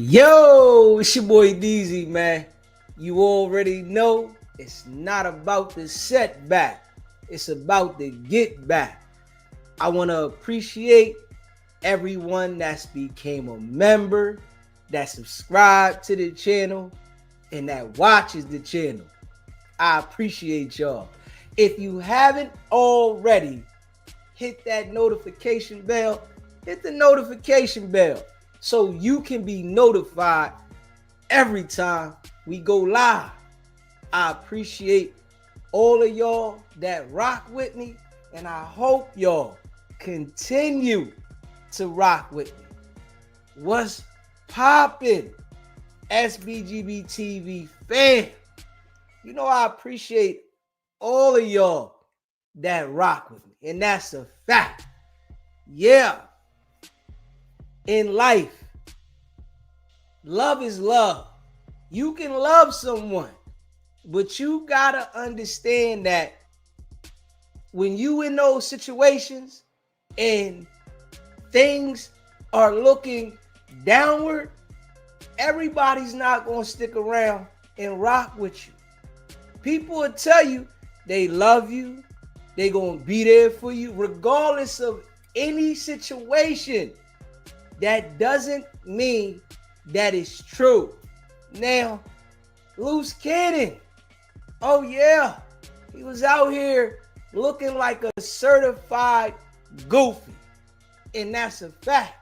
Yo, it's your boy DZ, man. You already know it's not about the setback, it's about the get back. I want to appreciate everyone that's became a member, that subscribed to the channel, and that watches the channel. I appreciate y'all. If you haven't already, hit that notification bell, hit the notification bell so you can be notified every time we go live. I appreciate all of y'all that rock with me, and I hope y'all continue to rock with me. What's poppin', SBGB TV fam? You know I appreciate all of y'all that rock with me, and that's a fact. Yeah. In life, love is love. You can love someone, but you gotta understand that when you in those situations and things are looking downward, everybody's not gonna stick around and rock with you. People will tell you they love you, they gonna be there for you regardless of any situation. That doesn't mean that it's true. Now, loose cannon. Oh yeah, he was out here looking like a certified goofy, and that's a fact.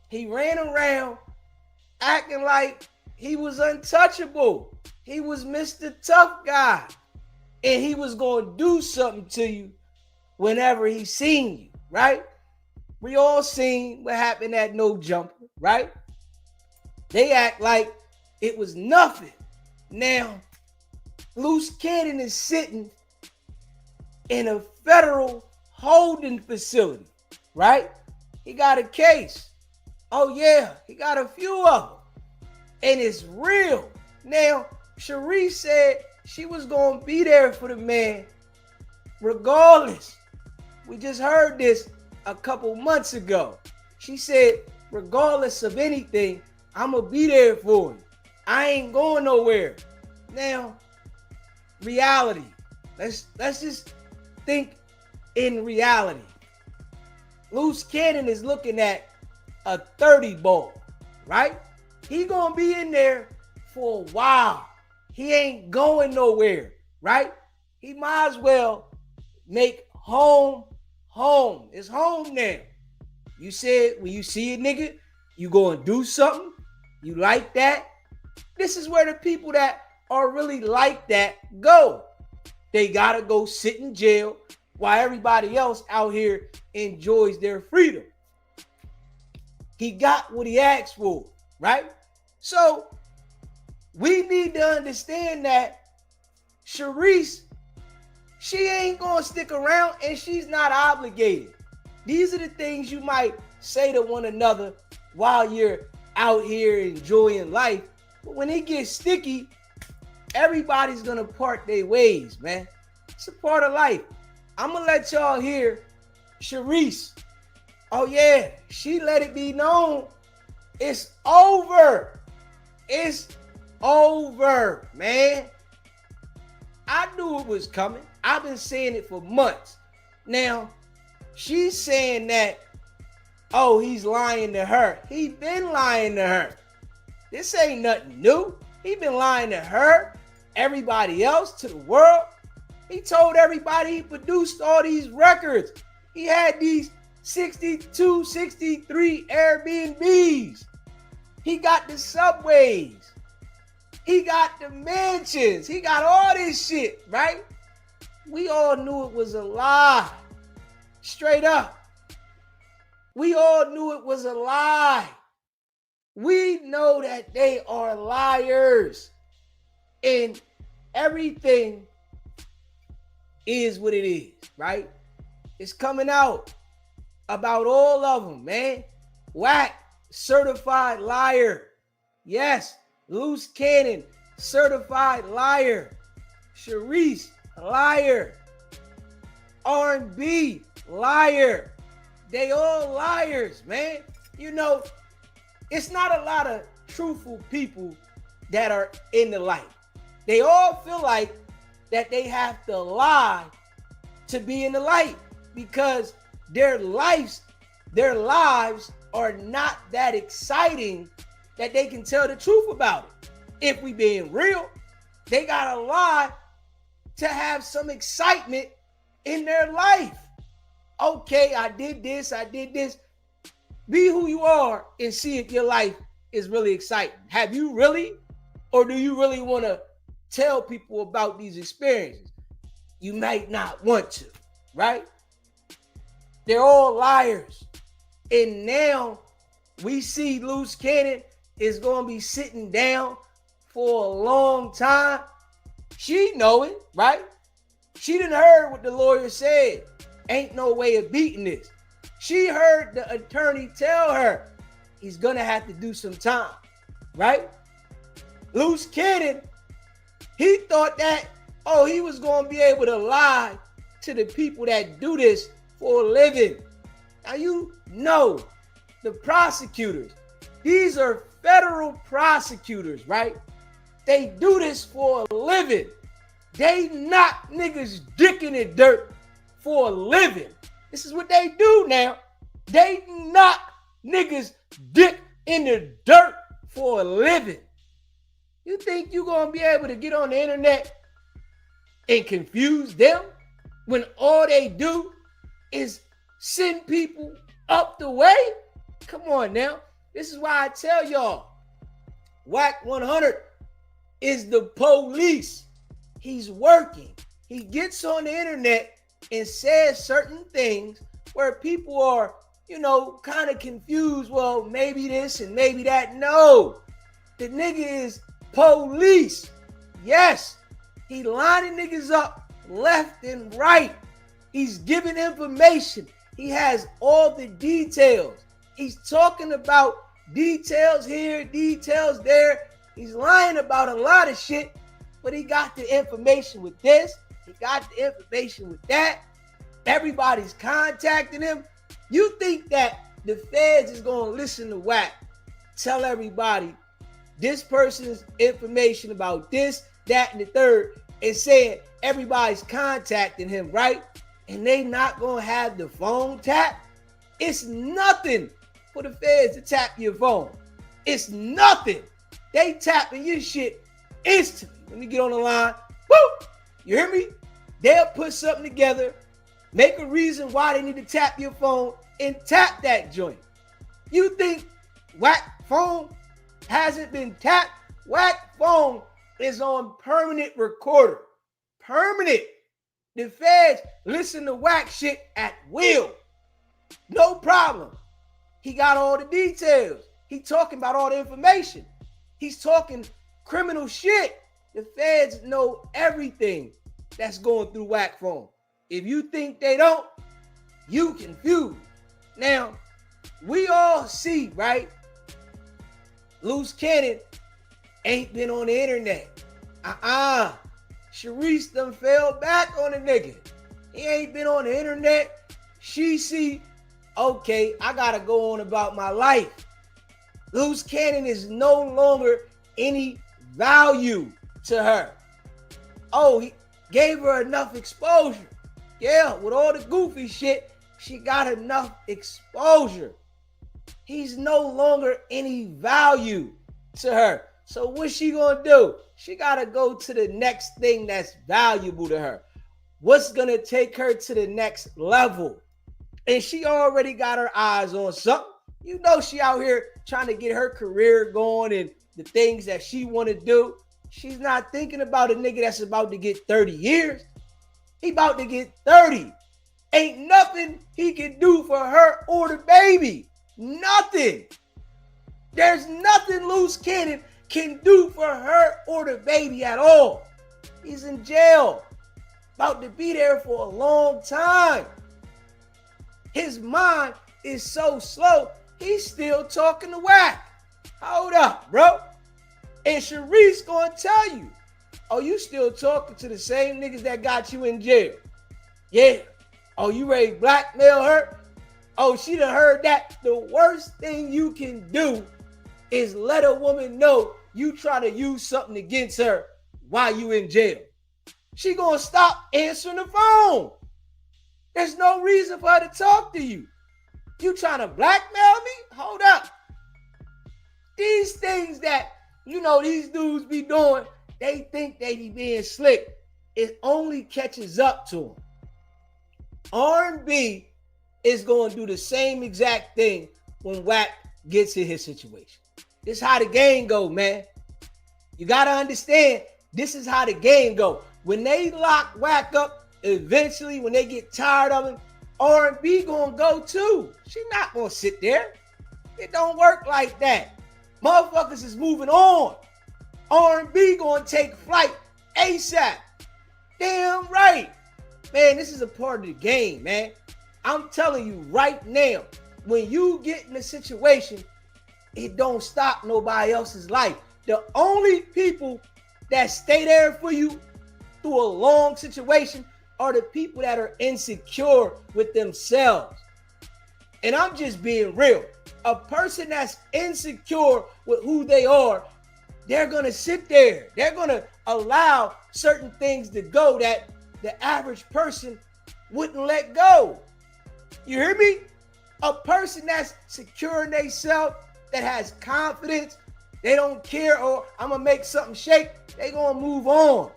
He ran around acting like he was untouchable. He was Mr. Tough Guy, and he was gonna do something to you whenever he seen you, right? We all seen what happened at No Jumper, right? They act like it was nothing. Now, Loose Cannon is sitting in a federal holding facility, right? He got a case. Oh yeah, he got a few of them. And it's real. Now, Charisse said she was going to be there for the man regardless. We just heard this a couple months ago. She said, regardless of anything, I'm gonna be there for you. I ain't going nowhere. Now, reality. Let's just think in reality. Loose Cannon is looking at a 30 ball, right? He gonna be in there for a while. He ain't going nowhere, right? He might as well make home. It's home now. You said when you see a nigga, you go and do something. You like that? This is where the people that are really like that go. They gotta go sit in jail while everybody else out here enjoys their freedom. He got what he asked for, right? So we need to understand that Charisse, she ain't gonna stick around, and she's not obligated. These are the things you might say to one another while you're out here enjoying life. But when it gets sticky, everybody's gonna part their ways, man. It's a part of life. I'm gonna let y'all hear Charisse. Oh yeah, she let it be known. It's over. It's over, man. I knew it was coming. I've been saying it for months. Now, she's saying that, oh, he's lying to her. He been lying to her. This ain't nothing new. He been lying to her, everybody else, to the world. He told everybody he produced all these records. He had these 62, 63 Airbnbs. He got the subways. He got the mansions. He got all this shit, right? We all knew it was a lie. Straight up. We all knew it was a lie. We know that they are liars. And everything is what it is, right? It's coming out about all of them, man. Wack, certified liar. Yes, Loose Cannon, certified liar. Charisse, liar. R&B, liar. They all liars, man. You know, It's not a lot of truthful people that are in the light. They all feel like that they have to lie to be in the light because their lives are not that exciting that they can tell the truth about it. If we being real, they gotta lie to have some excitement in their life. Okay, I did this. Be who you are and see if your life is really exciting. Have you really? Or do you really want to tell people about these experiences? You might not want to, right? They're all liars. And now we see Loose Cannon is going to be sitting down for a long time. She know it, right? She done heard what the lawyer said. Ain't no way of beating this. She heard the attorney tell her he's going to have to do some time, right? Loose Cannon, he thought that, he was going to be able to lie to the people that do this for a living. Now, you know, the prosecutors, these are federal prosecutors, right? They do this for a living. They knock niggas dick in the dirt for a living. This is what they do now. They knock niggas dick in the dirt for a living. You think you're going to be able to get on the internet and confuse them when all they do is send people up the way? Come on now. This is why I tell y'all, Wack100 is the police. He's working. He gets on the internet and says certain things where people are, kind of confused. Well, maybe this and maybe that. No, the nigga is police. Yes, he lining niggas up left and right. He's giving information. He has all the details. He's talking about details here, details there. He's lying about a lot of shit, but he got the information with this. He got the information with that. Everybody's contacting him. You think that the feds is going to listen to Wack tell everybody this person's information about this, that, and the third, and saying everybody's contacting him, right? And they not going to have the phone tap? It's nothing for the feds to tap your phone. It's nothing. They tapping your shit instantly. Let me get on the line. Woo! You hear me? They'll put something together, make a reason why they need to tap your phone, and tap that joint. You think Wack phone hasn't been tapped? Wack phone is on permanent recorder. Permanent. The feds listen to Wack shit at will. No problem. He got all the details. He talking about all the information. He's talking criminal shit. The feds know everything that's going through Wack phone. If you think they don't, you confused. Now, we all see, right? Loose Cannon ain't been on the internet. Charisse done fell back on the nigga. He ain't been on the internet. She see, okay, I gotta go on about my life. Loose Cannon is no longer any value to her. He gave her enough exposure. Yeah, with all the goofy shit, she got enough exposure. He's no longer any value to her. So what's she gonna do? She gotta go to the next thing that's valuable to her. What's gonna take her to the next level? And she already got her eyes on something. You know she out here trying to get her career going and the things that she wanna do. She's not thinking about a nigga that's about to get 30 years. He about to get 30. Ain't nothing he can do for her or the baby. Nothing. There's nothing Loose Cannon can do for her or the baby at all. He's in jail. About to be there for a long time. His mind is so slow, he's still talking to Wack. Hold up, bro. And Charisse gonna tell you, you still talking to the same niggas that got you in jail? Yeah. You ready to blackmail her? She done heard that. The worst thing you can do is let a woman know you try to use something against her while you in jail. She gonna stop answering the phone. There's no reason for her to talk to you. You trying to blackmail me? Hold up. These things that, these dudes be doing, they think they be being slick. It only catches up to them. R&B is going to do the same exact thing when Wack gets in his situation. This is how the game go, man. You got to understand, this is how the game go. When they lock Wack up, eventually, when they get tired of him, R&B going to go too. She not going to sit there. It don't work like that. Motherfuckers is moving on. R&B going to take flight ASAP. Damn right. Man, this is a part of the game, man. I'm telling you right now, when you get in a situation, it don't stop nobody else's life. The only people that stay there for you through a long situation are the people that are insecure with themselves. And I'm just being real. A person that's insecure with who they are, they're going to sit there. They're going to allow certain things to go that the average person wouldn't let go. You hear me? A person that's secure in themselves, that has confidence, they don't care, or I'm going to make something shake, they going to move on.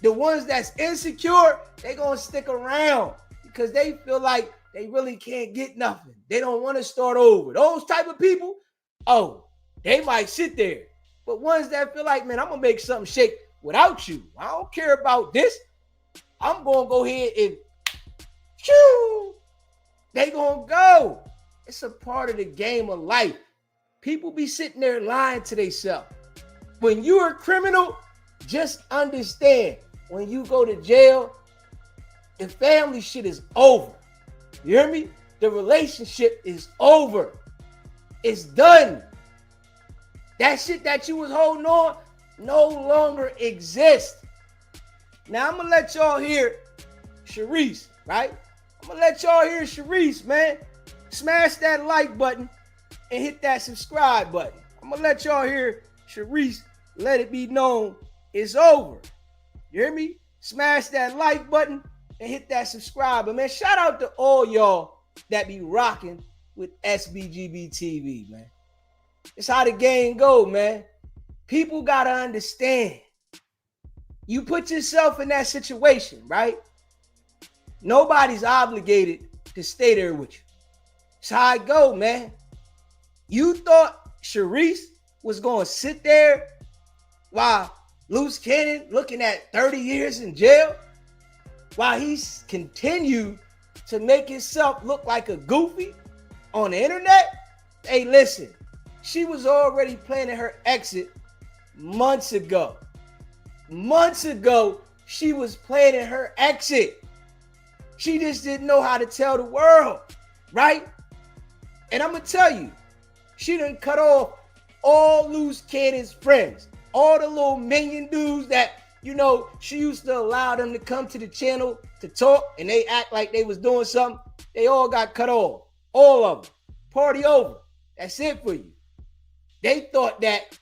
The ones that's insecure, they going to stick around because they feel like they really can't get nothing. They don't want to start over. Those type of people, they might sit there. But ones that feel like, man, I'm going to make something shake without you. I don't care about this. I'm going to go ahead and shoo. They going to go. It's a part of the game of life. People be sitting there lying to themselves. When you're a criminal, just understand, when you go to jail, the family shit is over. You hear me? The relationship is over. It's done. That shit that you was holding on no longer exists. Now, I'm going to let y'all hear Charisse, right? I'm going to let y'all hear Charisse, man. Smash that like button and hit that subscribe button. I'm going to let y'all hear Charisse let it be known it's over. You hear me? Smash that like button and hit that subscribe. But man, shout out to all y'all that be rocking with SBGB TV, man. It's how the game go, man. People got to understand. You put yourself in that situation, right? Nobody's obligated to stay there with you. It's how it go, man. You thought Charisse was going to sit there while Loose Cannon looking at 30 years in jail, while he's continued to make himself look like a goofy on the internet? Hey, listen, she was already planning her exit months ago. Months ago, she was planning her exit. She just didn't know how to tell the world, right? And I'm going to tell you, she done cut off all Loose Cannon's friends. All the little minion dudes that, she used to allow them to come to the channel to talk and they act like they was doing something. They all got cut off. All of them. Party over. That's it for you. They thought that,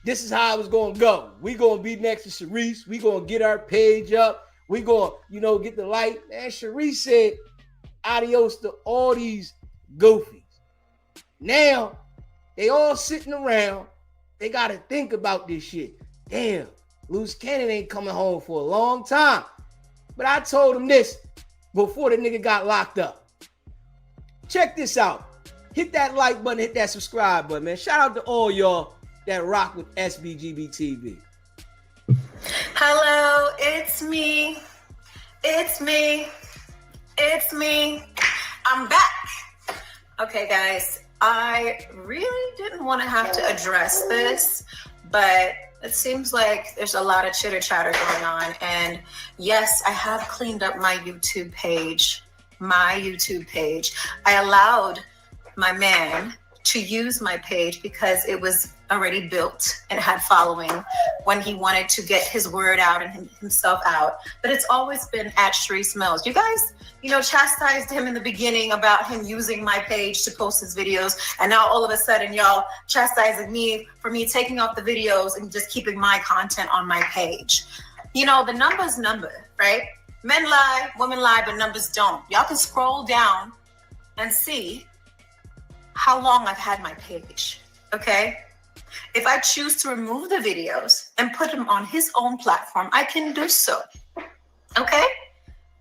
this is how it was going to go. We going to be next to Charisse. We going to get our page up. We going to, get the light. Man, Charisse said adios to all these goofies. Now, they all sitting around. They got to think about this shit. Damn, Loose Cannon ain't coming home for a long time. But I told him this before the nigga got locked up. Check this out. Hit that like button, hit that subscribe button, man. Shout out to all y'all that rock with SBGB TV. Hello, it's me. It's me. It's me. I'm back. Okay, guys. I really didn't want to have to address this, but it seems like there's a lot of chitter chatter going on. And yes, I have cleaned up my YouTube page. I allowed my man to use my page because it was already built and had following when he wanted to get his word out and himself out. But it's always been at Charisse Mills. You guys, chastised him in the beginning about him using my page to post his videos. And now all of a sudden, y'all chastising me for me taking off the videos and just keeping my content on my page. The numbers number, right? Men lie, women lie, but numbers don't. Y'all can scroll down and see how long I've had my page, okay? If I choose to remove the videos and put them on his own platform, I can do so, okay?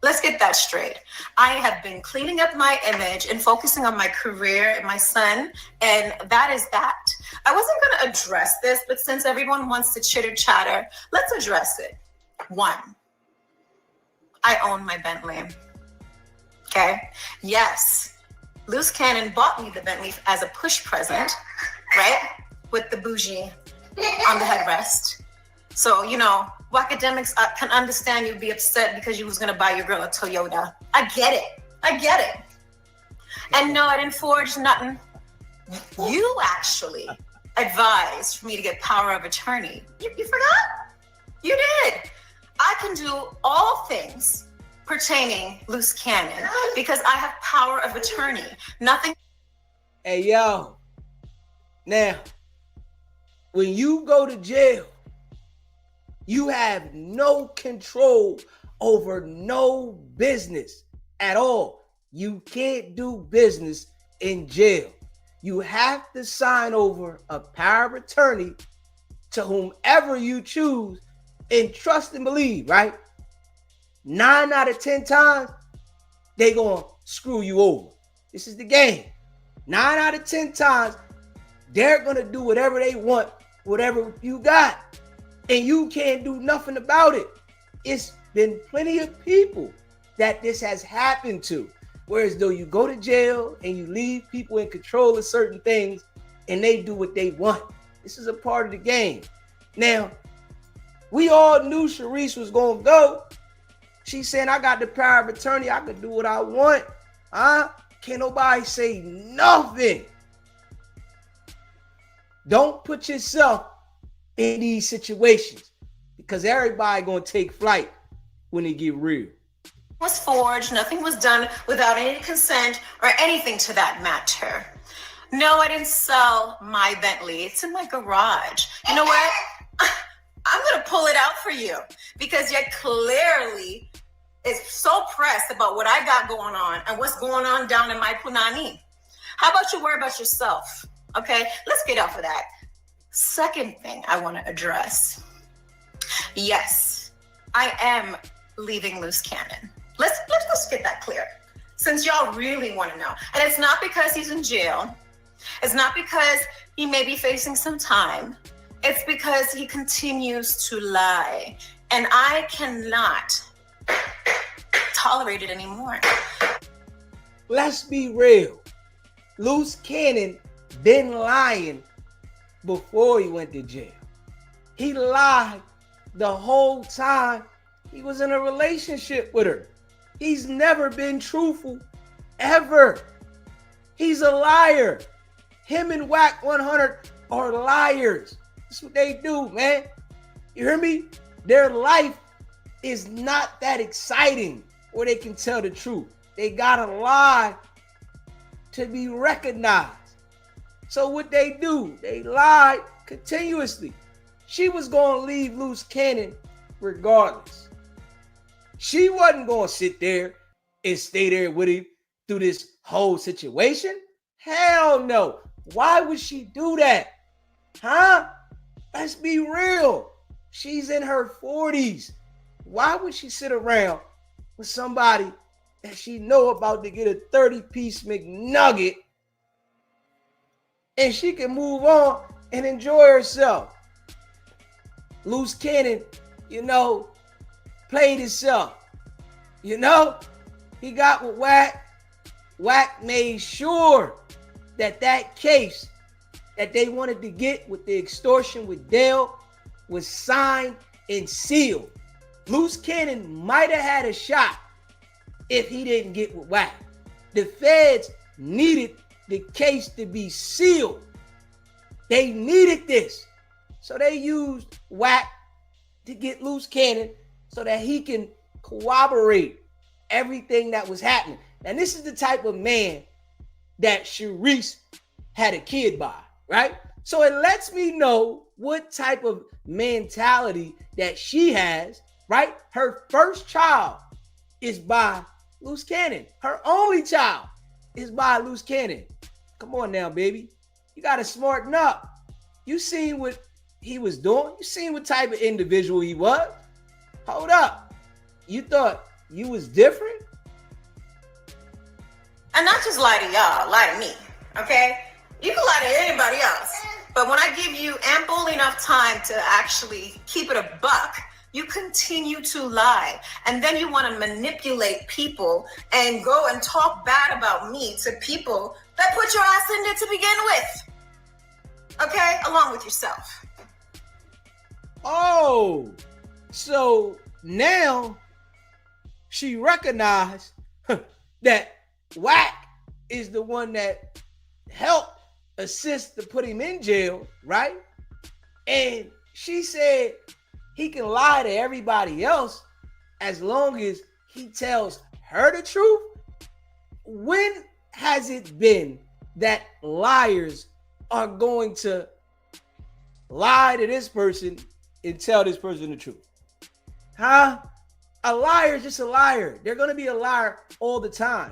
Let's get that straight. I have been cleaning up my image and focusing on my career and my son, and that is that. I wasn't gonna address this, but since everyone wants to chitter chatter, let's address it. 1, I own my Bentley, okay? Yes, Loose Cannon bought me the Bentley as a push present, right? With the bougie on the headrest. So, Wack100, I can understand you'd be upset because you was gonna buy your girl a Toyota. I get it. And no, I didn't forge nothing. You actually advised for me to get power of attorney. You forgot? You did. I can do all things pertaining Loose Cannon because I have power of attorney. Nothing. Hey, yo. Now, when you go to jail, you have no control over no business at all. You can't do business in jail. You have to sign over a power of attorney to whomever you choose and trust and believe, right? 9 out of 10 times, they gonna screw you over. This is the game. 9 out of 10 times, they're gonna do whatever they want, whatever you got. And you can't do nothing about it. It's been plenty of people that this has happened to. Whereas though you go to jail and you leave people in control of certain things and they do what they want. This is a part of the game. Now, we all knew Charisse was gonna go. She's saying, I got the power of attorney. I can do what I want. Can't nobody say nothing. Don't put yourself in these situations because everybody gonna take flight when it get real. Was forged, nothing was done without any consent or anything to that matter. No, I didn't sell my Bentley. It's in my garage. You know what? I'm gonna pull it out for you because you clearly is so pressed about what I got going on and what's going on down in my punani. How about you worry about yourself? Okay, let's get off of that. Second thing I want to address. Yes, I am leaving Loose Cannon. Let's get that clear, since y'all really want to know. And it's not because he's in jail. It's not because he may be facing some time. It's because he continues to lie, and I cannot tolerate it anymore. Let's be real. Loose Cannon been lying before he went to jail. He lied the whole time he was in a relationship with her. He's never been truthful, ever. He's a liar. Him and Wack100 are liars. That's what they do, man. You hear me? Their life is not that exciting where they can tell the truth. They gotta lie to be recognized. So what they do, they lie continuously. She was gonna leave Loose Cannon regardless. She wasn't gonna sit there and stay there with him through this whole situation. Hell no. Why would she do that? Let's be real. She's in her 40s. Why would she sit around with somebody that she know about to get a 30-piece McNugget and she can move on and enjoy herself? Loose Cannon, played himself. He got with Wack. Wack made sure that case that they wanted to get with the extortion with Dale was signed and sealed. Loose Cannon might have had a shot if he didn't get with Wack. The feds needed the case to be sealed. They needed this. So they used Wack to get loose cannon so that he can corroborate everything that was happening. And this is the type of man that Charisse had a kid by, right? So it lets me know what type of mentality that she has, right? Her first child is by loose cannon. Her only child is by loose cannon. Come on now, baby. You got to smarten up. You seen what he was doing. You seen what type of individual he was. Hold up. You thought you was different? And not just lie to y'all, lie to me, okay? You can lie to anybody else. But when I give you ample enough time to actually keep it a buck, you continue to lie. And then you want to manipulate people and go and talk bad about me to people that put your ass in there to begin with. Okay? Along with yourself. Oh, so now she recognized that Wack is the one that helped assist to put him in jail, right? And she said he can lie to everybody else as long as he tells her the truth. When has it been that liars are going to lie to this person and tell this person the truth? Huh? A liar is just a liar. They're going to be a liar all the time.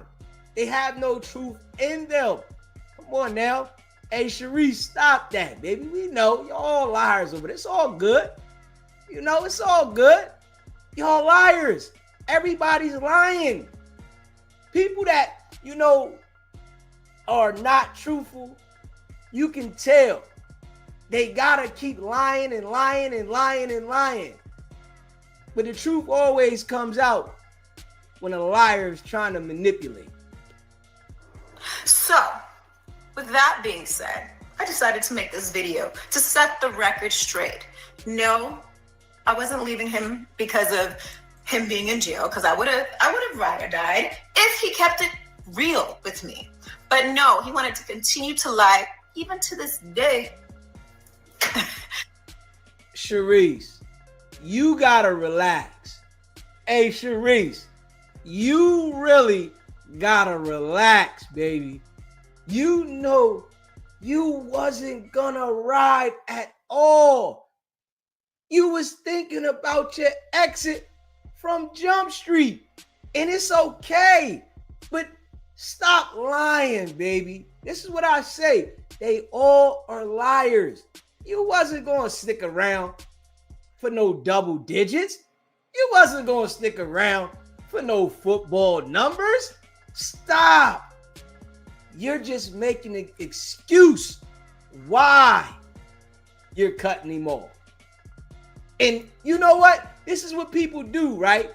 They have no truth in them. Come on now. Hey, Charisse, stop that, baby. We know you're all liars over there. It's all good. You know, it's all good. Y'all liars. Everybody's lying. People that, you know, are not truthful, you can tell. They gotta keep lying and lying and lying and lying. But the truth always comes out when a liar is trying to manipulate. So, with that being said, I decided to make this video to set the record straight. No, I wasn't leaving him because of him being in jail, because I would have rather died if he kept it real with me. But no, he wanted to continue to lie even to this day. Charisse, you gotta relax. Hey, Charisse, you really gotta relax, baby. You know you wasn't gonna ride at all. You was thinking about your exit from Jump Street, and it's okay. But stop lying, baby. This is what I say. They all are liars. You wasn't gonna stick around for no double digits. You wasn't gonna stick around for no football numbers. Stop. You're just making an excuse why you're cutting him off. And you know what? This is what people do, right?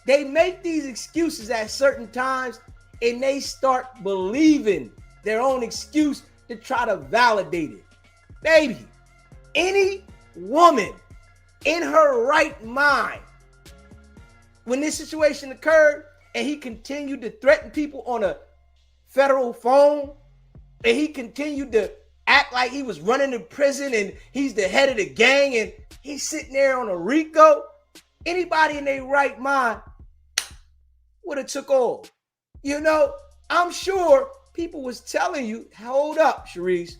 They make these excuses at certain times and they start believing their own excuse to try to validate it. Baby, any woman in her right mind, when this situation occurred and he continued to threaten people on a federal phone, and he continued to act like he was running the prison and he's the head of the gang and he's sitting there on a RICO, anybody in their right mind would have took off. You know, I'm sure people was telling you, hold up, Charisse,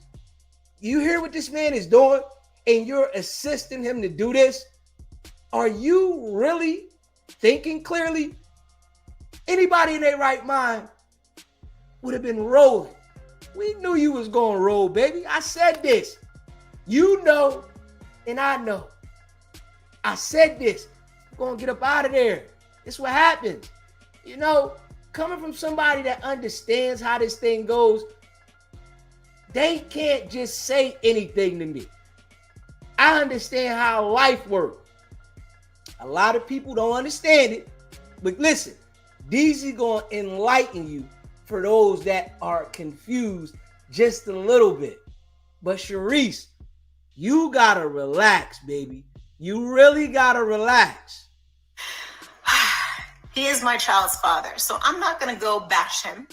you hear what this man is doing and you're assisting him to do this? Are you really thinking clearly? Anybody in their right mind would have been rolling. We knew you was going to roll, baby. I said this. You know, and I know. I said this. I'm going to get up out of there. This is what happens. You know, coming from somebody that understands how this thing goes, they can't just say anything to me. I understand how life works. A lot of people don't understand it. But listen, DZ going to enlighten you for those that are confused just a little bit. But Charisse, you gotta relax, baby. You really gotta relax. He is my child's father, so I'm not gonna go bash him.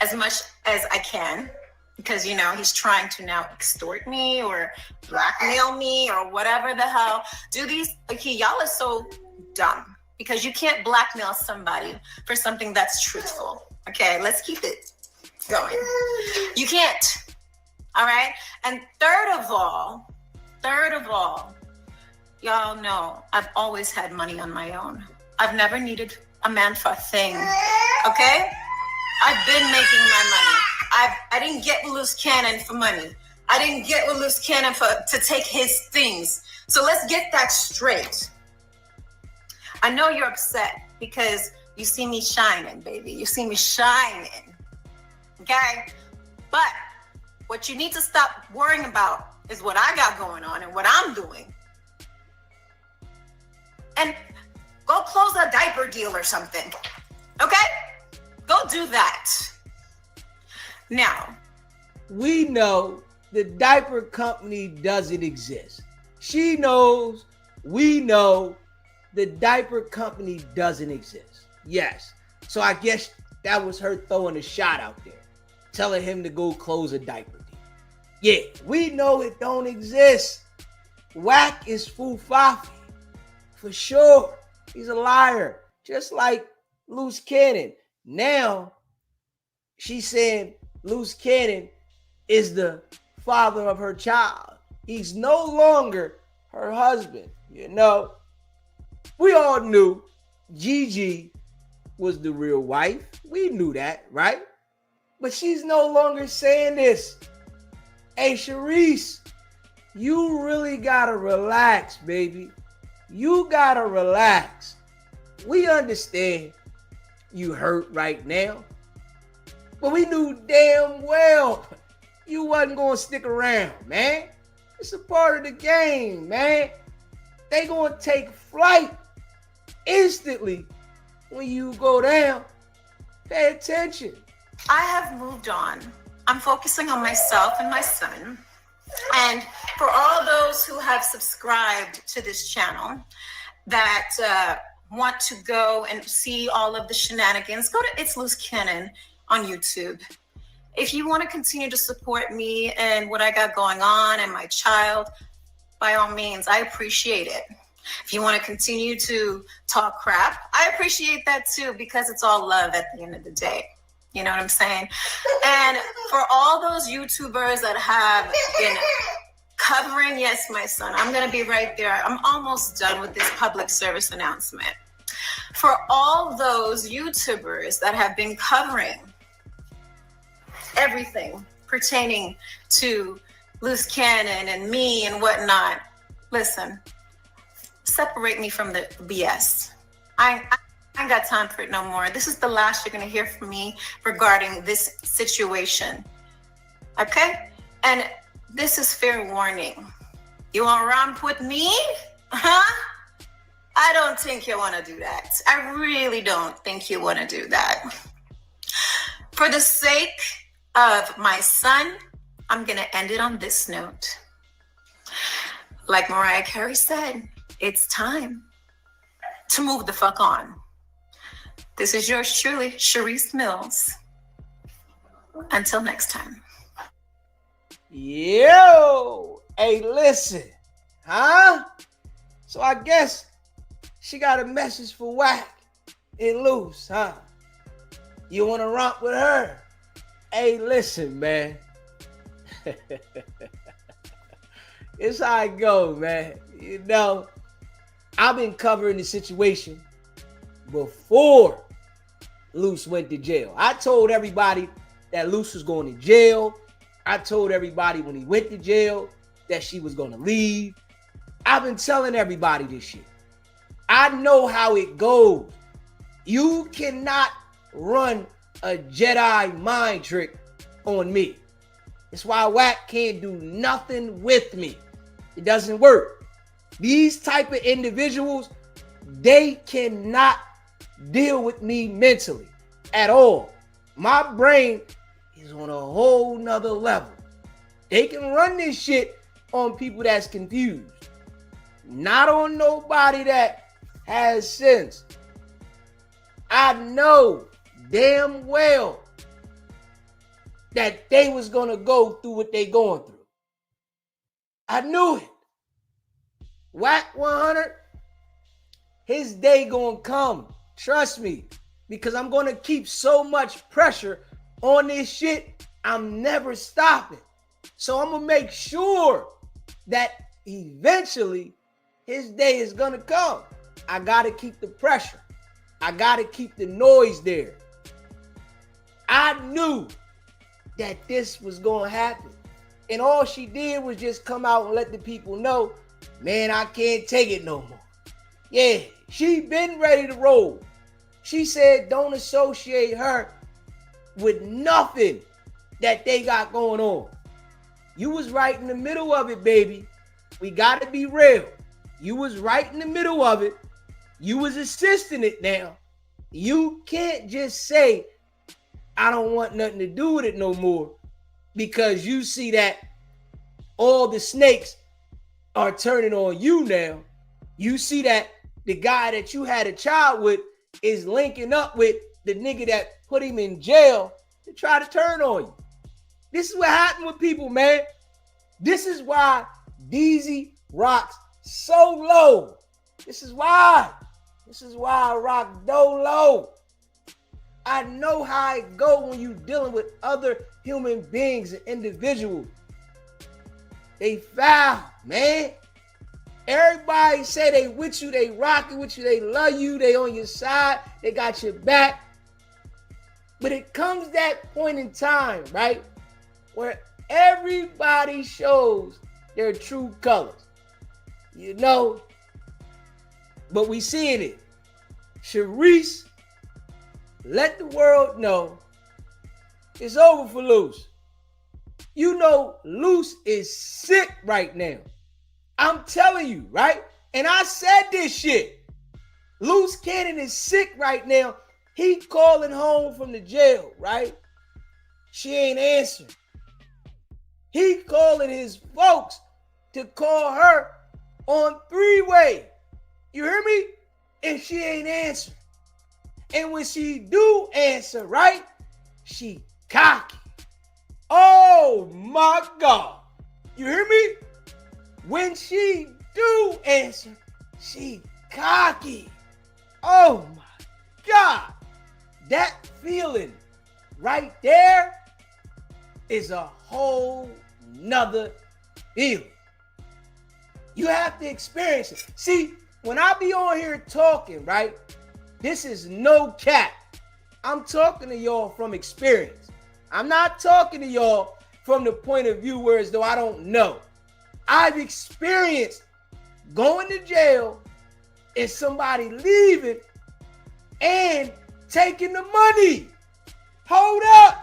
as much as I can, because, you know, he's trying to now extort me or blackmail me or whatever the hell. Y'all are so dumb, because you can't blackmail somebody for something that's truthful. Okay, let's keep it going. You can't. All right. And third of all, y'all know I've always had money on my own. I've never needed a man for a thing. Okay? I've been making my money. I didn't get with Loose Cannon for money. I didn't get with Loose Cannon to take his things. So let's get that straight. I know you're upset because you see me shining, baby. You see me shining. Okay? But what you need to stop worrying about is what I got going on and what I'm doing. And go close a diaper deal or something. Okay? Go do that. Now, we know the diaper company doesn't exist. She knows, we know the diaper company doesn't exist. Yes. So I guess that was her throwing a shot out there, telling him to go close a diaper deal. Yeah, we know it don't exist. Wack is fufafi. For sure. He's a liar. Just like Loose Cannon. Now, she's saying Loose Cannon is the father of her child. He's no longer her husband. You know, we all knew Gigi was the real wife. We knew that, right? But she's no longer saying this. Hey, Charisse, you really gotta relax, baby. You gotta relax. We understand you hurt right now, but we knew damn well you wasn't gonna stick around, man. It's a part of the game, man. They gonna take flight instantly when you go down. Pay attention. I have moved on. I'm focusing on myself and my son. And for all those who have subscribed to this channel that want to go and see all of the shenanigans, go to It's Loose Cannon on YouTube. If you want to continue to support me and what I got going on and my child, by all means, I appreciate it. If you want to continue to talk crap, I appreciate that too, because it's all love at the end of the day. You know what I'm saying? And for all those YouTubers that have been covering, yes, my son, I'm going to be right there. I'm almost done with this public service announcement. For all those YouTubers that have been covering everything pertaining to Loose Cannon and me and whatnot, listen, separate me from the BS. I ain't got time for it no more. This is the last you're going to hear from me regarding this situation. Okay? And this is fair warning. You want to romp with me? Huh? I don't think you want to do that. I really don't think you want to do that. For the sake of my son, I'm going to end it on this note. Like Mariah Carey said, it's time to move the fuck on. This is yours truly, Charisse Mills. Until next time. Yo! Hey, listen. Huh? So I guess she got a message for Wack and Loose, huh? You want to romp with her? Hey, listen, man. It's how it goes, man. You know, I've been covering the situation before Loose went to jail. I told everybody that Loose was going to jail. I told everybody when he went to jail that she was going to leave. I've been telling everybody this shit. I know how it goes. You cannot run a Jedi mind trick on me. That's why Wack can't do nothing with me. It doesn't work. These type of individuals, they cannot deal with me mentally at all. My brain is on a whole nother level. They can run this shit on people that's confused, not on nobody that has sense. I know damn well that they was going to go through what they going through. I knew it. Wack100, his day going to come. Trust me. Because I'm going to keep so much pressure on this shit, I'm never stopping. So I'm going to make sure that eventually his day is going to come. I got to keep the pressure. I got to keep the noise there. I knew that this was going to happen. And all she did was just come out and let the people know, man, I can't take it no more. Yeah, she been ready to roll. She said don't associate her with nothing that they got going on. You was right in the middle of it, baby. We got to be real. You was right in the middle of it. You was assisting it now. You can't just say, I don't want nothing to do with it no more, because you see that all the snakes are turning on you now. You see that the guy that you had a child with is linking up with the nigga that put him in jail to try to turn on you. This is what happened with people, man. This is why Diddy rocks so low. This is why. This is why I rock low. I know how it go when you dealing with other human beings and individuals. They foul, man. Everybody say they with you, they rocking with you, they love you, they on your side, they got your back. But it comes that point in time, right, where everybody shows their true colors. You know, but we seeing it. Charisse let the world know it's over for Luce. You know, Luce is sick right now. I'm telling you, right? And I said this shit. Luce Cannon is sick right now. He calling home from the jail, right? She ain't answering. He calling his folks to call her on three-way. You hear me? And she ain't answering. And when she do answer, right? She cocky. Oh my God. You hear me? When she do answer, she cocky. Oh my God. That feeling right there is a whole nother feeling. You have to experience it. See, when I be on here talking, right? This is no cap. I'm talking to y'all from experience. I'm not talking to y'all from the point of view where as though I don't know. I've experienced going to jail and somebody leaving and taking the money. Hold up.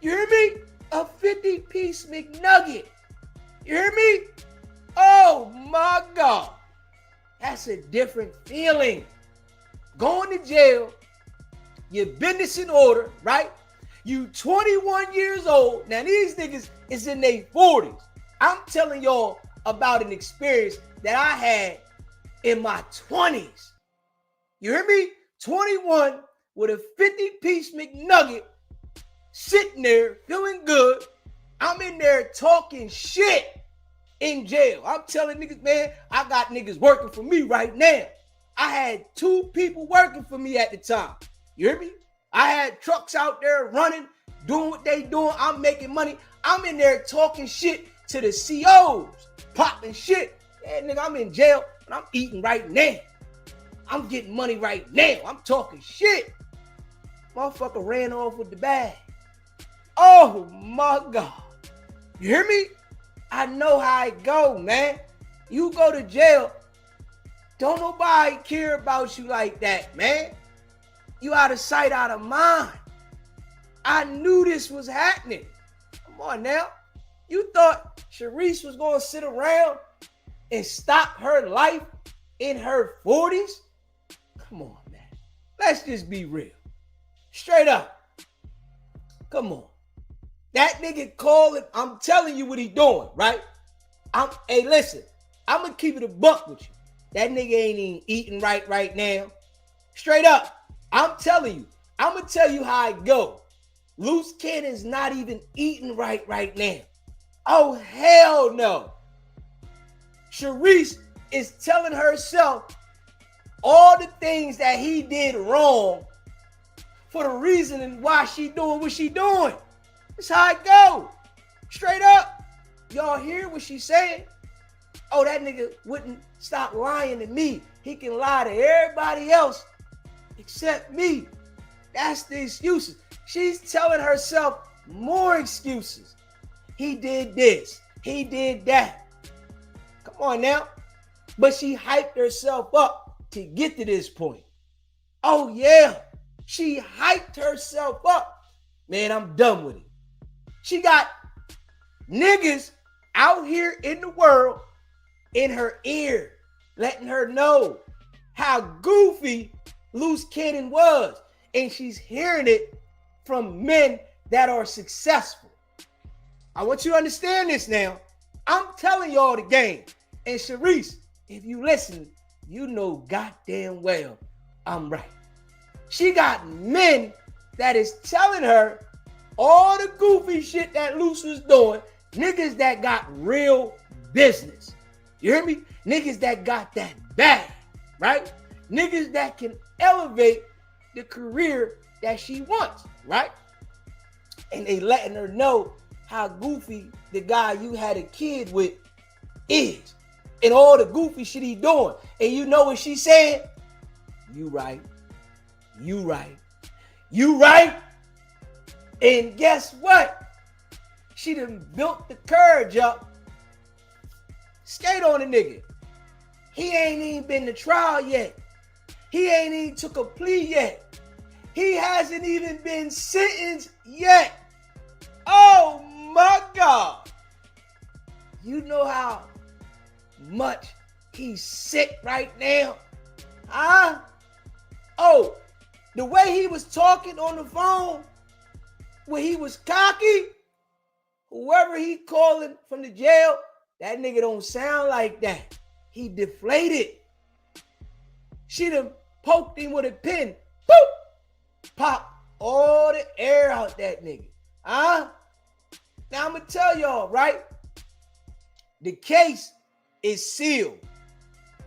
You hear me? A 50-piece McNugget. You hear me? Oh my God. That's a different feeling. Going to jail, your business in order, right? You 21 years old. Now these niggas is in their 40s. I'm telling y'all about an experience that I had in my 20s. You hear me? 21 with a 50-piece McNugget, sitting there feeling good. I'm in there talking shit in jail. I'm telling niggas, man, I got niggas working for me right now. I had 2 people working for me at the time. You hear me? I had trucks out there running, doing what they doing. I'm making money. I'm in there talking shit to the COs, popping shit. Yeah, nigga, I'm in jail, but I'm eating right now. I'm getting money right now. I'm talking shit. Motherfucker ran off with the bag. Oh my God. You hear me? I know how it go, man. You go to jail, don't nobody care about you like that, man. You out of sight, out of mind. I knew this was happening. Come on now. You thought Charisse was going to sit around and stop her life in her 40s? Come on, man. Let's just be real. Straight up. Come on. That nigga calling, I'm telling you what he doing, right? Hey, listen, I'm going to keep it a buck with you. That nigga ain't even eating right now. Straight up. I'm telling you. I'm going to tell you how it go. Loose Cannon's not even eating right now. Oh, hell no. Charisse is telling herself all the things that he did wrong for the reason and why she doing what she doing. That's how it go. Straight up. Y'all hear what she saying? Oh, that nigga wouldn't stop lying to me. He can lie to everybody else except me. That's the excuses. She's telling herself more excuses. He did this. He did that. Come on now. But she hyped herself up to get to this point. Oh, yeah. She hyped herself up. Man, I'm done with it. She got niggas out here in the world in her ear, letting her know how goofy Loose Cannon was. And she's hearing it from men that are successful. I want you to understand this now. I'm telling y'all the game. And Charisse, if you listen, you know goddamn well I'm right. She got men that is telling her all the goofy shit that Loose was doing. Niggas that got real business. You hear me? Niggas that got that bag, right? Niggas that can elevate the career that she wants, right? And they letting her know how goofy the guy you had a kid with is. And all the goofy shit he doing. And you know what she saying? You right. You right. You right. And guess what? She done built the courage up. Skate on the nigga. He ain't even been to trial yet. He ain't even took a plea yet. He hasn't even been sentenced yet. Oh my God. You know how much he's sick right now? Huh? Oh, the way he was talking on the phone, when he was cocky, whoever he calling from the jail, that nigga don't sound like that. He deflated. She done poked him with a pin. Boop! Pop all the air out that nigga. Huh? Now I'm going to tell y'all, right? The case is sealed.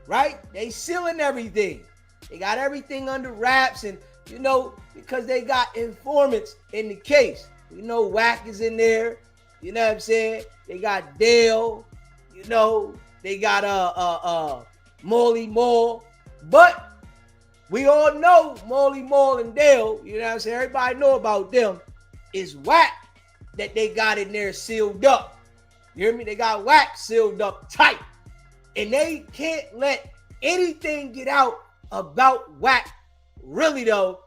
Right? They sealing everything. They got everything under wraps, and you know, because they got informants in the case. You know, Wack is in there. You know what I'm saying? They got Dale. You know, they got Molly Moore. But we all know Molly Moore and Dale, you know what I'm saying? Everybody know about them. It's Wack that they got in there sealed up. You hear me? They got Wack sealed up tight. And they can't let anything get out about Wack, really though,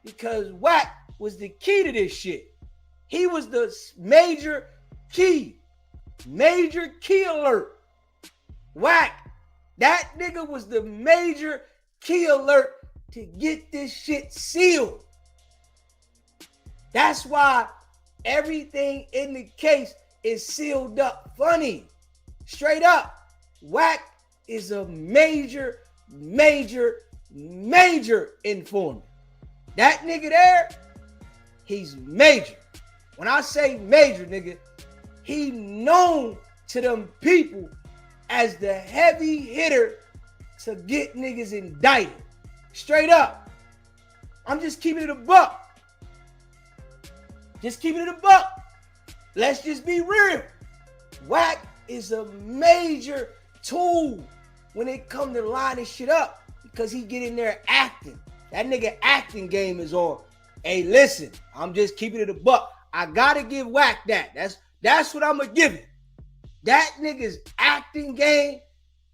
because Wack was the key to this shit. He was the major key alert. Wack, that nigga was the major key alert to get this shit sealed. That's why everything in the case is sealed up. Funny, straight up. Wack is a major informant. That nigga there, he's major. When I say major, nigga, he known to them people as the heavy hitter to get niggas indicted. Straight up. I'm just keeping it a buck. Just keeping it a buck. Let's just be real. Wack is a major tool when it come to lining shit up, because he get in there acting. That nigga acting game is on. Hey, listen, I'm just keeping it a buck. I gotta give Wack that. That's what I'm gonna give him. That nigga's acting game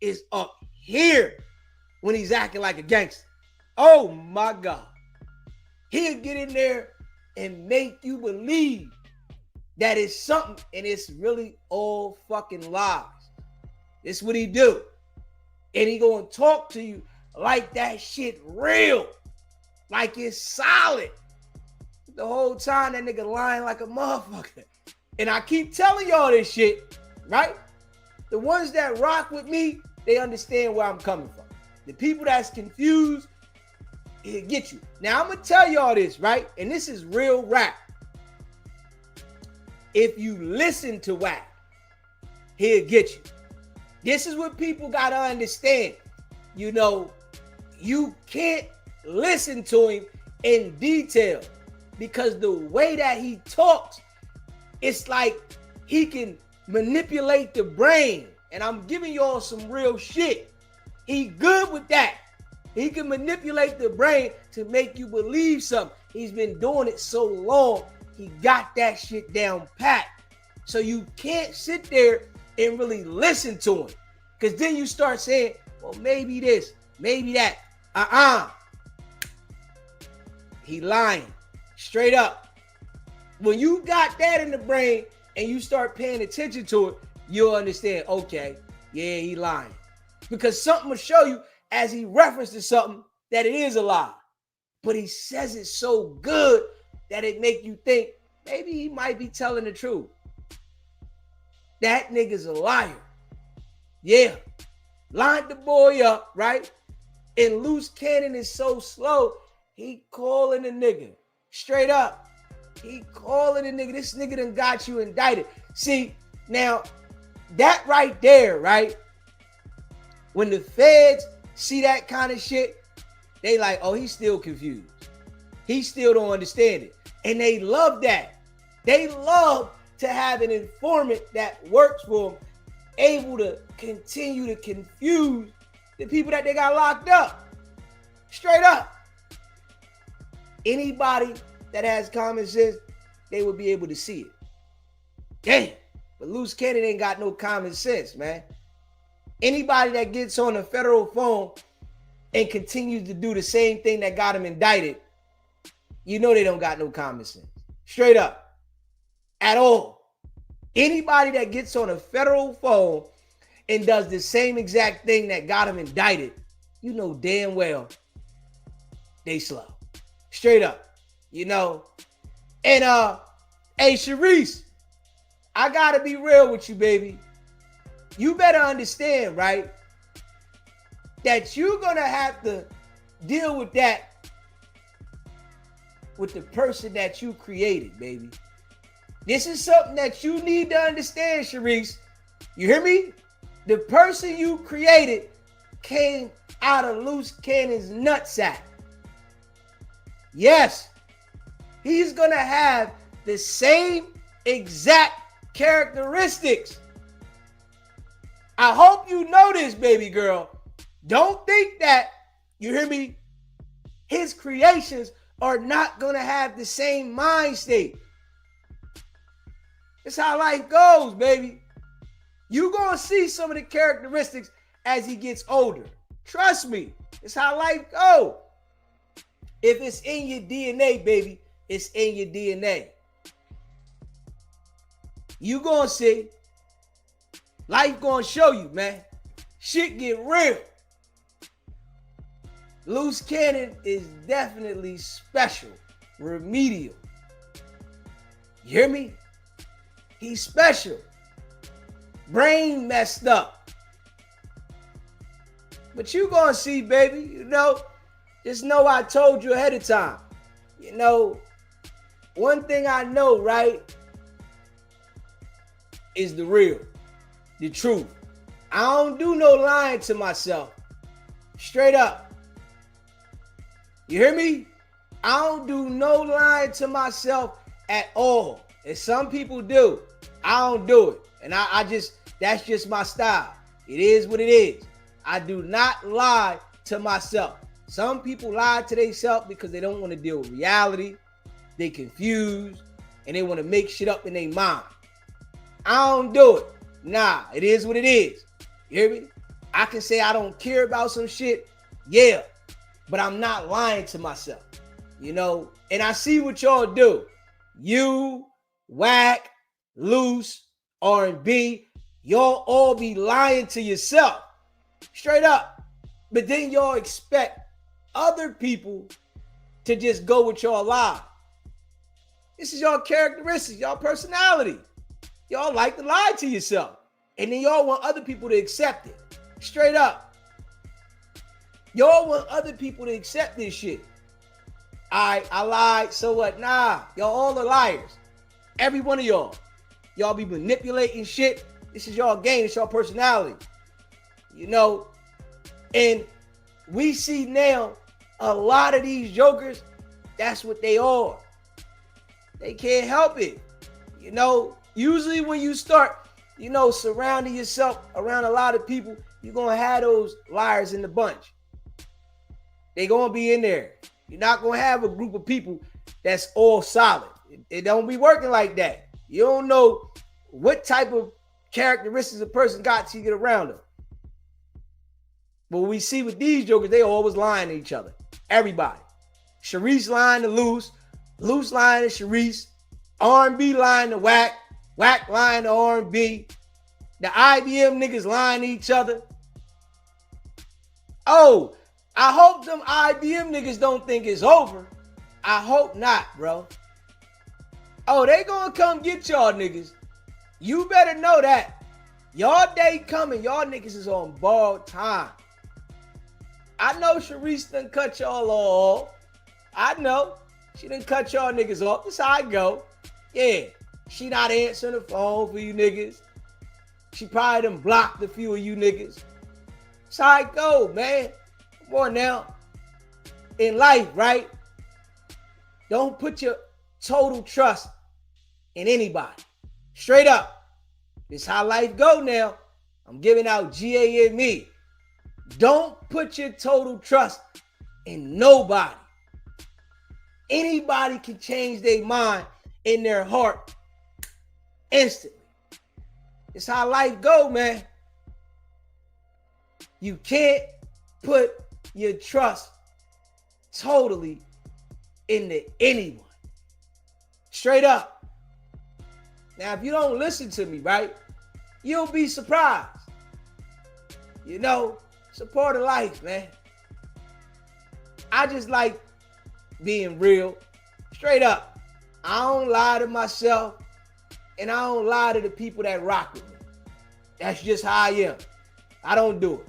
is up here when he's acting like a gangster. Oh my God. He'll get in there and make you believe that it's something, and it's really all fucking lies. This is what he do. And he gonna talk to you like that shit real. Like it's solid. The whole time that nigga lying like a motherfucker. And I keep telling y'all this shit, right? The ones that rock with me, they understand where I'm coming from. The people that's confused, it'll get you. Now I'm gonna tell y'all this, right? And this is real rap. if you listen to Wack, he'll get you. This is what people got to understand. You know, you can't listen to him in detail because the way that he talks, it's like he can manipulate the brain. And I'm giving y'all some real shit. He good with that. He can manipulate the brain to make you believe something. He's been doing it so long, he got that shit down pat. So you can't sit there and really listen to him. Because then you start saying, well, maybe this, maybe that. He lying. Straight up. When you got that in the brain and you start paying attention to it, you'll understand, okay, yeah, he lying. Because something will show you as he references something that it is a lie. But he says it so good that it make you think maybe he might be telling the truth. That nigga's a liar. Yeah. Lined the boy up, right? And Loose Cannon is so slow, he calling the nigga. Straight up. He calling the nigga. This nigga done got you indicted. See, now, that right there, right? When the feds see that kind of shit, they like, oh, he's still confused. He still don't understand it. And they love that. They love to have an informant that works for them, able to continue to confuse the people that they got locked up. Straight up. Anybody that has common sense, they would be able to see it. Damn. But Loose Cannon ain't got no common sense, man. Anybody that gets on a federal phone and continues to do the same thing that got him indicted, you know they don't got no common sense. Straight up. At all. Anybody that gets on a federal phone and does the same exact thing that got him indicted, you know damn well they slow. Straight up. You know? And hey, Charisse, I gotta be real with you, baby. You better understand, right, that you're gonna have to deal with that with the person that you created, baby. This is something that you need to understand, Charisse. You hear me? The person you created came out of Loose Cannon's nutsack. Yes, he's gonna have the same exact characteristics. I hope you know this, baby girl. Don't think that, you hear me, his creations are not going to have the same mind state. It's how life goes, baby. You're going to see some of the characteristics as he gets older. Trust me. It's how life goes. If it's in your DNA, baby, it's in your DNA. You going to see. Life gonna show you, man. Shit get real. Loose Cannon is definitely special, remedial. You hear me? He's special. Brain messed up. But you gonna see, baby, you know, just know I told you ahead of time. You know, one thing I know, right, is the real. The truth. I don't do no lying to myself. Straight up. You hear me? I don't do no lying to myself at all. And some people do. I don't do it. And I just, that's just my style. It is what it is. I do not lie to myself. Some people lie to themselves because they don't want to deal with reality. They confused and they want to make shit up in their mind. I don't do it. Nah, it is what it is. You hear me? I can say I don't care about some shit, yeah, but I'm not lying to myself, you know? And I see what y'all do. You, Wack, Loose, R&B, y'all all be lying to yourself, straight up. But then y'all expect other people to just go with y'all lie. This is y'all characteristics, y'all personality. Y'all like to lie to yourself. And then y'all want other people to accept it. Straight up. Y'all want other people to accept this shit. I lied, so what? Nah, y'all all are liars. Every one of y'all. Y'all be manipulating shit. This is y'all game. It's y'all personality. You know? And we see now a lot of these jokers, that's what they are. They can't help it. You know, usually when you start, you know, surrounding yourself around a lot of people, you're going to have those liars in the bunch. They're going to be in there. You're not going to have a group of people that's all solid. It don't be working like that. You don't know what type of characteristics a person got till you get around them. But we see with these jokers, they always lying to each other. Everybody. Charisse lying to Loose. Loose lying to Charisse. R&B lying to Wack. Wack lying to R&B. The IBM niggas lying to each other. Oh, I hope them IBM niggas don't think it's over. I hope not, bro. Oh, they gonna come get y'all niggas. You better know that. Y'all day coming. Y'all niggas is on borrowed time. I know Charisse done cut y'all off. I know. She done cut y'all niggas off. That's how I go. Yeah. She not answering the phone for you niggas. She probably done blocked a few of you niggas. That's how I go, man. Come on now. In life, right? Don't put your total trust in anybody. Straight up. This how life go now. I'm giving out GAME. Don't put your total trust in nobody. Anybody can change their mind in their heart instantly. It's how life go, man. You can't put your trust totally into anyone. Straight up. Now, if you don't listen to me, right, you'll be surprised. You know, it's a part of life, man. I just like being real. Straight up. I don't lie to myself, and I don't lie to the people that rock with me. That's just how I am. I don't do it.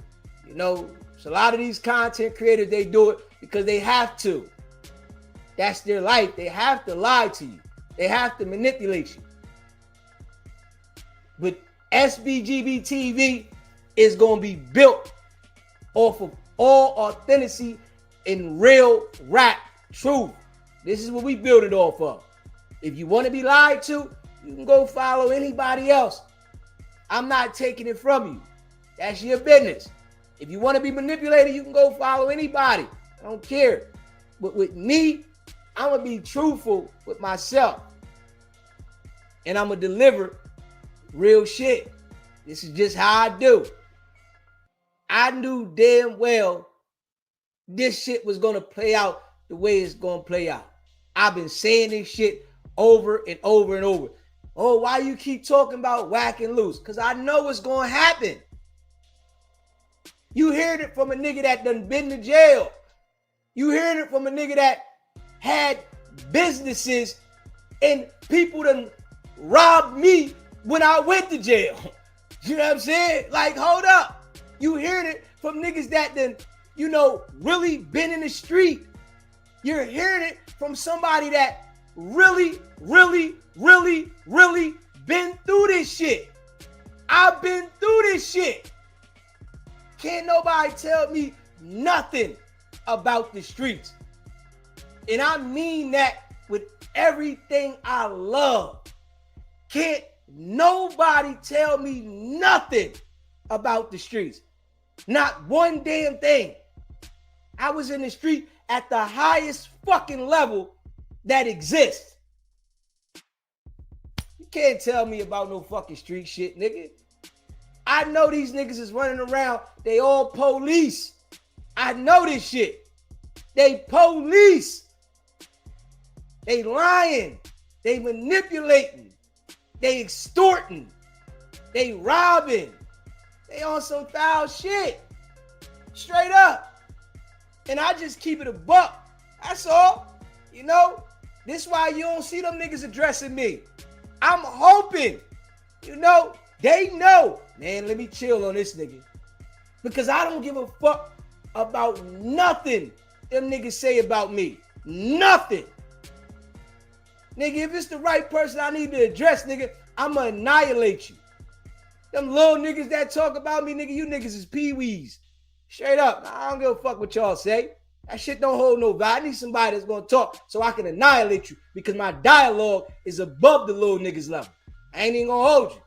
You know, so a lot of these content creators, they do it because they have to. That's their life. They have to lie to you. They have to manipulate you. But SBGB TV is going to be built off of all authenticity and real rap truth. This is what we build it off of. If you want to be lied to, you can go follow anybody else. I'm not taking it from you. That's your business. If you want to be manipulated, you can go follow anybody. I don't care. But with me, I'm going to be truthful with myself. And I'm going to deliver real shit. This is just how I do. I knew damn well this shit was going to play out the way it's going to play out. I've been saying this shit over and over and over. Oh, why you keep talking about Wack and Loose? Because I know what's going to happen. You heard it from a nigga that done been to jail. You heard it from a nigga that had businesses and people done robbed me when I went to jail. You know what I'm saying? Like, hold up. You hearing it from niggas that done, you know, really been in the street. You're hearing it from somebody that really been through this shit. I've been through this shit. Can't nobody tell me nothing about the streets. And I mean that with everything I love. Can't nobody tell me nothing about the streets. Not one damn thing. I was in the street at the highest fucking level that exists. You can't tell me about no fucking street shit, nigga. I know these niggas is running around. They all police. I know this shit. They police. They lying. They manipulating. They extorting. They robbing. They on some foul shit. Straight up. And I just keep it a buck. That's all. You know? This why you don't see them niggas addressing me. I'm hoping, you know, they know. Man, let me chill on this nigga. Because I don't give a fuck about nothing them niggas say about me. Nothing. Nigga, if it's the right person I need to address, nigga, I'ma annihilate you. Them little niggas that talk about me, nigga, you niggas is peewees. Straight up. I don't give a fuck what y'all say. That shit don't hold no value. I need somebody that's gonna talk so I can annihilate you because my dialogue is above the little niggas level. I ain't even gonna hold you.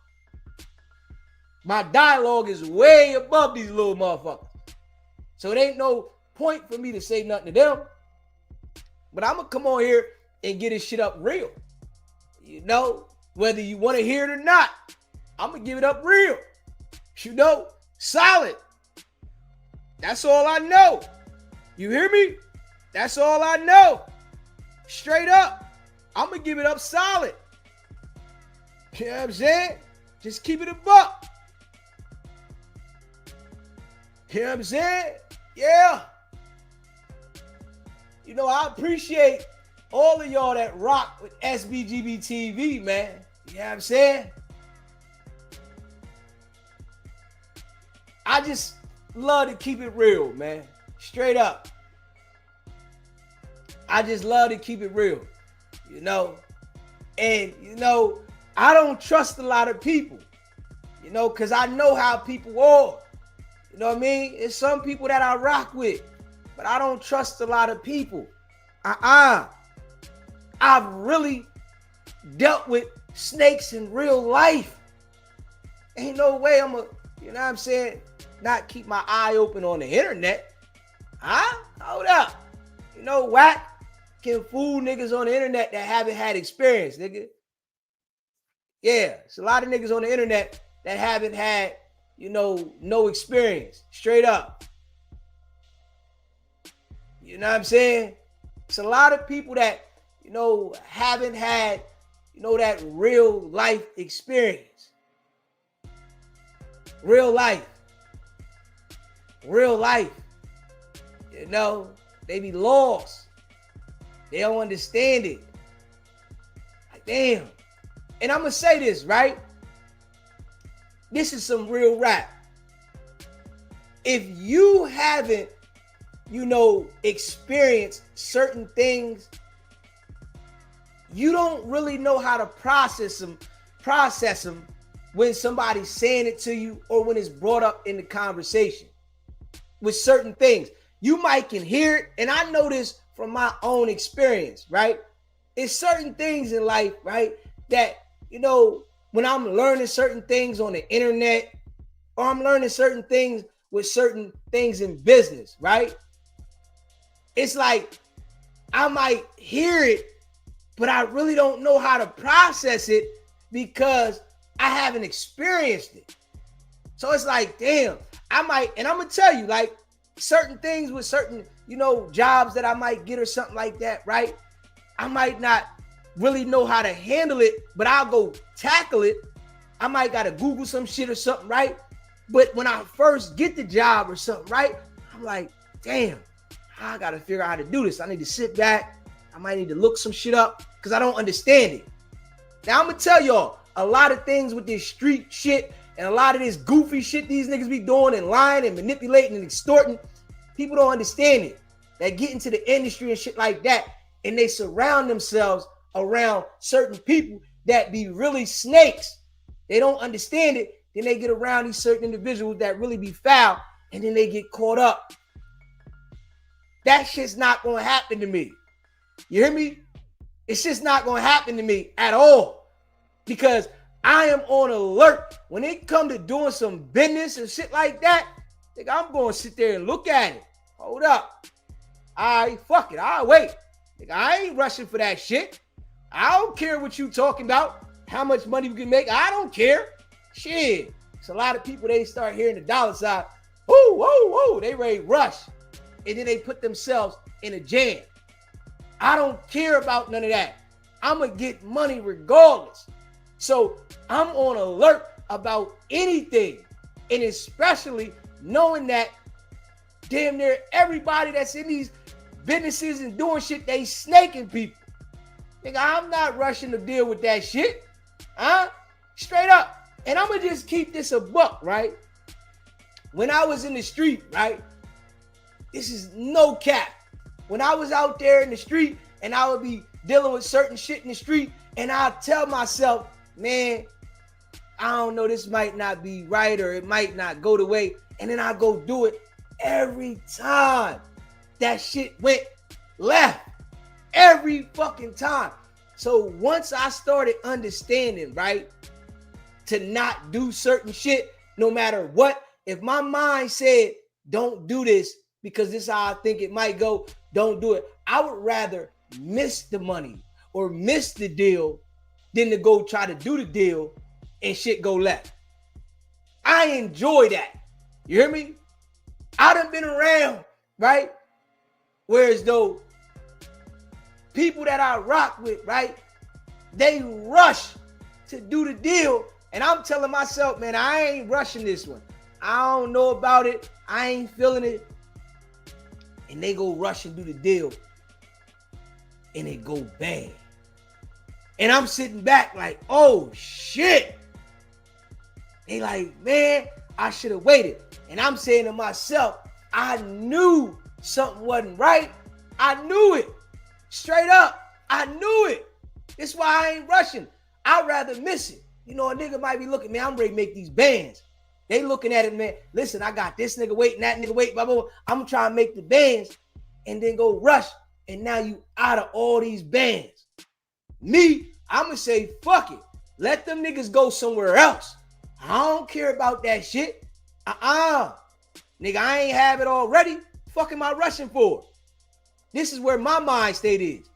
My dialogue is way above these little motherfuckers. So it ain't no point for me to say nothing to them. But I'm gonna come on here and get this shit up real. You know, whether you want to hear it or not, I'm gonna give it up real. You know, solid. That's all I know. You hear me? That's all I know. Straight up. I'm gonna give it up solid. You know what I'm saying? Just keep it a buck. You know what I'm saying? Yeah. You know, I appreciate all of y'all that rock with SBGB TV, man. You know what I'm saying? I just love to keep it real, man. Straight up. I just love to keep it real, you know? And, you know, I don't trust a lot of people, you know, because I know how people are. You know what I mean? It's some people that I rock with, but I don't trust a lot of people. I've really dealt with snakes in real life. Ain't no way I'm you know what I'm saying, not keep my eye open on the internet. Huh? Hold up. You know, Wack can fool niggas on the internet that haven't had experience, nigga. Yeah, it's a lot of niggas on the internet that haven't had, you know, no experience. Straight up. You know what I'm saying? It's a lot of people that, you know, haven't had, you know, that real life experience. Real life. Real life. You know, they be lost. They don't understand it. Like, damn. And I'm going to say this, right? This is some real rap. If you haven't, you know, experienced certain things, you don't really know how to process them when somebody's saying it to you or when it's brought up in the conversation. With certain things, you might can hear it, and I know this from my own experience, right? It's certain things in life, right, that, you know, when I'm learning certain things on the internet, or I'm learning certain things with certain things in business, right? It's like I might hear it, but I really don't know how to process it because I haven't experienced it. So it's like, damn, I might, and I'm gonna tell you, like, certain things with certain, you know, jobs that I might get or something like that, right? I might not really know how to handle it, but I'll go tackle it. I might gotta Google some shit or something, right? But when I first get the job or something, right, I'm like, damn, I gotta figure out how to do this. I need to sit back. I might need to look some shit up because I don't understand it. Now I'm gonna tell y'all a lot of things with this street shit and a lot of this goofy shit these niggas be doing and lying and manipulating and extorting. People don't understand it. They get into the industry and shit like that, and they surround themselves around certain people that be really snakes. They don't understand it. Then they get around these certain individuals that really be foul, and then they get caught up. That shit's not gonna happen to me. You hear me? It's just not gonna happen to me at all, because I am on alert. When it come to doing some business and shit like that, nigga, I'm gonna sit there and look at it. Hold up. All right, fuck it. I'll wait. Nigga, I ain't rushing for that shit. I don't care what you talking about, how much money we can make. I don't care. Shit. It's a lot of people, they start hearing the dollar sign. Woo, woo, woo. They ready to rush. And then they put themselves in a jam. I don't care about none of that. I'm going to get money regardless. So I'm on alert about anything. And especially knowing that damn near everybody that's in these businesses and doing shit, they snaking people. Nigga, I'm not rushing to deal with that shit. Huh? Straight up. And I'm going to just keep this a buck, right? When I was in the street, right? This is no cap. When I was out there in the street and I would be dealing with certain shit in the street, and I'll tell myself, man, I don't know, this might not be right or it might not go the way. And then I go do it every time. That shit went left every fucking time. So once I started understanding, right, to not do certain shit, no matter what, if my mind said, don't do this because this is how I think it might go, don't do it. I would rather miss the money or miss the deal than to go try to do the deal and shit go left. I enjoy that. You hear me? I done been around, right? Whereas though people that I rock with, right, they rush to do the deal. And I'm telling myself, man, I ain't rushing this one. I don't know about it. I ain't feeling it. And they go rush and do the deal. And it go bad. And I'm sitting back like, oh shit. They like, man, I should have waited. And I'm saying to myself, I knew something wasn't right. I knew it. Straight up. I knew it. That's why I ain't rushing. I'd rather miss it. You know, a nigga might be looking, man, I'm ready to make these bands. They looking at it, man. Listen, I got this nigga waiting, that nigga waiting, blah, blah, blah. I'm trying to make the bands and then go rush. And now you out of all these bands. Me, I'm going to say, fuck it. Let them niggas go somewhere else. I don't care about that shit. Nigga, I ain't have it already. Fuck am I rushing for? This is where my mind state is.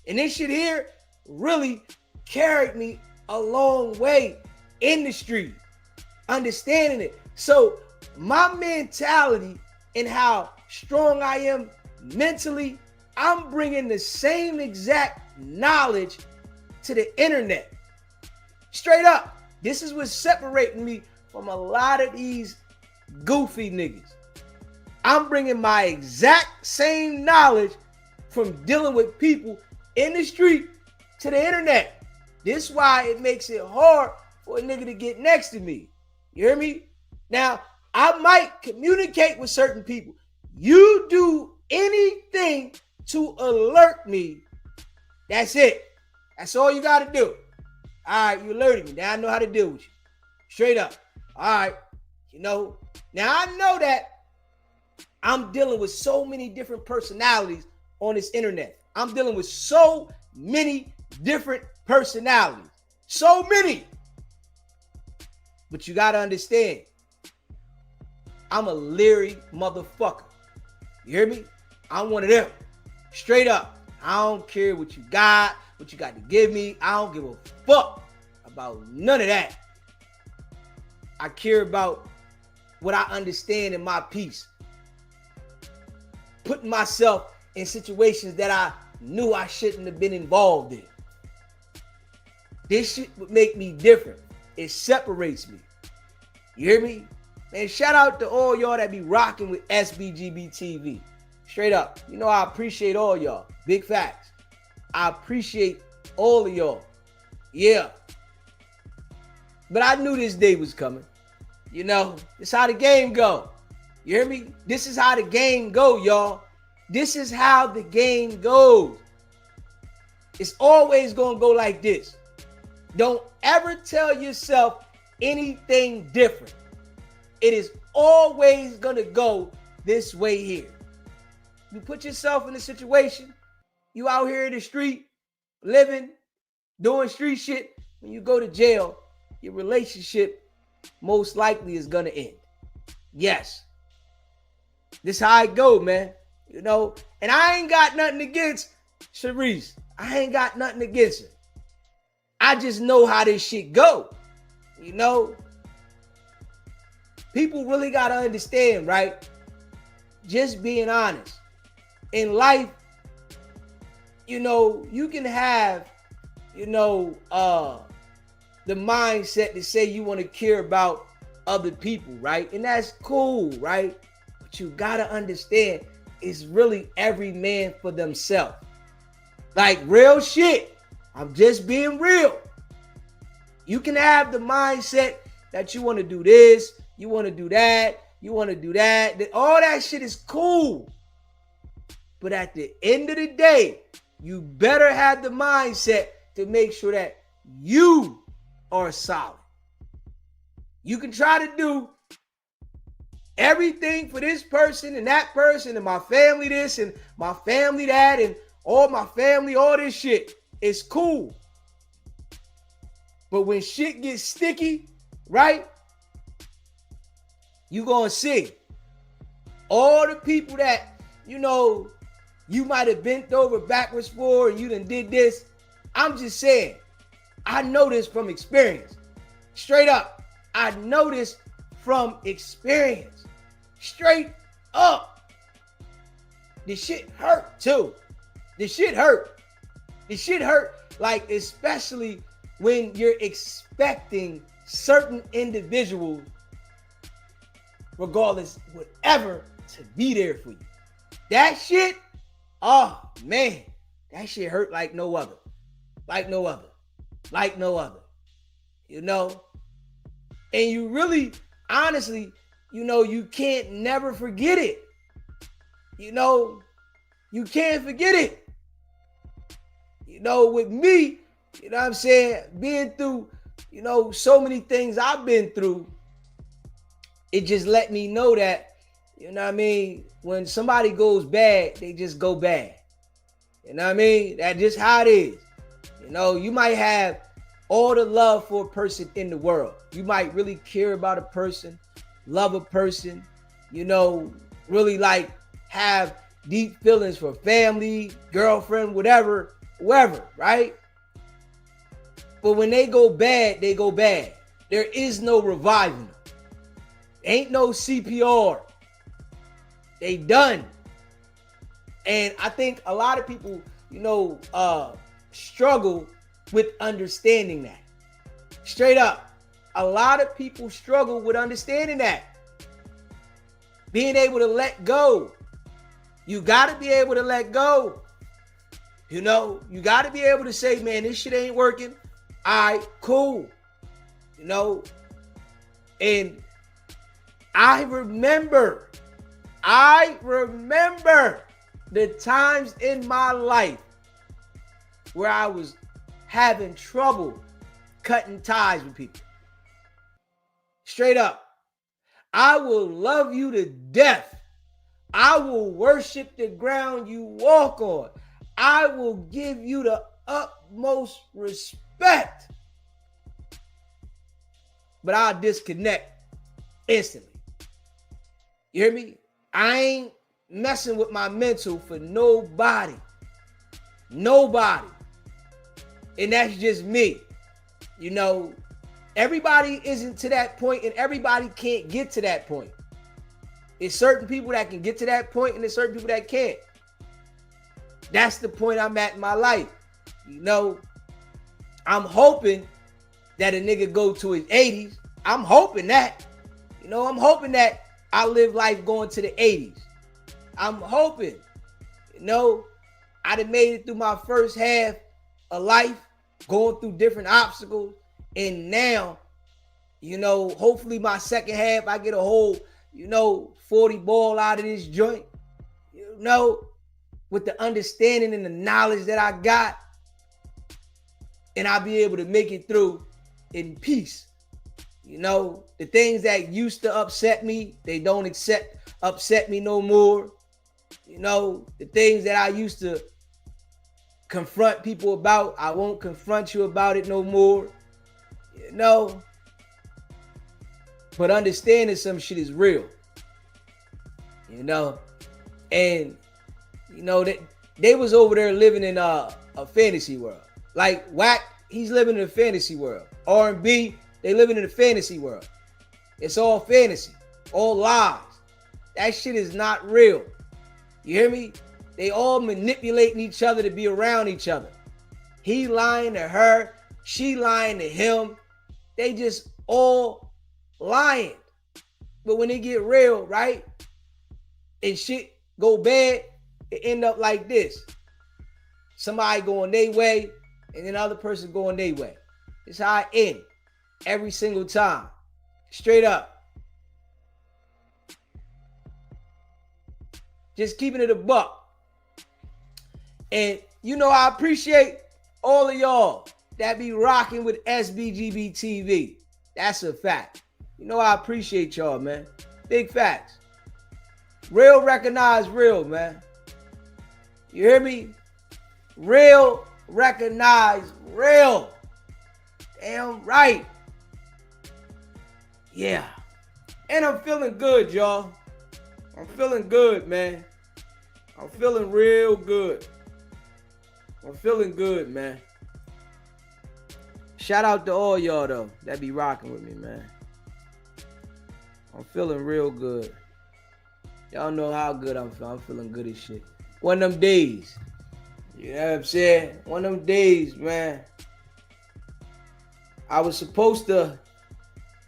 And this shit here really carried me a long way in the street, understanding it. So my mentality and how strong I am mentally, I'm bringing the same exact knowledge to the internet. Straight up. This is what's separating me from a lot of these goofy niggas. I'm bringing my exact same knowledge from dealing with people in the street to the internet. This is why it makes it hard for a nigga to get next to me. You hear me? Now, I might communicate with certain people. You do anything to alert me, that's it. That's all you got to do. All right, you alerted me. Now I know how to deal with you. Straight up. All right. You know, now I know that I'm dealing with so many different personalities on this internet. I'm dealing with so many different personalities. So many. But you got to understand, I'm a leery motherfucker. You hear me? I'm one of them. Straight up. I don't care what you got to give me. I don't give a fuck about none of that. I care about what I understand in my peace. Putting myself in situations that I knew I shouldn't have been involved in. This shit would make me different. It separates me. You hear me? Man, shout out to all y'all that be rocking with SBGB TV. Straight up. You know, I appreciate all y'all. Big facts. I appreciate all of y'all. Yeah. But I knew this day was coming. You know, this is how the game go. You hear me? This is how the game go, y'all. This is how the game goes. It's always going to go like this. Don't ever tell yourself anything different. It is always going to go this way here. You put yourself in a situation, you out here in the street, living, doing street shit. When you go to jail, your relationship most likely is going to end. Yes. This how it go, man. You know, and I ain't got nothing against Charisse. I ain't got nothing against her. I just know how this shit go. You know, people really got to understand, right? Just being honest. In life, you know, you can have, you know, the mindset to say you want to care about other people, right? And that's cool, right? But you got to understand, it's really every man for themselves. Like real shit. I'm just being real. You can have the mindset that you want to do this, you want to do that, you want to do that. All that shit is cool. But at the end of the day, you better have the mindset to make sure that you are solid. You can try to do everything for this person and that person and my family this and my family that and all my family, all this shit. It's cool. But when shit gets sticky, right? You gonna see all the people that, you know, you might have bent over backwards for and you done did this. I'm just saying, I know this from experience. Straight up, I know this from experience. Straight up. This shit hurt too. This shit hurt. This shit hurt, like, especially when you're expecting certain individuals, regardless, whatever, to be there for you. That shit, oh man, that shit hurt like no other. Like no other. Like no other. You know? And you really, honestly, you know, you can't never forget it. You know, you can't forget it. You know, with me, you know what I'm saying, being through, you know, so many things I've been through, it just let me know that, you know what I mean, when somebody goes bad, they just go bad. You know what I mean? That's just how it is. You know, you might have all the love for a person in the world. You might really care about a person, love a person, you know, really like have deep feelings for family, girlfriend, whatever, whoever, right? But when they go bad, they go bad. There is no reviving them. Ain't no CPR. They done. And I think a lot of people, you know, struggle with understanding that. Straight up. A lot of people struggle with understanding that. Being able to let go. You got to be able to let go. You know, you got to be able to say, man, this shit ain't working. All right, cool. You know, and I remember the times in my life where I was having trouble cutting ties with people. Straight up. I will love you to death. I will worship the ground you walk on. I will give you the utmost respect. But I'll disconnect instantly. You hear me? I ain't messing with my mental for nobody. Nobody. And that's just me. You know, everybody isn't to that point and everybody can't get to that point. There's certain people that can get to that point and there's certain people that can't. That's the point I'm at in my life. You know, I'm hoping that a nigga go to his 80s. I'm hoping that. You know, I'm hoping that I live life going to the 80s. I'm hoping. You know, I done made it through my first half of life, going through different obstacles. And now, you know, hopefully my second half, I get a whole, you know, 40 ball out of this joint. You know, with the understanding and the knowledge that I got. And I'll be able to make it through in peace. You know, the things that used to upset me, they don't upset me no more. You know, the things that I used to confront people about, I won't confront you about it no more. You know, but understanding some shit is real. You know, and you know that they was over there living in a fantasy world. Like Wack, he's living in a fantasy world. R&B, they living in a fantasy world. It's all fantasy, all lies. That shit is not real. You hear me? They all manipulating each other to be around each other. He lying to her, she lying to him. They just all lying. But when they get real, right? And shit go bad, it end up like this. Somebody going their way, and then the other person going their way. It's how it ends every single time. Straight up. Just keeping it a buck. And, you know, I appreciate all of y'all that be rocking with SBGB TV. That's a fact. You know I appreciate y'all, man. Big facts. Real recognize real, man. You hear me? Real recognize real. Damn right. Yeah. And I'm feeling good, y'all. I'm feeling good, man. I'm feeling real good. I'm feeling good, man. Shout out to all y'all, though, that be rocking with me, man. I'm feeling real good. Y'all know how good I'm feeling. I'm feeling good as shit. One of them days. You know what I'm saying? One of them days, man. I was supposed to,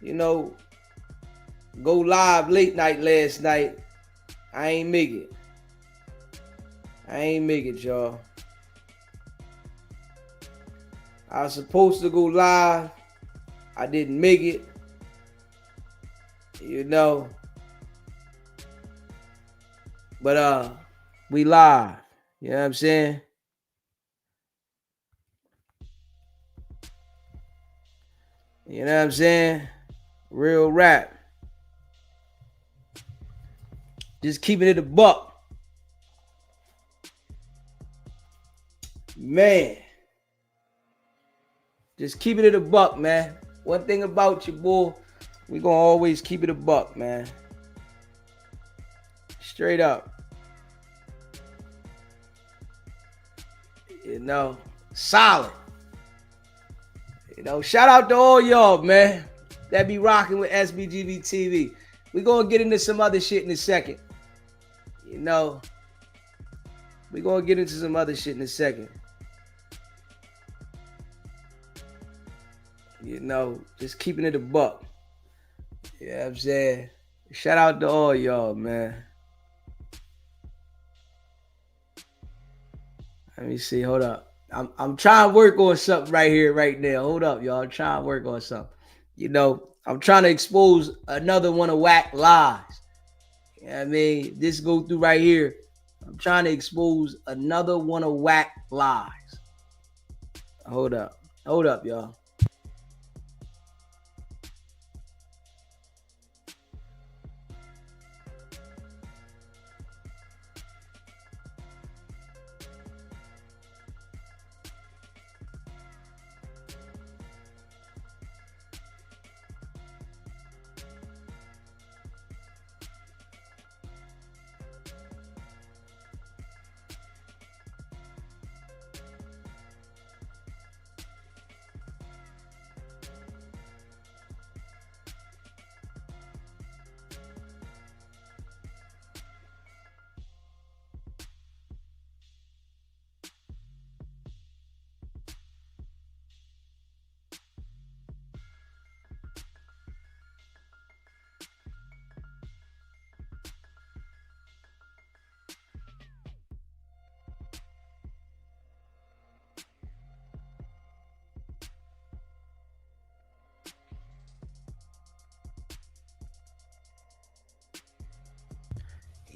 go live late night last night. I ain't make it. Y'all. I was supposed to go live. I didn't make it. But we live. You know what I'm saying? You know what I'm saying? Real rap. Just keeping it a buck. Man. Just keeping it a buck, man. One thing about you, boy, we gonna always keep it a buck, man. Straight up. Solid. Shout out to all y'all, man, that be rocking with SBGB TV. We gonna get into some other shit in a second. We gonna get into some other shit in a second. Just keeping it a buck. You know what I'm saying? Shout out to all y'all, man. Let me see. Hold up. I'm trying to work on something right here, right now. Hold up, y'all. I'm trying to work on something. I'm trying to expose another one of Wack lies. You know what I mean? This go through right here. I'm trying to expose another one of Wack lies. Hold up, y'all.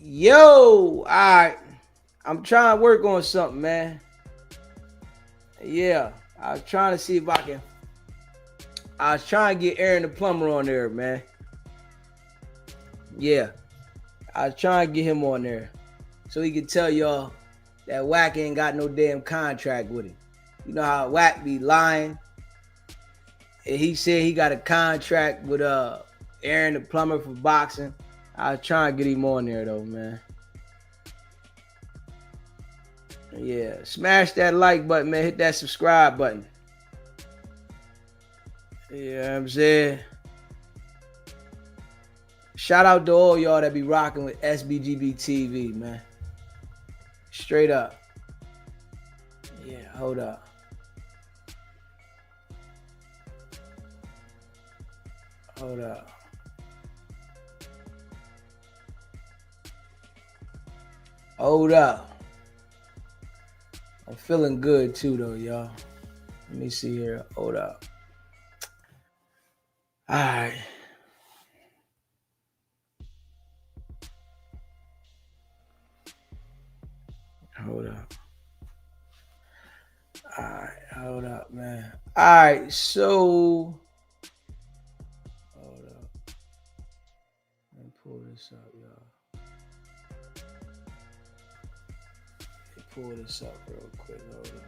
Yo, all right. I'm trying to work on something, man. Yeah, I was trying to see if I was trying to get Aaron the plumber on there, man. Yeah, I was trying to get him on there so he could tell y'all that Wack ain't got no damn contract with him. You know how Wack be lying? And he said he got a contract with Aaron the plumber for boxing. I was trying to get him on there though, man. Yeah, smash that like button, man. Hit that subscribe button. You know what I'm saying? Shout out to all y'all that be rocking with SBGB TV, man. Straight up. Yeah, hold up. Hold up. Hold up. I'm feeling good too, though, y'all. Let me see here. Hold up. All right. Hold up. All right. Hold up, man. All right. So, hold up. pull this up, y'all. Let me pull this up real quick. Hold on.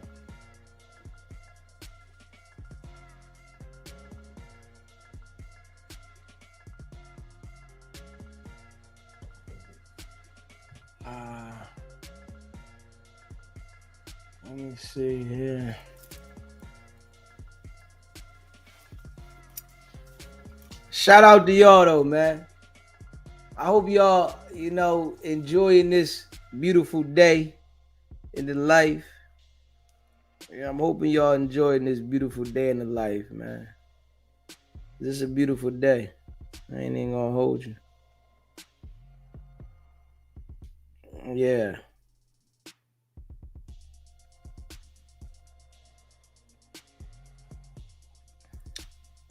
Let me see here. Shout out to y'all though, man. I hope y'all, enjoying this beautiful day in the life. Yeah, I'm hoping y'all enjoying this beautiful day in the life, man. This is a beautiful day. I ain't even gonna hold you. Yeah.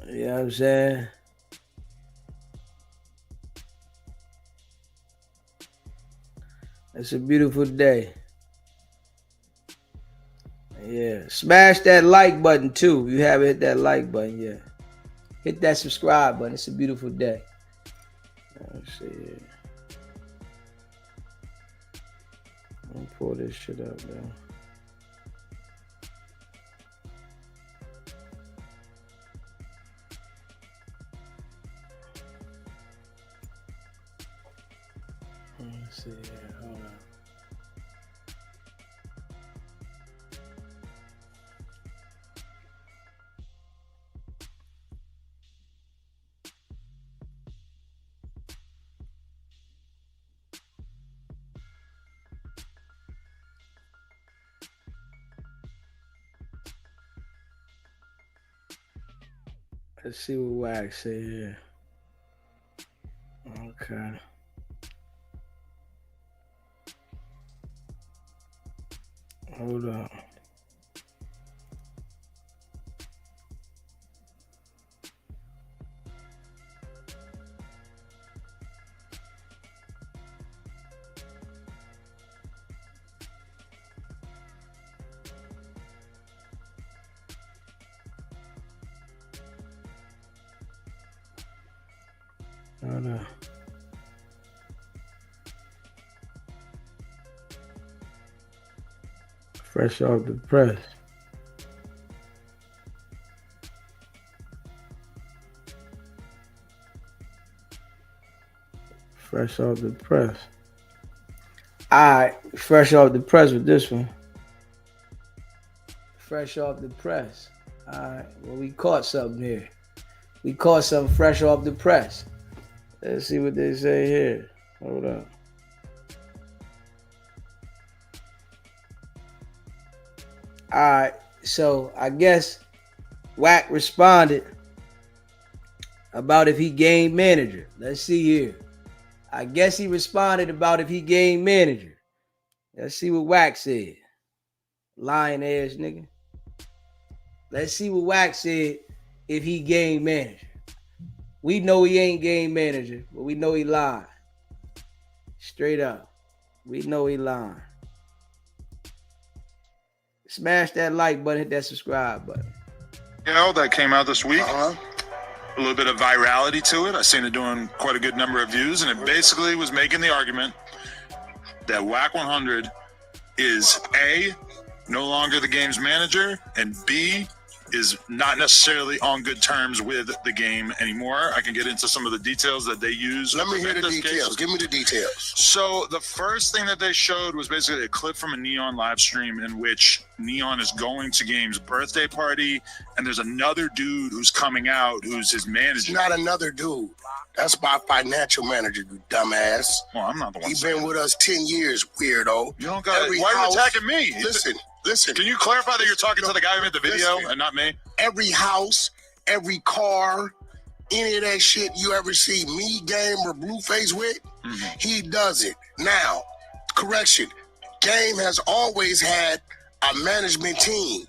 You know what I'm saying? It's a beautiful day. Yeah. Smash that like button too. If you haven't hit that like button yet. Hit that subscribe button. It's a beautiful day. Let's see here. Let me pull this shit up, though. Let's see here. Hold on. Let's see what Wax say here. Okay. Hold on. Hold on. Fresh off the press. Fresh off the press. Alright, fresh off the press with this one. Fresh off the press. Alright, well, we caught something here. We caught something fresh off the press. Let's see what they say here. Hold up. All right, so I guess Wack responded about if he game manager. Let's see here. I guess he responded about if he game manager. Let's see what Wack said. Lying ass nigga. Let's see what Wack said if he game manager. We know he ain't game manager, but we know he lying. Straight up. We know he lying. Smash that like button, hit that subscribe button. That came out this week. A little bit of virality to it. I seen it doing quite a good number of views, and it basically was making the argument that Wack100 is A, no longer the game's manager, and B, is not necessarily on good terms with the game anymore. I can get into some of the details that they use. Let me hear the details. Give me the details. So the first thing that they showed was basically a clip from a Neon live stream in which Neon is going to Game's birthday party, and there's another dude who's coming out who's his manager. It's not another dude. That's my financial manager, you dumbass. Well, I'm not the one. He's been with us 10 years, weirdo. You don't got. Why are you attacking me? Listen. Can you clarify that you're talking to the guy who made the video and not me? Every house, every car, any of that shit you ever see me, Game, or Blueface with, he does it. Now, correction, Game has always had a management team.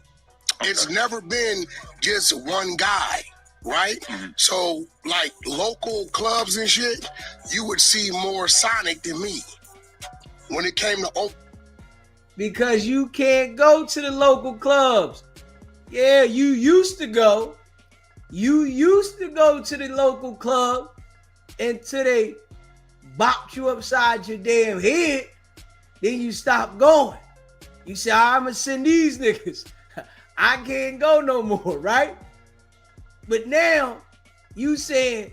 Okay. It's never been just one guy, right? So, like local clubs and shit, you would see more Sonic than me. When it came to open. Because you can't go to the local clubs. Yeah, you used to go. You used to go to the local club until they bopped you upside your damn head, then you stop going. You say, I'm going to send these niggas. I can't go no more, right? But now you saying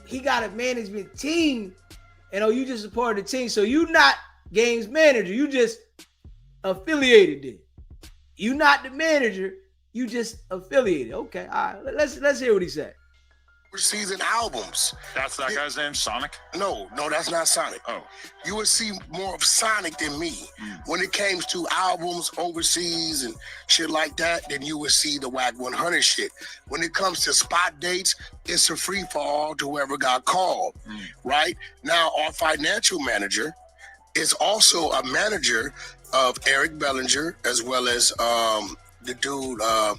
he got a management team and you just a part of the team. So you not games manager. You just affiliated it. You not the manager. You just affiliated. Okay, all right. Let's hear what he said. Season albums. That's that guy's name, Sonic? No, that's not Sonic. Oh. You would see more of Sonic than me. When it came to albums overseas and shit like that, then you would see the Wack100 shit. When it comes to spot dates, it's a free-for-all to whoever got called, right? Now, our financial manager is also a manager of Eric Bellinger, as well as the dude, I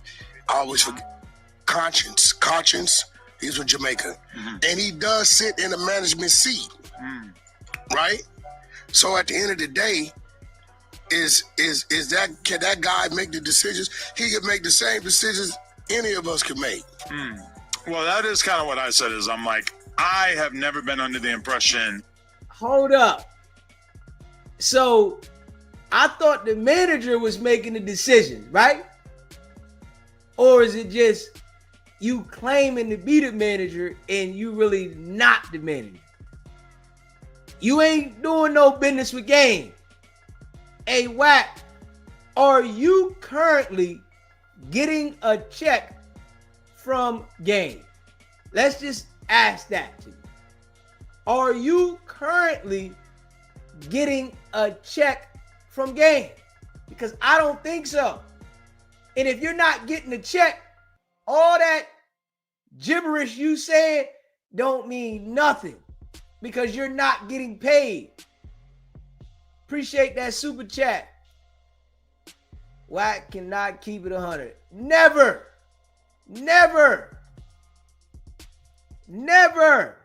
always forget, Conscience. He's from Jamaica. And he does sit in a management seat, right? So at the end of the day, can that guy make the decisions? He can make the same decisions any of us can make. Well, that is kind of what I said. Is I'm like, I have never been under the impression. Hold up. So I thought the manager was making the decisions, right? Or is it just you claiming to be the manager and you really not the manager? You ain't doing no business with Game. Hey, Wack, are you currently getting a check from Game? Let's just ask that to you. Are you currently getting a check from Game? Because I don't think so. And if you're not getting a check, all that gibberish you said don't mean nothing because you're not getting paid. Appreciate that super chat. Wack cannot keep it 100. Never. Never. Never.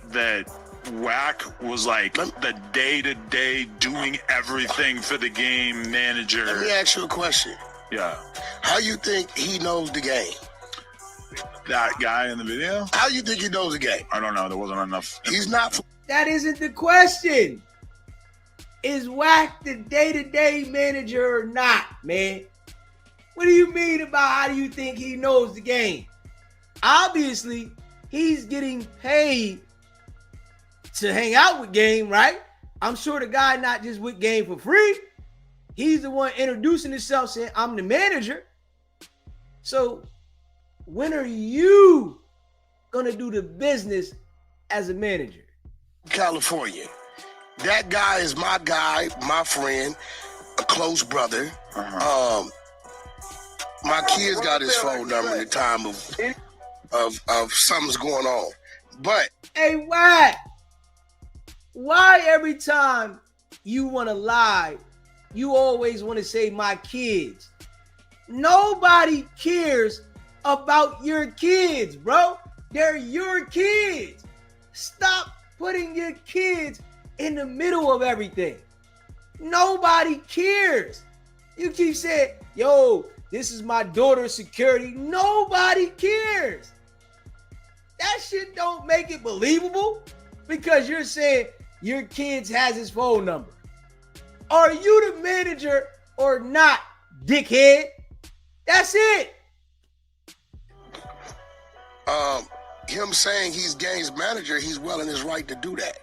That Wack was like the day-to-day doing everything for the game manager. Let me ask you a question. Yeah. How you think he knows the game? That guy in the video? How you think he knows the game? I don't know. There wasn't enough. He's not. That isn't the question. Is Wack the day-to-day manager or not, man? What do you mean about how do you think he knows the game? Obviously, he's getting paid to hang out with Game, right? I'm sure the guy not just with Game for free. He's the one introducing himself saying, I'm the manager. So when are you going to do the business as a manager? California. That guy is my guy, my friend, a close brother. My kids got his phone number in the time of something's going on. But hey, why every time you want to lie, you always want to say my kids? Nobody cares about your kids, bro. They're your kids. Stop putting your kids in the middle of everything. Nobody cares. You keep saying, yo, this is my daughter's security. Nobody cares. That shit don't make it believable because you're saying your kids has his phone number. Are you the manager or not, dickhead? That's it. Him saying he's Game's manager, he's well in his right to do that.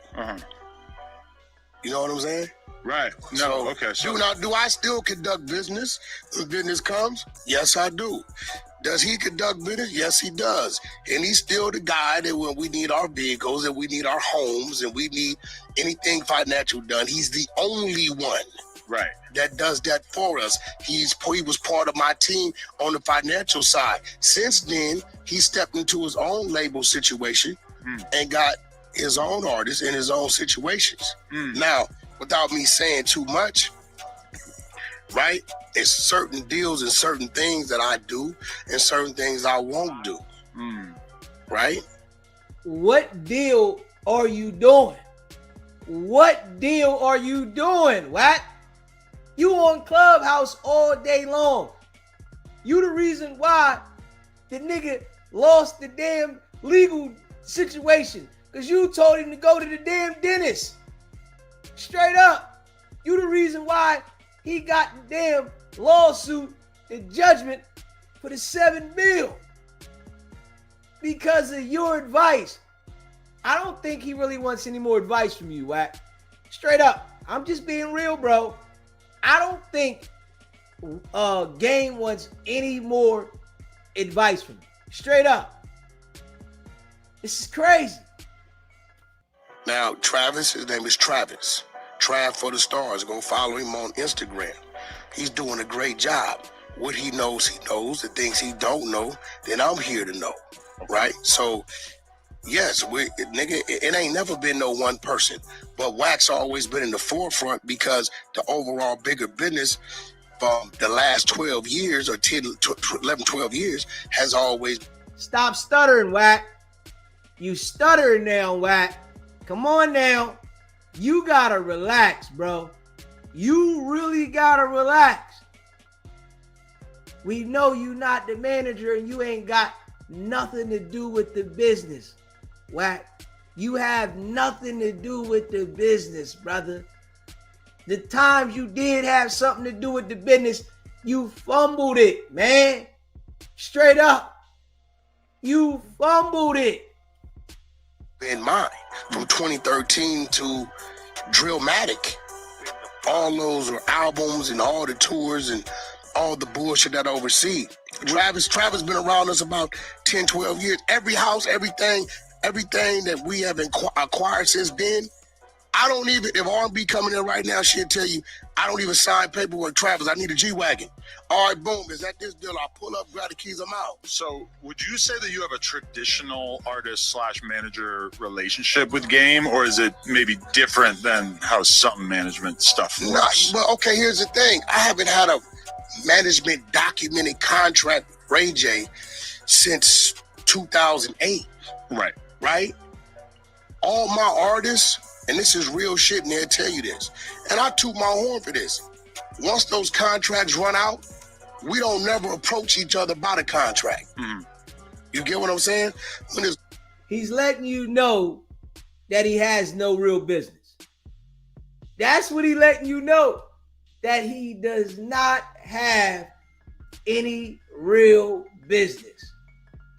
You know what I'm saying? Right. No, okay. So do I still conduct business when business comes? Yes, I do. Does he conduct business? Yes, he does. And he's still the guy that when we need our vehicles and we need our homes and we need anything financial done, he's the only one that does that for us. He was part of my team on the financial side. Since then, he stepped into his own label situation and got his own artists in his own situations. Now, without me saying too much, right? It's certain deals and certain things that I do and certain things I won't do. Right? What deal are you doing? What deal are you doing, Wack? You on Clubhouse all day long. You the reason why the nigga lost the damn legal situation. Because you told him to go to the damn dentist. Straight up. You the reason why he got the damn lawsuit and judgment for the $7 million. Because of your advice. I don't think he really wants any more advice from you, Wack. Straight up. I'm just being real, bro. I don't think Game wants any more advice from you. Straight up. This is crazy. Now, Travis, his name is Travis. Trav for the Stars. Go follow him on Instagram. He's doing a great job. What he knows, he knows. The things he don't know, then I'm here to know. Right? So, yes, it ain't never been no one person. But Wack's always been in the forefront because the overall bigger business from the last 12 years or 11, 12 years has always... Stop stuttering, Wack. You stuttering now, Wack. Come on now. You gotta relax, bro. You really gotta relax. We know you not the manager and you ain't got nothing to do with the business, Wack. You have nothing to do with the business, brother. The times you did have something to do with the business, you fumbled it, man. Straight up. You fumbled it. In mind, from 2013 to Drillmatic, all those albums and all the tours and all the bullshit that I oversee. Travis been around us about 10, 12 years. Every house, everything that we have acquired since then, I don't even, if R&B coming in right now, she'll tell you, I don't even sign paperwork, Travis. I need a G-Wagon. All right, boom, is that this deal? I pull up, grab the keys, I'm out. So would you say that you have a traditional artist/manager relationship with Game, or is it maybe different than how some management stuff works? Well, okay, here's the thing. I haven't had a management documented contract with Ray J since 2008. Right? All my artists, and this is real shit, and they'll tell you this, and I toot my horn for this. Once those contracts run out, we don't never approach each other about a contract. Mm-hmm. You get what I'm saying? He's letting you know that he has no real business. That's what he's letting you know, that he does not have any real business.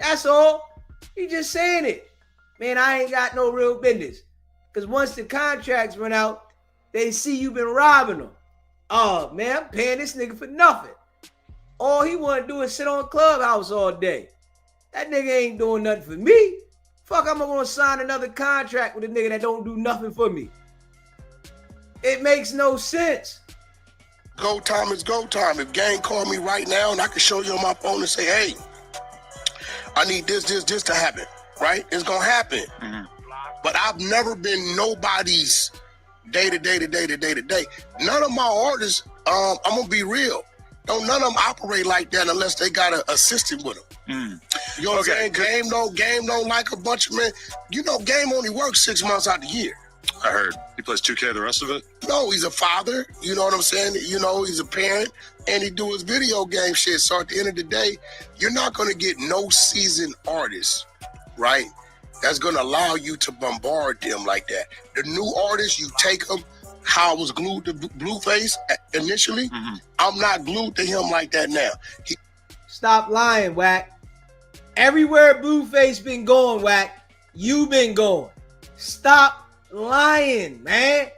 That's all. He just saying it. Man, I ain't got no real business. Because once the contracts run out, they see you been robbing them. Oh, man, I'm paying this nigga for nothing. All he want to do is sit on Clubhouse all day. That nigga ain't doing nothing for me. Fuck, I'm going to sign another contract with a nigga that don't do nothing for me. It makes no sense. Go time is go time. If Gang called me right now and I can show you on my phone and say, hey, I need this to happen, right? It's going to happen. Mm-hmm. But I've never been nobody's day to day. None of my artists, I'm going to be real. None of them operate like that unless they got an assistant with them. Mm. You know what I'm saying? Game don't like a bunch of men. You know, Game only works 6 months out the year. I heard. He plays 2K the rest of it? No, he's a father. You know what I'm saying? You know, he's a parent. And he do his video game shit. So at the end of the day, you're not going to get no seasoned artists, right? That's going to allow you to bombard them like that. The new artists, you take them, how I was glued to Blueface initially, I'm not glued to him like that now. Stop lying, Wack. Everywhere Blueface been going, Wack, you been going. Stop lying, man.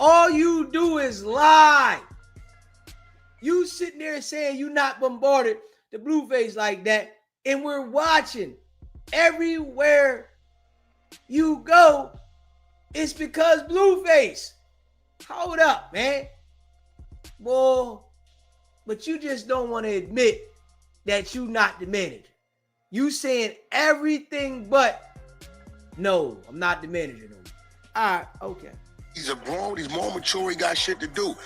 All you do is lie. You sitting there saying you not bombarded the Blueface like that, and we're watching. Everywhere you go, it's because Blueface. Hold up, man. Boy, but you just don't want to admit that you not the manager. You saying everything but, no, I'm not the manager no more. All right, okay. He's a grown, he's more mature, he got shit to do.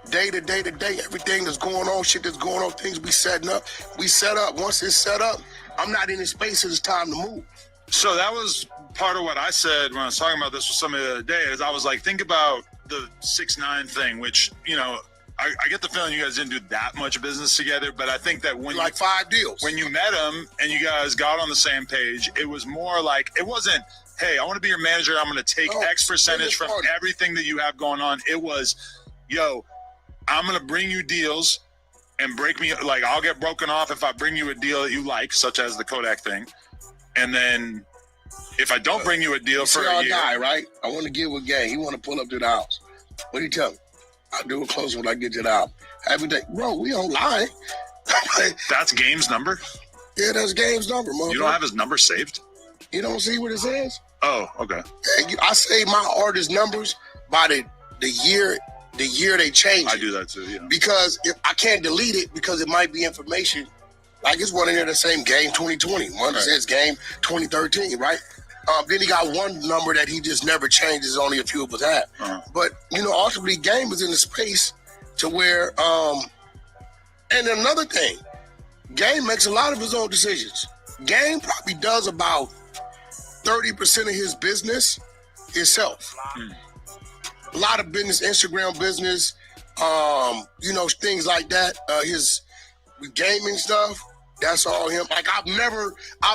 Day to day, everything that's going on, shit that's going on, things we setting up. We set up. Once it's set up, I'm not in the space, it's time to move. So that was part of what I said when I was talking about this with somebody the other day, is I was like, think about the 6ix9ine thing, which, you know, I get the feeling you guys didn't do that much business together, but I think that when like 5 deals. When you met him and you guys got on the same page, it was more like, it wasn't, hey, I want to be your manager. I'm going to take X percentage from everything that you have going on. It was, yo, I'm going to bring you deals and break me. Like, I'll get broken off if I bring you a deal that you like, such as the Kodak thing. And then if I don't bring you a deal for a year. Die, right? I want to get with Gang. He want to pull up to the house. What do you tell me? I'll do it close when I get to the house. Every day. Bro, we online. That's Game's number? Yeah, that's Game's number, motherfucker. You don't have his number saved? You don't see what it says? Oh, okay. I save my artist numbers by the year they change it. I do that too, yeah. Because if I can't delete it because it might be information. Like it's one in there the same Game 2020. One that says Game 2013, right? Then he got one number that he just never changes. Only a few of us have. But ultimately, Game was in the space to where. And another thing, Game makes a lot of his own decisions. Game probably does about 30% of his business himself. A lot of business, Instagram business, things like that. His gaming stuff, that's all him. Like I've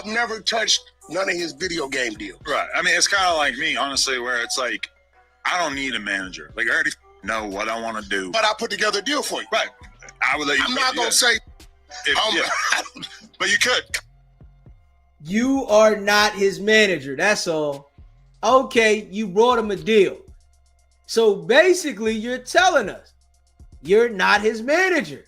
never touched none of his video game deals. Right. I mean, it's kind of like me, honestly, where it's like, I don't need a manager. Like I already know what I want to do. But I put together a deal for you. Right. I would let you. I'm not gonna say. But you could. You are not his manager. That's all. Okay, you brought him a deal. So basically, you're telling us you're not his manager.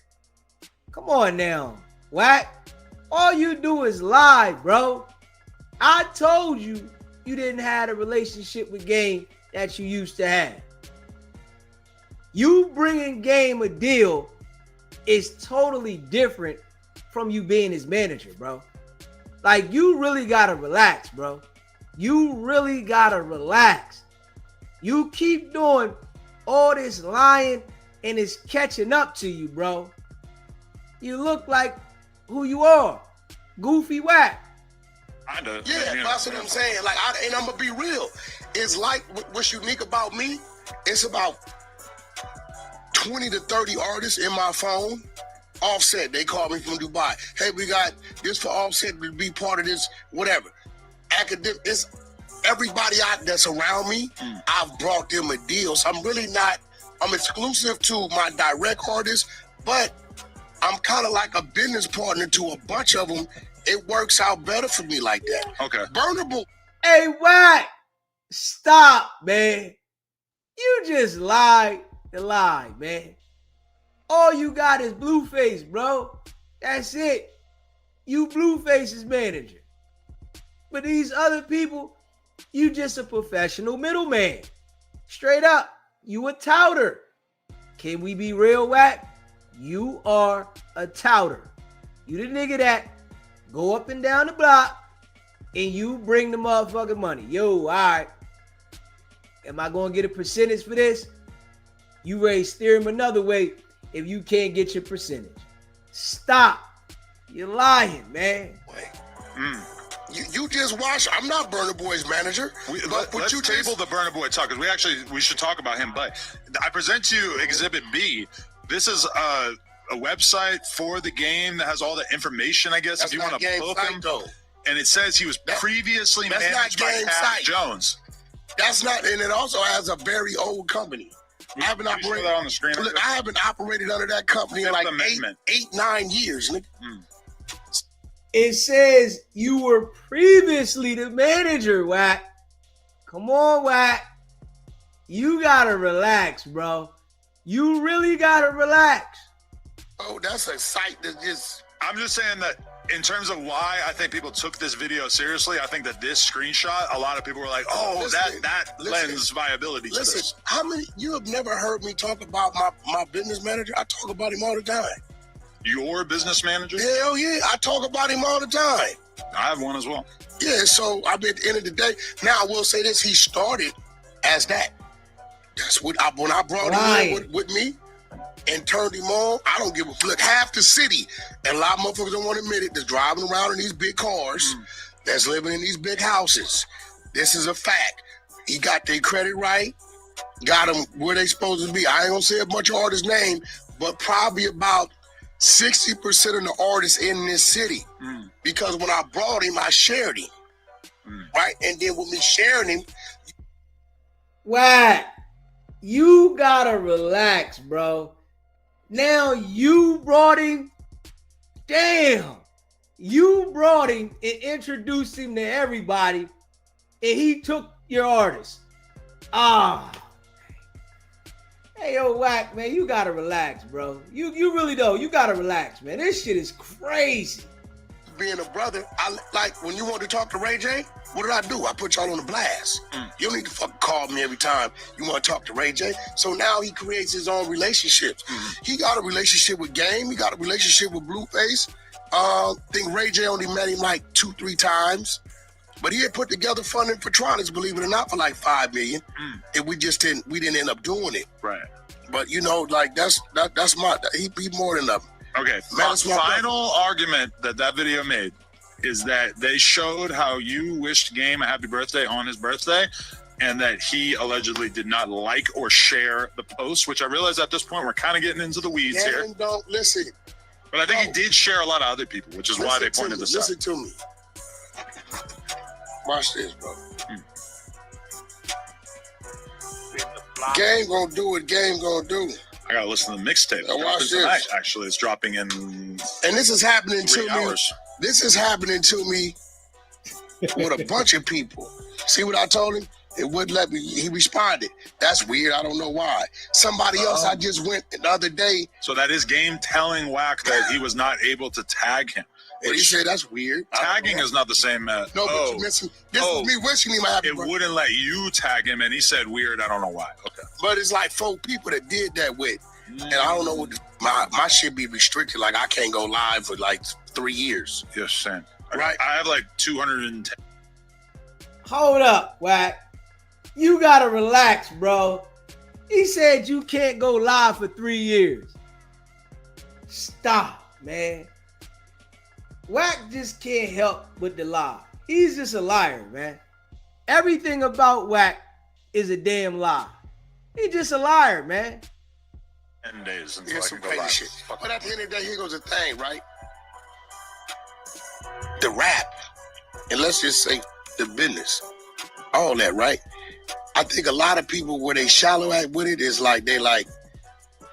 Come on now, Wack. All you do is lie, bro. I told you didn't have a relationship with Game that you used to have. You bringing Game a deal is totally different from you being his manager, bro. Like, you really gotta relax, bro. You really gotta relax. You keep doing all this lying and it's catching up to you, bro. You look like who you are. Goofy Wack. I do. Yeah, that's what I'm saying. Like, and I'm gonna be real. It's like what's unique about me. It's about 20 to 30 artists in my phone. Offset, they call me from Dubai. Hey, we got this for Offset to be part of this, whatever. Academic, it's everybody out that's around me. I've brought them a deal. So I'm exclusive to my direct artists, but I'm kind of like a business partner to a bunch of them. It works out better for me like that. Okay. Burnable. Hey, Wack. Stop, man. You just lied the lie, man. All you got is Blueface, bro. That's it. You Blueface's manager. But these other people, you just a professional middleman. Straight up, you a touter. Can we be real, Wack? You are a touter. You the nigga that go up and down the block and you bring the motherfucking money. Yo, all right. Am I going to get a percentage for this? You ready to steer him another way if you can't get your percentage. Stop. You're lying, man. You just watch. I'm not Burna Boy's manager. Let's table the Burna Boy talk, because we should talk about him. But I present to you Exhibit B. This is a website for the game that has all the information, I guess, That's if you want to poke him. Though. And it says he was previously managed by Cap Jones. That's not, and it also has a very old company. I haven't operated that on the screen. Look, I haven't operated under that company in like 9 years. It says you were previously the manager, Wack. Come on, Wack. You gotta relax, bro. You really gotta relax. Oh, that's a site that just... I'm just saying that in terms of why I think people took this video seriously, I think that this screenshot, a lot of people were like, oh, that lends viability to this. How many, you have never heard me talk about my business manager? I talk about him all the time. Your business manager? Hell yeah, I talk about him all the time. I have one as well. Yeah, so I mean, at the end of the day, now I will say this, he started as that. That's what when I brought him in with me and turned him on, I don't give a look. Half the city, and a lot of motherfuckers don't want to admit it, that's driving around in these big cars, that's living in these big houses. This is a fact. He got their credit right, got them where they supposed to be. I ain't gonna say a bunch of artists' name, but probably about 60% of the artists in this city. Because when I brought him, I shared him. right? And then with me sharing him, Wack, you gotta relax, bro. Now you brought him. Damn. You brought him and introduced him to everybody, and he took your artist. Ah. Hey, yo, Wack, man, you gotta relax, bro. You really don't. You gotta relax, man. This shit is crazy. being a brother, I like when you want to talk to Ray J, what did I do? I put y'all on the blast. You don't need to fucking call me every time you want to talk to Ray J. So now he creates his own relationships. He got a relationship with Game. He got a relationship with Blueface. I think Ray J only met him like 2-3 times. But he had put together funding for Tronics, believe it or not, for like $5 million. And we didn't end up doing it. Right. But you know, like that's he more than enough. Okay. Final argument that video made is that they showed how you wished Game a happy birthday on his birthday, and that he allegedly did not like or share the post, which I realize at this point we're kind of getting into the weeds here. Don't listen. But I think he did share a lot of other people, which is why they pointed this out. Listen to me. Watch this, bro. Game gonna do what Game gonna do. I gotta listen to the mixtape. Watch this. Actually, it's dropping in. And this is happening to me. This is happening to me with a bunch of people. See what I told him? It wouldn't let me. He responded. That's weird. I don't know why. Somebody else I just went the other day. So that is Game telling Wack that he was not able to tag him. And he said that's weird. Tagging is not the same. No, but you missing. This is me wishing him a happy birthday. It wouldn't let you tag him, and he said weird. I don't know why. Okay. But it's like 4 people that did that with. And I don't know what my shit be restricted. Like I can't go live for like 3 years. Yes, same. Right. I have like 210. Hold up, Wack. You gotta relax, bro. He said you can't go live for 3 years. Stop, man. Wack just can't help but to lie. He's just a liar, man. Everything about Wack is a damn lie. He's just a liar, man. 10 days until Here's I some can go crazy live. shit. But at the end of the day, here goes the thing, right? The rap, and let's just say the business, all that, right? I think a lot of people where they shallow at with it is like they like,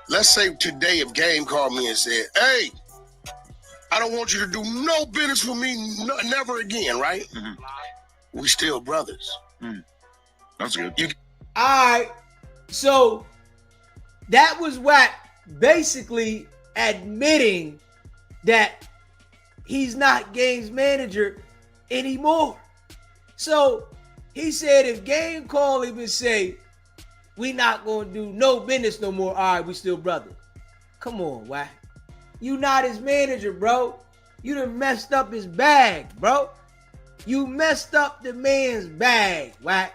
let's say today if Game called me and said, "Hey, I don't want you to do no business with me, never again," right? We still brothers. That's good. All right. So that was Wack basically admitting that he's not Game's manager anymore. So he said if Game call him and say, "We not gonna do no business no more," all right, we still brothers. Come on, Wack. You not his manager, bro. You done messed up his bag, bro. You messed up the man's bag, Wack.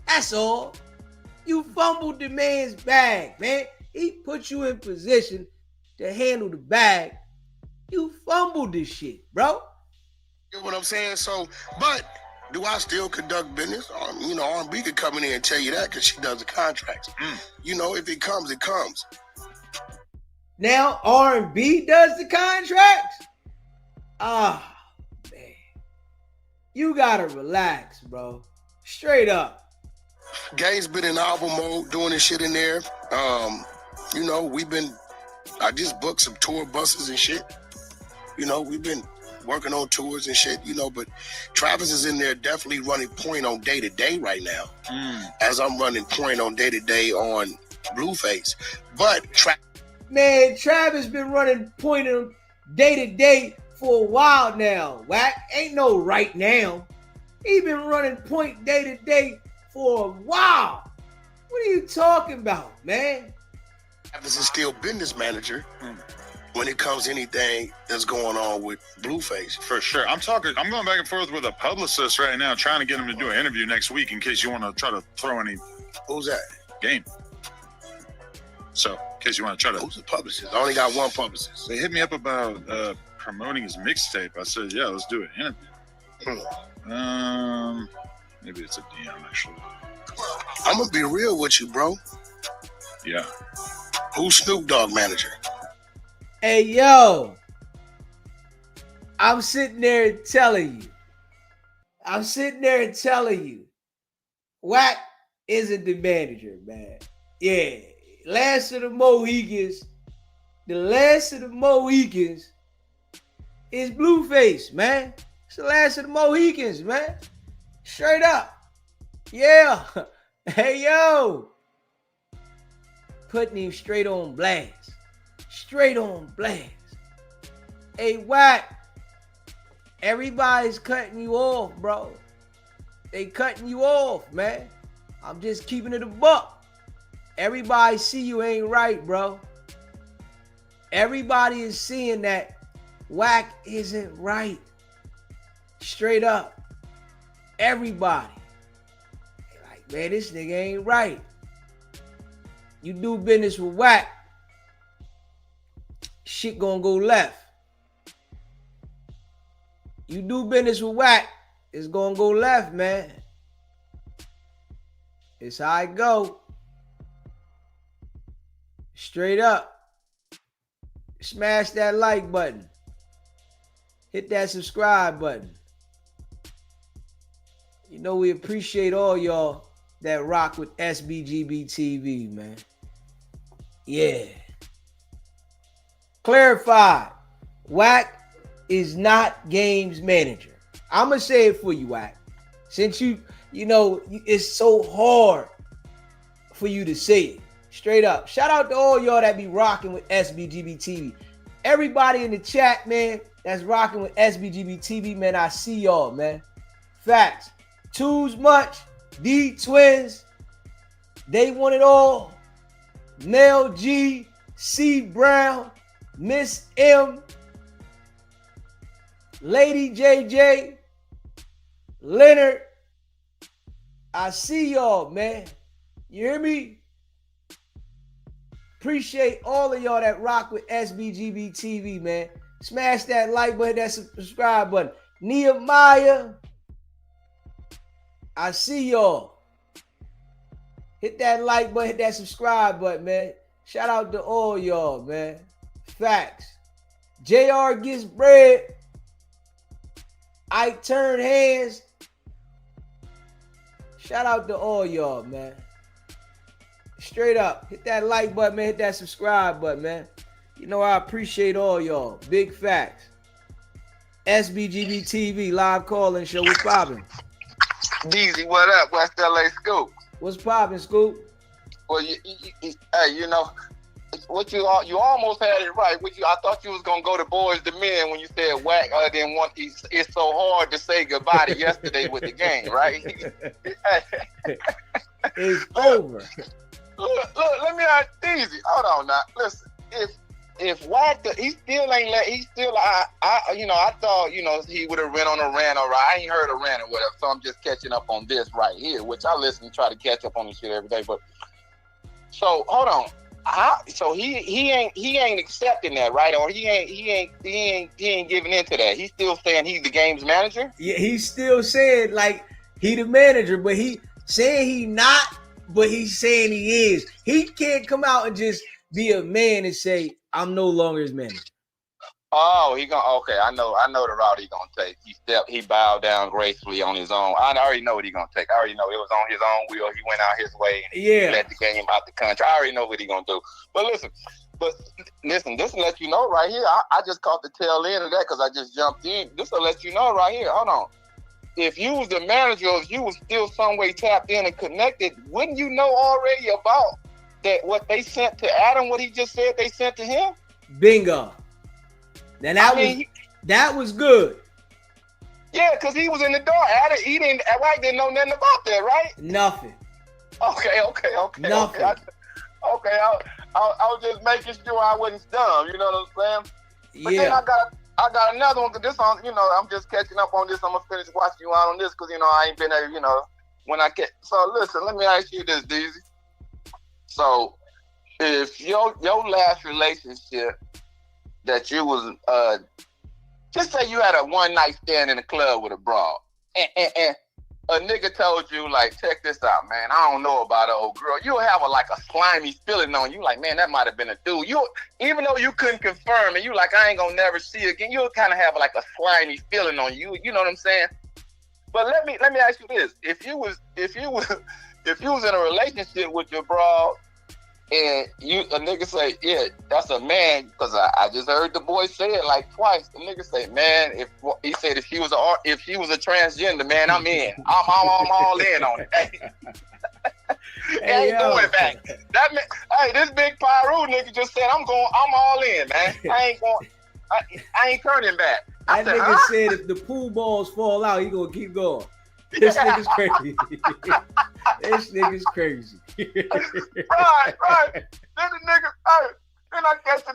That's all. You fumbled the man's bag, man. He put you in position to handle the bag. You fumbled this shit, bro. You know what I'm saying? So, but do I still conduct business? You know, R&B could come in here and tell you that because she does the contracts. You know, if it comes, it comes. Now R&B does the contracts? Ah, man. You gotta relax, bro. Straight up. Game's been in album mode, doing this shit in there. You know, I just booked some tour buses and shit. You know, we've been working on tours and shit, you know, but Travis is in there definitely running point on day-to-day right now. As I'm running point on day-to-day on Blueface. But man, Travis been running point on day-to-day for a while now. Wack, ain't no right now. He been running point day-to-day for a while. What are you talking about, man? Travis is still business manager when it comes to anything that's going on with Blueface. For sure. I'm going back and forth with a publicist right now, trying to get him to do an interview next week in case you want to try to throw any. Who's that? Game. So, in case you want to try to. Who's the publicist? I only got one publicist. They hit me up about promoting his mixtape. I said, yeah, let's do an interview. Maybe it's a DM, actually. I'm going to be real with you, bro. Yeah. Who's Snoop Dogg manager? Hey, yo. I'm sitting there telling you. I'm sitting there telling you, Wack isn't the manager, man. Yeah, last of the Mohicans. The last of the Mohicans is Blueface, man. It's the last of the Mohicans, man. Straight up. Yeah. Hey, yo. Putting him straight on blast. Straight on blast. Hey, Wack. Everybody's cutting you off, bro. They cutting you off, man. I'm just keeping it a buck. Everybody see you ain't right, bro. Everybody is seeing that Wack isn't right. Straight up. Everybody. They're like, man, this nigga ain't right. You do business with Wack, shit gonna go left. You do business with Wack, it's gonna go left, man. It's how I go. Straight up. Smash that like button. Hit that subscribe button. You know we appreciate all y'all that rock with SBGB TV, man. Yeah. Clarified. Wack is not games manager. I'm going to say it for you, Wack. Since you know, it's so hard for you to say it. Straight up. Shout out to all y'all that be rocking with SBGB TV. Everybody in the chat, man, that's rocking with SBGB TV, man, I see y'all, man. Facts. Two's much. D Twins. They want it all. Mel G. C Brown. Miss M. Lady JJ. Leonard. I see y'all, man. You hear me? Appreciate all of y'all that rock with SBGB TV, man. Smash that like button, that subscribe button. Nehemiah, I see y'all. Hit that like button, hit that subscribe button, man. Shout out to all y'all, man. Facts. JR gets bread. Ike turn hands. Shout out to all y'all, man. Straight up. Hit that like button, man. Hit that subscribe button, man. You know I appreciate all y'all. Big facts. SBGB TV live calling show. What's poppin'? Deezy, what up? West LA Scoop. What's poppin', Scoop? Well, hey, you know, you almost had it right. I thought you was gonna go to boys to men when you said Wack didn't want. It's so hard to say goodbye to yesterday with the game, right? It's over. Look, let me ask Deezy. Hold on now. Listen, if Wack, he still ain't let. He still, I thought, he would have ran on a rant, or I ain't heard a rant or whatever. So I'm just catching up on this right here, which I listen and try to catch up on this shit every day. But so hold on. So he ain't accepting that, right? Or he ain't giving into that. He's still saying he's the game's manager. Yeah, he's still saying like he the manager, but he saying he not, but he's saying he is. He can't come out and just be a man and say I'm no longer his manager. Oh, okay. I know the route he gonna take. He bowed down gracefully on his own. I already know what he gonna take. I already know it was on his own wheel. He went out his way and he let the game out the country. I already know what he gonna do. But listen, this will let you know right here. I just caught the tail end of that because I just jumped in. This will let you know right here. Hold on. If you was the manager, if you was still some way tapped in and connected, wouldn't you know already about that what they sent to Adam, what he just said they sent to him? Bingo. Now that was good. Yeah, because he was in the door. Wack didn't know nothing about that, right? Nothing. Okay. Nothing. Okay, I was just making sure I wasn't dumb. You know what I'm saying? But then I got another one. Cause this on, I'm just catching up on this. I'm gonna finish watching you out on this because I ain't been there. When I get. So listen, let me ask you this, Deezy. So if your last relationship that you was just say you had a one night stand in the club with a broad and a nigga told you like, check this out, man, I don't know about an old girl, you'll have a slimy feeling on you, like, man, that might have been a dude. You, even though you couldn't confirm and you like, I ain't gonna never see again, you'll kind of have a slimy feeling on you. You know what I'm saying? But let me ask you this: if you was in a relationship with your bro, and a nigga say, yeah, that's a man, because I just heard the boy say it like twice. The nigga say, man, if she was a transgender, man, I'm in. I'm all in on it. Ain't going back. That man, hey, this big Pyro nigga just said, I'm all in, man. I ain't turning back. That nigga said if the pool balls fall out, he gonna keep going. This nigga's crazy. This nigga's crazy. Right. Then the nigga, then I catch the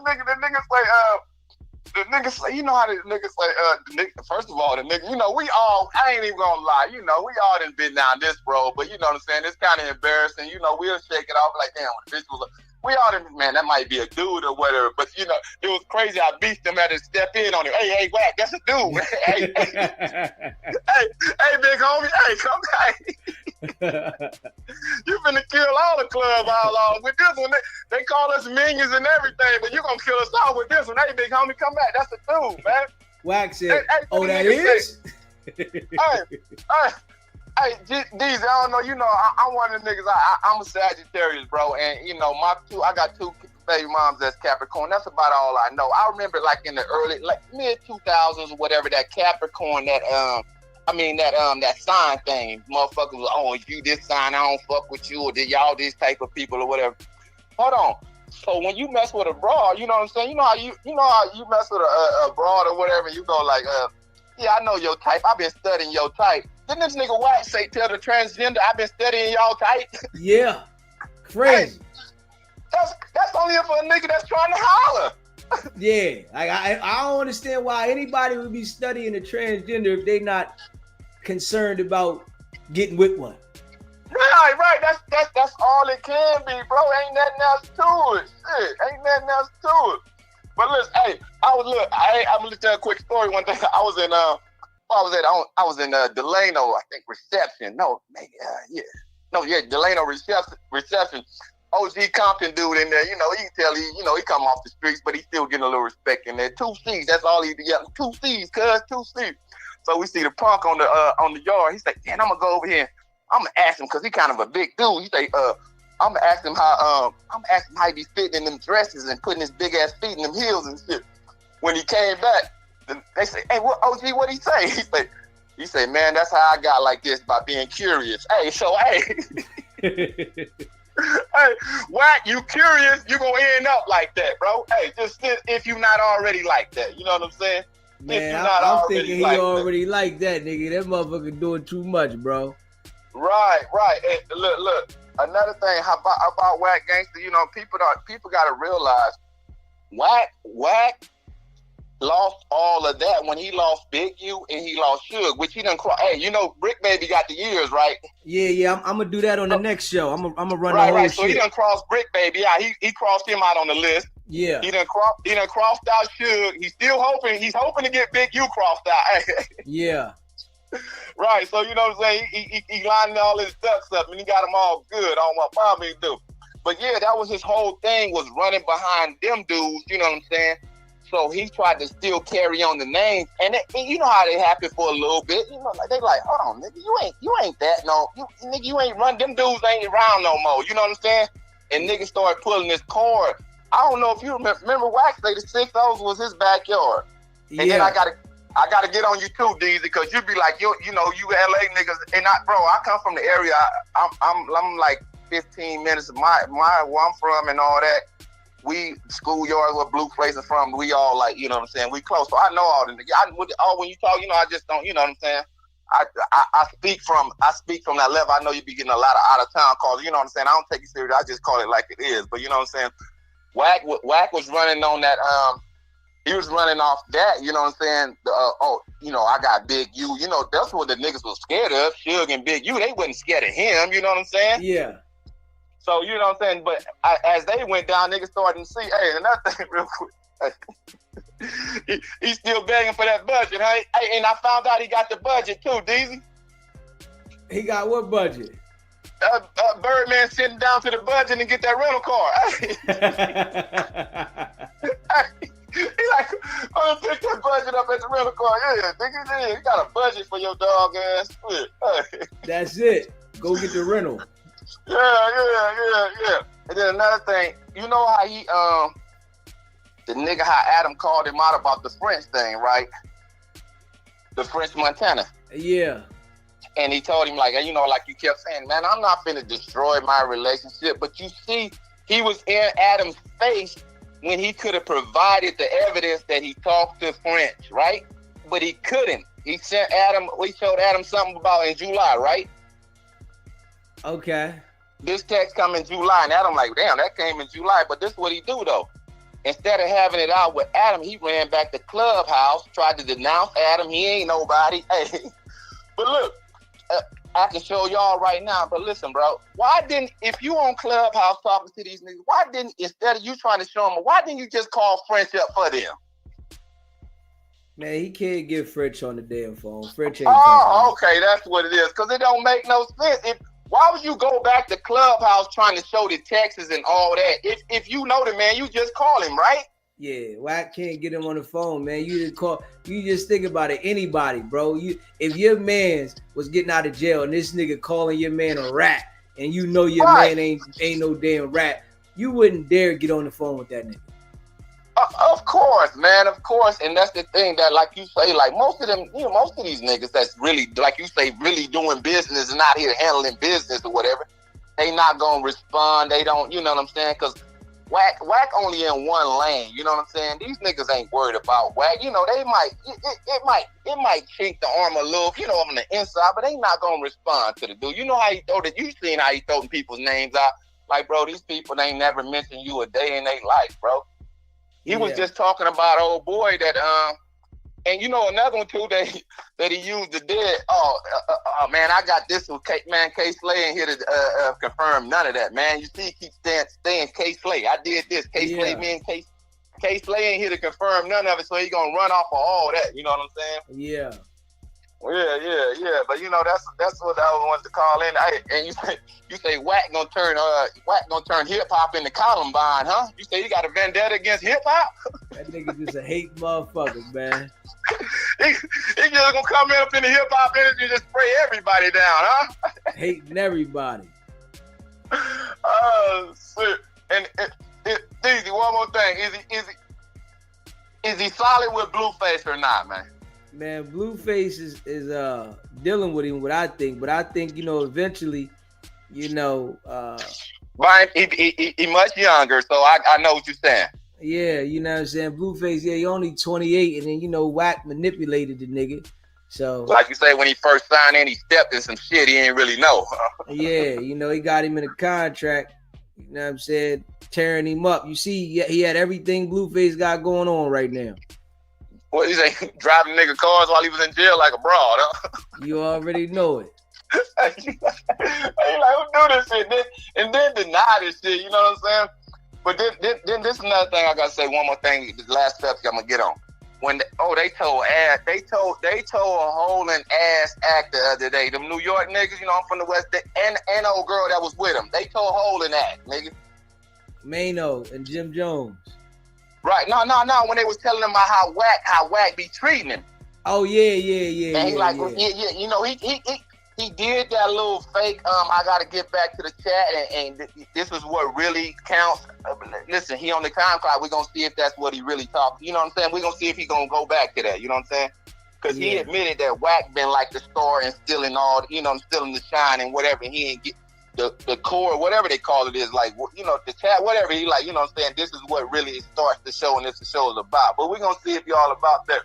nigga say, you know how the nigga say, first of all, the nigga, I ain't even gonna lie, we all done been down this road, but you know what I'm saying, it's kind of embarrassing, we'll shake it off like, damn, when the bitch was we all done, man, that might be a dude or whatever, but it was crazy. I beat them had to step in on him. Hey, Wack, that's a dude. hey, big homie, hey, come back. You finna kill all the club outlaws. With this one, they call us minions and everything, but you gonna kill us all with this one. Hey, big homie, come back. That's a dude, man. Wack said, that is? Hey, D's, I don't know, I'm one of the niggas, I'm a Sagittarius, bro, and, I got two baby moms that's Capricorn. That's about all I know. I remember, like, in the early, mid-2000s or whatever, that Capricorn, that sign thing, motherfuckers was, oh, you this sign, I don't fuck with you, or did y'all this type of people or whatever. Hold on. So when you mess with a broad, you know what I'm saying? You know how you mess with a broad or whatever, you go like, yeah, I know your type. I've been studying your type. Didn't this nigga Wack say, tell the transgender, I've been studying y'all type? Yeah. Crazy. Hey, that's only for a nigga that's trying to holler. Yeah. I don't understand why anybody would be studying a transgender if they not concerned about getting with one. Right. That's all it can be, bro. Ain't nothing else to it. Shit. Ain't nothing else to it. But listen, hey, I'm gonna tell a quick story. One day I was in Delano, I think reception. No, maybe Delano reception. OG Compton dude in there, you can tell he come off the streets, but he still getting a little respect in there. 2 C's, that's all he did. 2 C's, cuz 2 C's. So we see the punk on the yard. He's like, man, I'm gonna go over here. I'm gonna ask him because he kind of a big dude. He say, I'm gonna ask him how he be fitting in them dresses and putting his big ass feet in them heels and shit. When he came back, they say, hey, what OG, what he say? He say, man, that's how I got like this, by being curious. Hey, so hey, hey, Wack, you curious, you gonna end up like that, bro. Hey, just if you not already like that, you know what I'm saying? Man, I'm thinking he already like that, nigga. That motherfucker doing too much, bro. Right. Hey, look. Another thing about Wack Gangster, people gotta realize Wack lost all of that when he lost Big U and he lost Suge, which he done cross. Hey, Brick Baby got the years, right? Yeah. I'm gonna do that on the next show. I'm gonna run the whole right. shit. So he done crossed Brick Baby. Yeah, he crossed him out on the list. Yeah. He done crossed out Suge. He's hoping to get Big U crossed out. Yeah. Right, so you know what I'm saying? He lined all his ducks up and he got them all good on what Bobby do. But yeah, that was his whole thing, was running behind them dudes, you know what I'm saying? So he tried to still carry on the name, and you know how they happen for a little bit. Like they like, hold on, nigga, you ain't that no, nigga, you ain't run. Them dudes ain't around no more. You know what I'm saying? And niggas started pulling this cord. I don't know if you remember Wack say the 6-0s was his backyard. And then I gotta get on you too, Deezy, because you be like, you LA niggas, and I come from the area. I'm like 15 minutes of where I'm from and all that. We schoolyards where Blueface is from. We all like, you know what I'm saying? We close, so I know all the niggas. When you talk, I just don't, you know what I'm saying? I speak from that level. I know you be getting a lot of out of town calls. You know what I'm saying? I don't take it serious. I just call it like it is. But you know what I'm saying? Wack was running on that. He was running off that. You know what I'm saying? I got Big U. That's what the niggas was scared of. Suge and Big U. They wasn't scared of him. You know what I'm saying? Yeah. So you know what I'm saying? But as they went down, niggas started to see. Hey, another thing, real quick. He's still begging for that budget, huh? Hey, and I found out he got the budget too, Deezy. He got what budget? Birdman sitting down to the budget and get that rental car. He like, I'm gonna pick that budget up at the rental car. Yeah, nigga, you got a budget for your dog ass shit. That's it. Go get the rental. Yeah. And then another thing, you know how he, the nigga, how Adam called him out about the French thing, right? The French Montana. Yeah. And he told him, like, you know, like you kept saying, man, I'm not finna destroy my relationship. But you see, he was in Adam's face when he could have provided the evidence that he talked to French, right? But he couldn't. He showed Adam something about in July, right? Okay. This text come in July, and Adam like, damn, that came in July. But this is what he do, though. Instead of having it out with Adam, he ran back to Clubhouse, tried to denounce Adam. He ain't nobody. Hey, but look, I can show y'all right now. But listen, bro, if you on Clubhouse talking to these niggas, why didn't, instead of you trying to show them, why didn't you just call French up for them? Man, he can't get French on the damn phone. French ain't okay, that's what it is. Because it don't make no sense. Why would you go back to Clubhouse trying to show the texts and all that? If you know the man, you just call him, right? Yeah, Wack can't get him on the phone, man. You just think about it. Anybody, bro. If your man was getting out of jail and this nigga calling your man a rat, and you know your man ain't no damn rat, you wouldn't dare get on the phone with that nigga. Of course, man, of course. And that's the thing that, like you say, like most of them, most of these niggas that's really, like you say, really doing business and out here handling business or whatever, they not gonna respond. They don't, you know what I'm saying? Because Wack only in one lane, you know what I'm saying? These niggas ain't worried about Wack. You know, they might, it might chink the arm a little, on the inside, but they not gonna respond to the dude. You know how he throw that? You seen how he throwing people's names out? Like, bro, these people ain't never mentioned you a day in their life, bro. He was just talking about old boy that, and another one too that he used the dead. Man, I got this one, man. K Slay in here to confirm none of that, man. You see, he keeps staying K Slay. I did this, K Slay, man. K Slay ain't here to confirm none of it, so he gonna run off of all that. You know what I'm saying? Yeah. Yeah. But that's what I wanted to call in. And you say Wack gonna turn hip hop into Columbine, huh? You say you got a vendetta against hip hop? That nigga just a hate motherfucker, man. he just gonna come in up in the hip hop industry and just spray everybody down, huh? Hating everybody. Shit. And Easy, one more thing. Is he solid with Blueface or not, man? Man, Blueface is dealing with him, what I think. But I think, eventually, He much younger, so I know what you're saying. Yeah, you know what I'm saying? Blueface, he only 28, and then, Wack manipulated the nigga. So, like you say, when he first signed in, he stepped in some shit he didn't really know. Yeah, he got him in a contract, you know what I'm saying, tearing him up. You see, he had everything Blueface got going on right now. What, you say, driving nigga cars while he was in jail like a broad, huh? You already know it. He like, who do this shit? And then deny this shit, you know what I'm saying? But then this is another thing I gotta say. One more thing. The last steps I'm gonna get on. When they told a whole ass act the other day. Them New York niggas, I'm from the West, and old girl that was with him. They told whole act, nigga. Mano and Jim Jones. Right. No. When they was telling him about how Wack be treating him. Oh yeah. And he he did that little fake. I gotta get back to the chat, and this is what really counts. Listen, he on the time clock. We're gonna see if that's what he really talked. You know what I'm saying? We're gonna see if he gonna go back to that. You know what I'm saying? Because he admitted that Wack been like the star and stealing all. Stealing the shine and whatever. And he ain't get the core, whatever they call it is, like, the chat, whatever. He like, I'm saying, this is what really starts the show and this the show is about. But we're gonna see if y'all about that.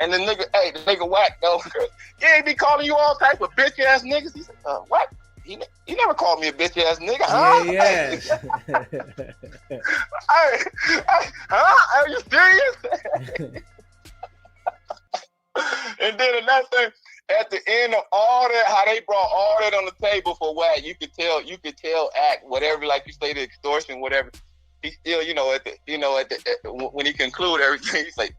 And the nigga Wack, though, he be calling you all type of bitch ass niggas. He said, what? He never called me a bitch ass nigga, huh? Yeah. Huh? Are you serious? And then another thing, at the end of all that, how they brought all that on the table for Wack, you could tell Act whatever, like you say, the extortion, whatever. He still, when he conclude everything, he's like,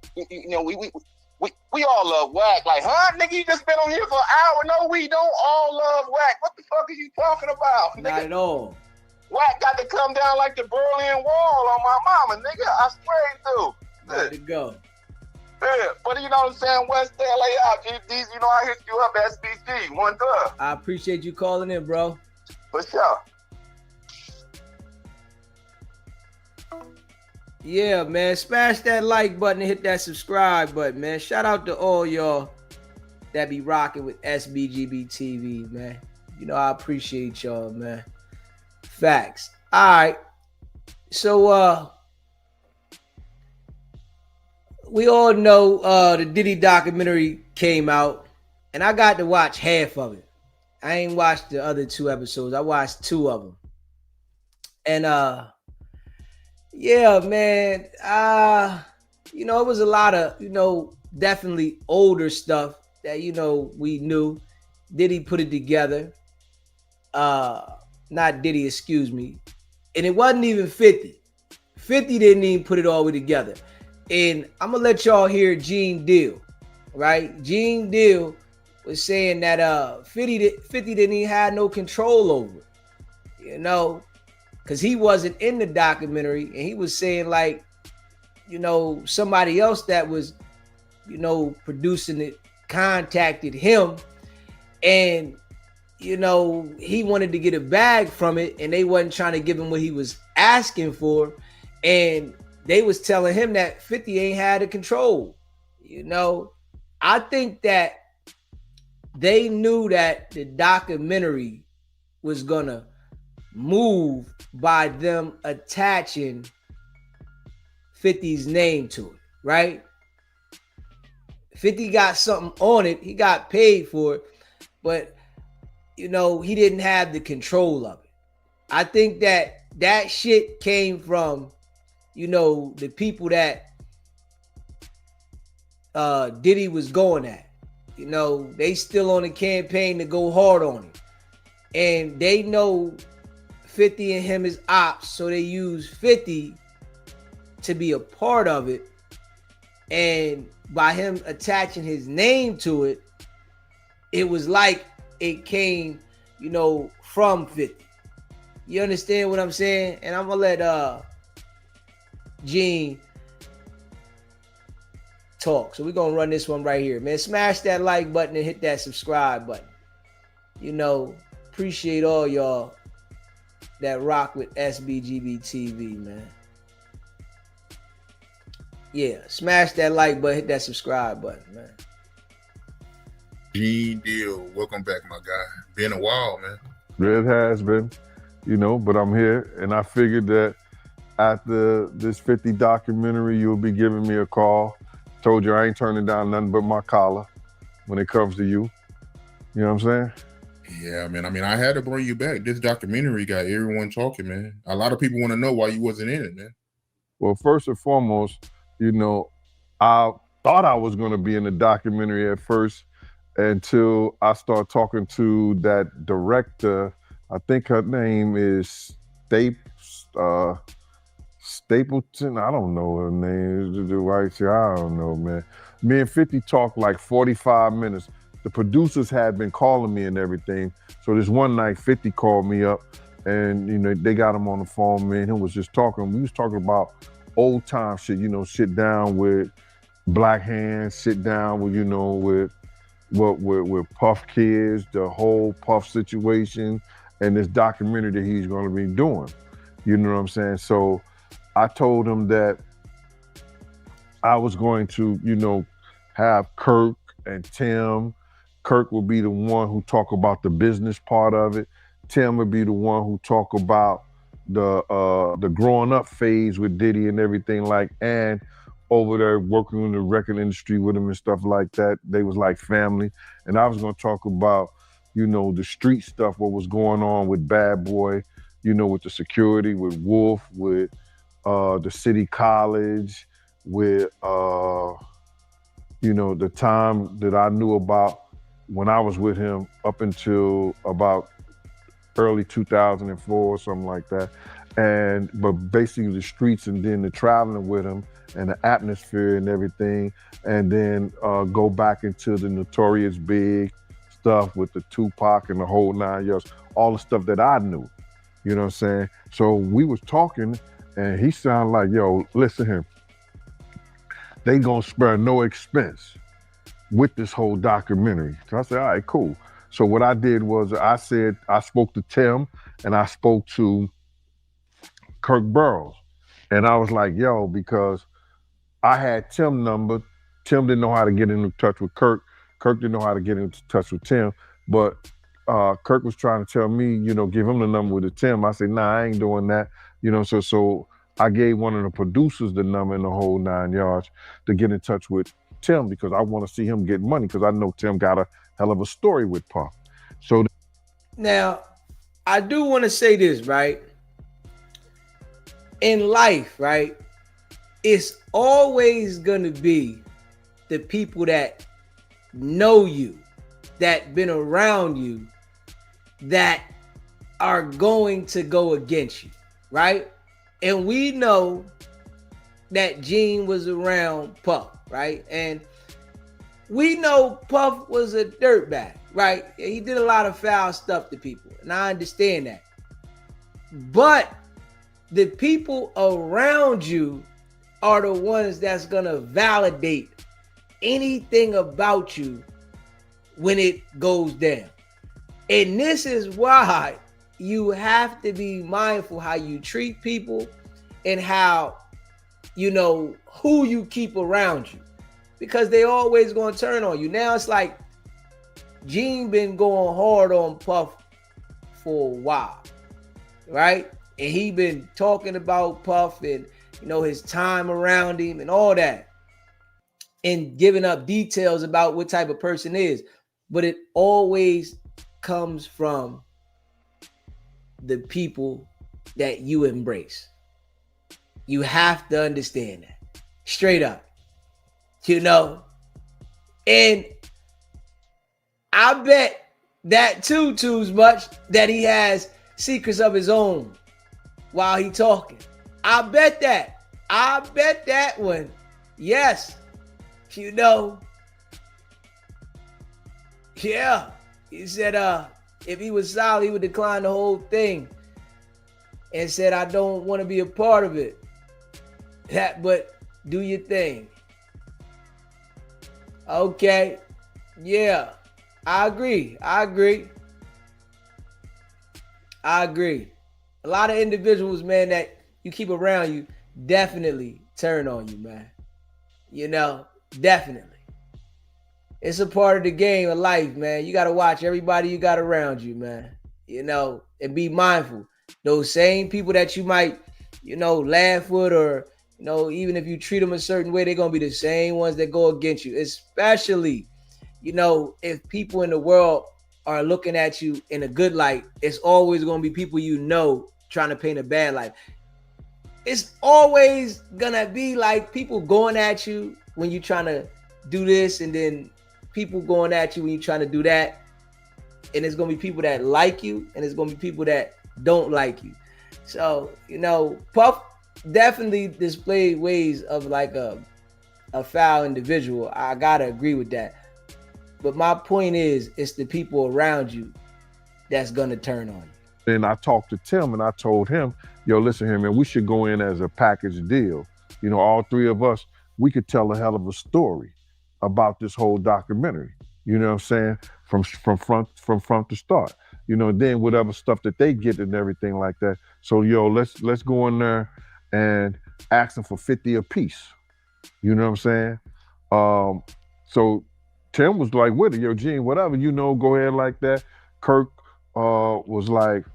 we all love Wack. Like, huh, nigga, you just been on here for an hour. No, we don't all love Wack. What the fuck are you talking about, nigga? Not at all. Wack got to come down like the Berlin Wall on my mama, nigga. I swear he do. Got to go. Yeah, but you know what I'm saying? West LA out. These, you know, I hit you up, SBG. One love. I appreciate you calling in, bro. For sure. Yeah, man. Smash that like button and hit that subscribe button, man. Shout out to all y'all that be rocking with SBGB TV, man. You know, I appreciate y'all, man. Facts. All right. So, we all know the Diddy documentary came out, and I got to watch half of it. I ain't watched the other 2 episodes. I watched 2 of them. And yeah, man. You know, it was a lot of, you know, definitely older stuff that, you know, we knew. Diddy put it together. Not Diddy, excuse me. And it wasn't even 50. 50 didn't even put it all the way together. And I'm going to let y'all hear Gene Deal, right? Gene Deal was saying that 50 didn't even have no control over it, you know, because he wasn't in the documentary. And he was saying, like, you know, somebody else that was, you know, producing it contacted him, and, you know, he wanted to get a bag from it, and they wasn't trying to give him what he was asking for. And they was telling him that 50 ain't had the control. You know, I think that they knew that the documentary was gonna move by them attaching 50's name to it, right? 50 got something on it. He got paid for it, but, you know, he didn't have the control of it. I think that that shit came from, you know, the people that Diddy was going at. You know, they still on the campaign to go hard on him. And they know 50 and him is ops, so they use 50 to be a part of it. And by him attaching his name to it, it was like it came, you know, from 50. You understand what I'm saying? And I'm gonna let Gene talk. So we're gonna run this one right here, man. Smash that like button and hit that subscribe button. You know, appreciate all y'all that rock with SBGB TV, man. Yeah, smash that like button, hit that subscribe button, man. Gene Deal, welcome back, my guy. Been a while, man. It has been, you know, but I'm here, and I figured that after this 50 documentary, you'll be giving me a call. Told you I ain't turning down nothing but my collar when it comes to you. You know what I'm saying? Yeah, man. I mean, I had to bring you back. This documentary got everyone talking, man. A lot of people want to know why you wasn't in it, man. Well, first and foremost, you know, I thought I was going to be in the documentary at first until I started talking to that director. I think her name is Stapleton. I don't know her name. I don't know, man. Me and 50 talked like 45 minutes. The producers had been calling me and everything. So this one night, 50 called me up, and, you know, they got him on the phone. Me and him was just talking. We was talking about old time shit, you know, sit down with Black Hands, sit down with, you know, with Puff Kids, the whole Puff situation, and this documentary that he's going to be doing. You know what I'm saying? So I told him that I was going to, you know, have Kirk and Tim. Kirk will be the one who talk about the business part of it. Tim would be the one who talk about the growing up phase with Diddy and everything, like, and over there working in the record industry with him and stuff like that. They was like family. And I was gonna talk about, you know, the street stuff, what was going on with Bad Boy, you know, with the security, with Wolf, with the city college, with, you know, the time that I knew about when I was with him up until about early 2004 or something like that. But basically the streets, and then the traveling with him and the atmosphere and everything. And then go back into the Notorious Big stuff with the Tupac and the whole 9 years, all the stuff that I knew, you know what I'm saying? So we was talking, and he sounded like, yo, listen to him. they gonna spare no expense with this whole documentary. So I said, all right, cool. So what I did was I spoke to Tim and I spoke to Kirk Burrows. And I was like, yo, because I had Tim number. Tim didn't know how to get in touch with Kirk. Kirk didn't know how to get in touch with Tim. But Kirk was trying to tell me, give him the number with the Tim. I said, nah, I ain't doing that. So I gave one of the producers the number in the whole 9 yards to get in touch with Tim because I want to see him get money because I know Tim got a hell of a story with Puff. So now, I do want to say this, right? In life, right? It's always going to be the people that know you, that been around you, that are going to go against you, right? And we know that Gene was around Puff, right? And we know Puff was a dirtbag, right? He did a lot of foul stuff to people, and I understand that. But the people around you are the ones that's gonna validate anything about you when it goes down. And this is why you have to be mindful how you treat people and how, who you keep around you, because they always going to turn on you. Now it's like Gene been going hard on Puff for a while, right? And he been talking about Puff and, his time around him and all that, and giving up details about what type of person is. But it always comes from the people that you embrace. You have to understand that. Straight up. And I bet that too much that he has secrets of his own while he talking. I bet that one. Yes. Yeah. He said if he was solid, he would decline the whole thing and said, I don't want to be a part of it. But do your thing. Okay. Yeah. I agree. A lot of individuals, man, that you keep around you definitely turn on you, man. Definitely. It's a part of the game of life, man. You got to watch everybody you got around you, man. And be mindful. Those same people that you might, laugh with, or, even if you treat them a certain way, they're going to be the same ones that go against you. Especially, if people in the world are looking at you in a good light, it's always going to be people trying to paint a bad light. It's always going to be like people going at you when you're trying to do this, and then people going at you when you're trying to do that. And there's going to be people that like you, and there's going to be people that don't like you. So, Puff definitely displayed ways of like a foul individual. I got to agree with that. But my point is, it's the people around you that's going to turn on you. Then I talked to Tim and I told him, yo, listen here, man, we should go in as a package deal. All three of us, we could tell a hell of a story about this whole documentary. You know what I'm saying? From front to start. Then whatever stuff that they get and everything like that. So let's go in there and ask them for 50 a piece. You know what I'm saying? So Tim was like, with it, yo, Gene, whatever, go ahead like that. Kirk was like,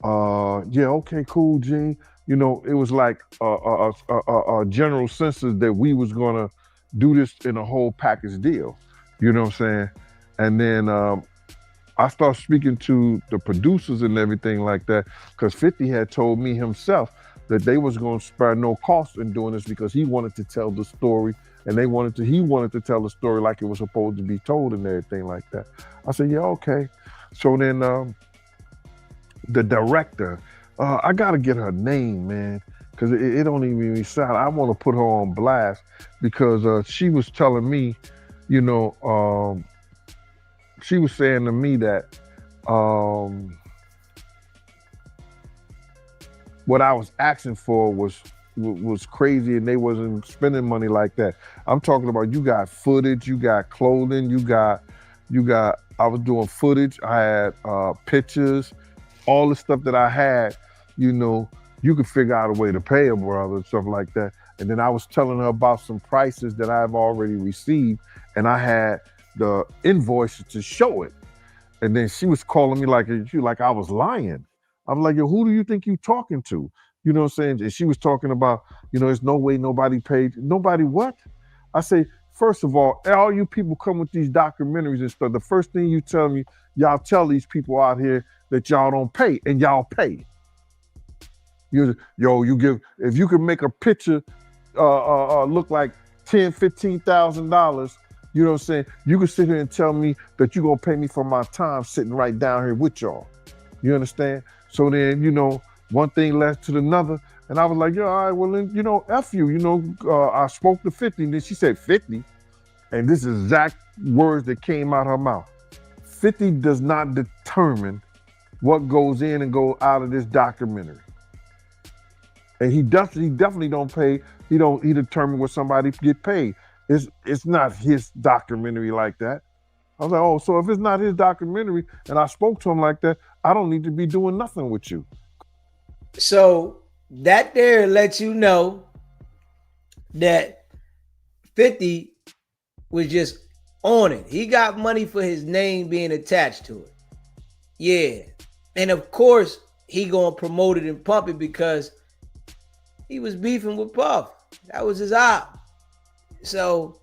yeah, okay, cool, Gene. It was like a general census that we was gonna do this in a whole package deal. You know what I'm saying? And then I started speaking to the producers and everything like that, because 50 had told me himself that they was gonna spare no cost in doing this because he wanted to tell the story, and he wanted to tell the story like it was supposed to be told and everything like that. I said, yeah, okay. So then the director, I gotta get her name, man, because it don't even sound. I want to put her on blast because she was telling me, she was saying to me that what I was asking for was was crazy and they wasn't spending money like that. I'm talking about you got footage, you got clothing, you got. I was doing footage. I had pictures, all the stuff that I had. You know, you could figure out a way to pay a brother and stuff like that. And then I was telling her about some prices that I've already received, and I had the invoices to show it. And then she was calling me like I was lying. I'm like, yo, who do you think you talking to? You know what I'm saying? And she was talking about, there's no way nobody paid. Nobody what? I say, first of all you people come with these documentaries and stuff. The first thing you tell me, y'all tell these people out here that y'all don't pay, and y'all pay. You give, if you can make a picture look like $10,000, $15,000, you know what I'm saying? You can sit here and tell me that you're gonna pay me for my time sitting right down here with y'all. You understand? So then, one thing led to another, and I was like, all right, well then, F you, I spoke to 50, and then she said 50, and this is exact words that came out her mouth. 50 does not determine what goes in and go out of this documentary. And he definitely don't pay. He determine what somebody get paid. It's not his documentary like that. I was like, oh, so if it's not his documentary and I spoke to him like that, I don't need to be doing nothing with you. So that there lets you know that 50 was just on it. He got money for his name being attached to it. Yeah. And of course, he gonna promote it and pump it because he was beefing with Puff. That was his op. So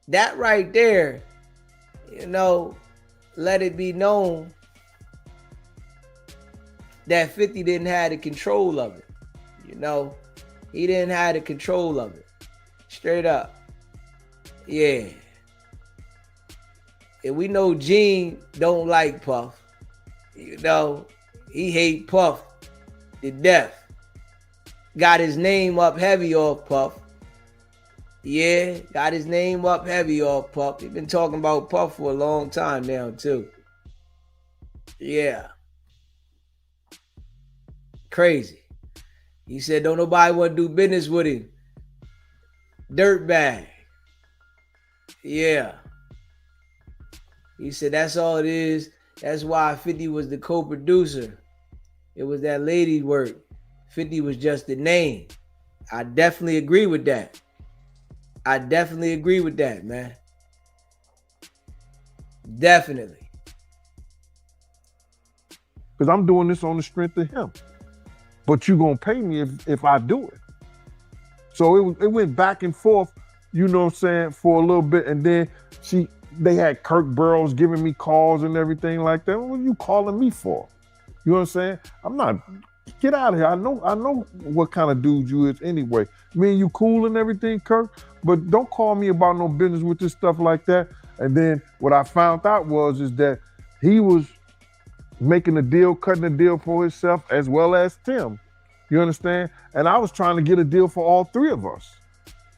that right there, let it be known that 50 didn't have the control of it. He didn't have the control of it. Straight up. Yeah. And we know Gene don't like Puff. He hate Puff to death. Got his name up heavy off Puff. Yeah, got his name up heavy off Puff. He's been talking about Puff for a long time now, too. Yeah. Crazy. He said, don't nobody want to do business with him. Dirtbag. Yeah. He said, that's all it is. That's why 50 was the co-producer. It was that lady work. 50 was just the name. I definitely agree with that. Man. Definitely. Because I'm doing this on the strength of him. But you gonna pay me if I do it. So it went back and forth, for a little bit. And then they had Kirk Burrows giving me calls and everything like that. What are you calling me for? You know what I'm saying? I'm not. Get out of here. I know what kind of dude you is anyway. Me and you cool and everything, Kirk, but don't call me about no business with this stuff like that. And then what I found out is that he was making a deal, cutting a deal for himself as well as Tim. You understand? And I was trying to get a deal for all three of us.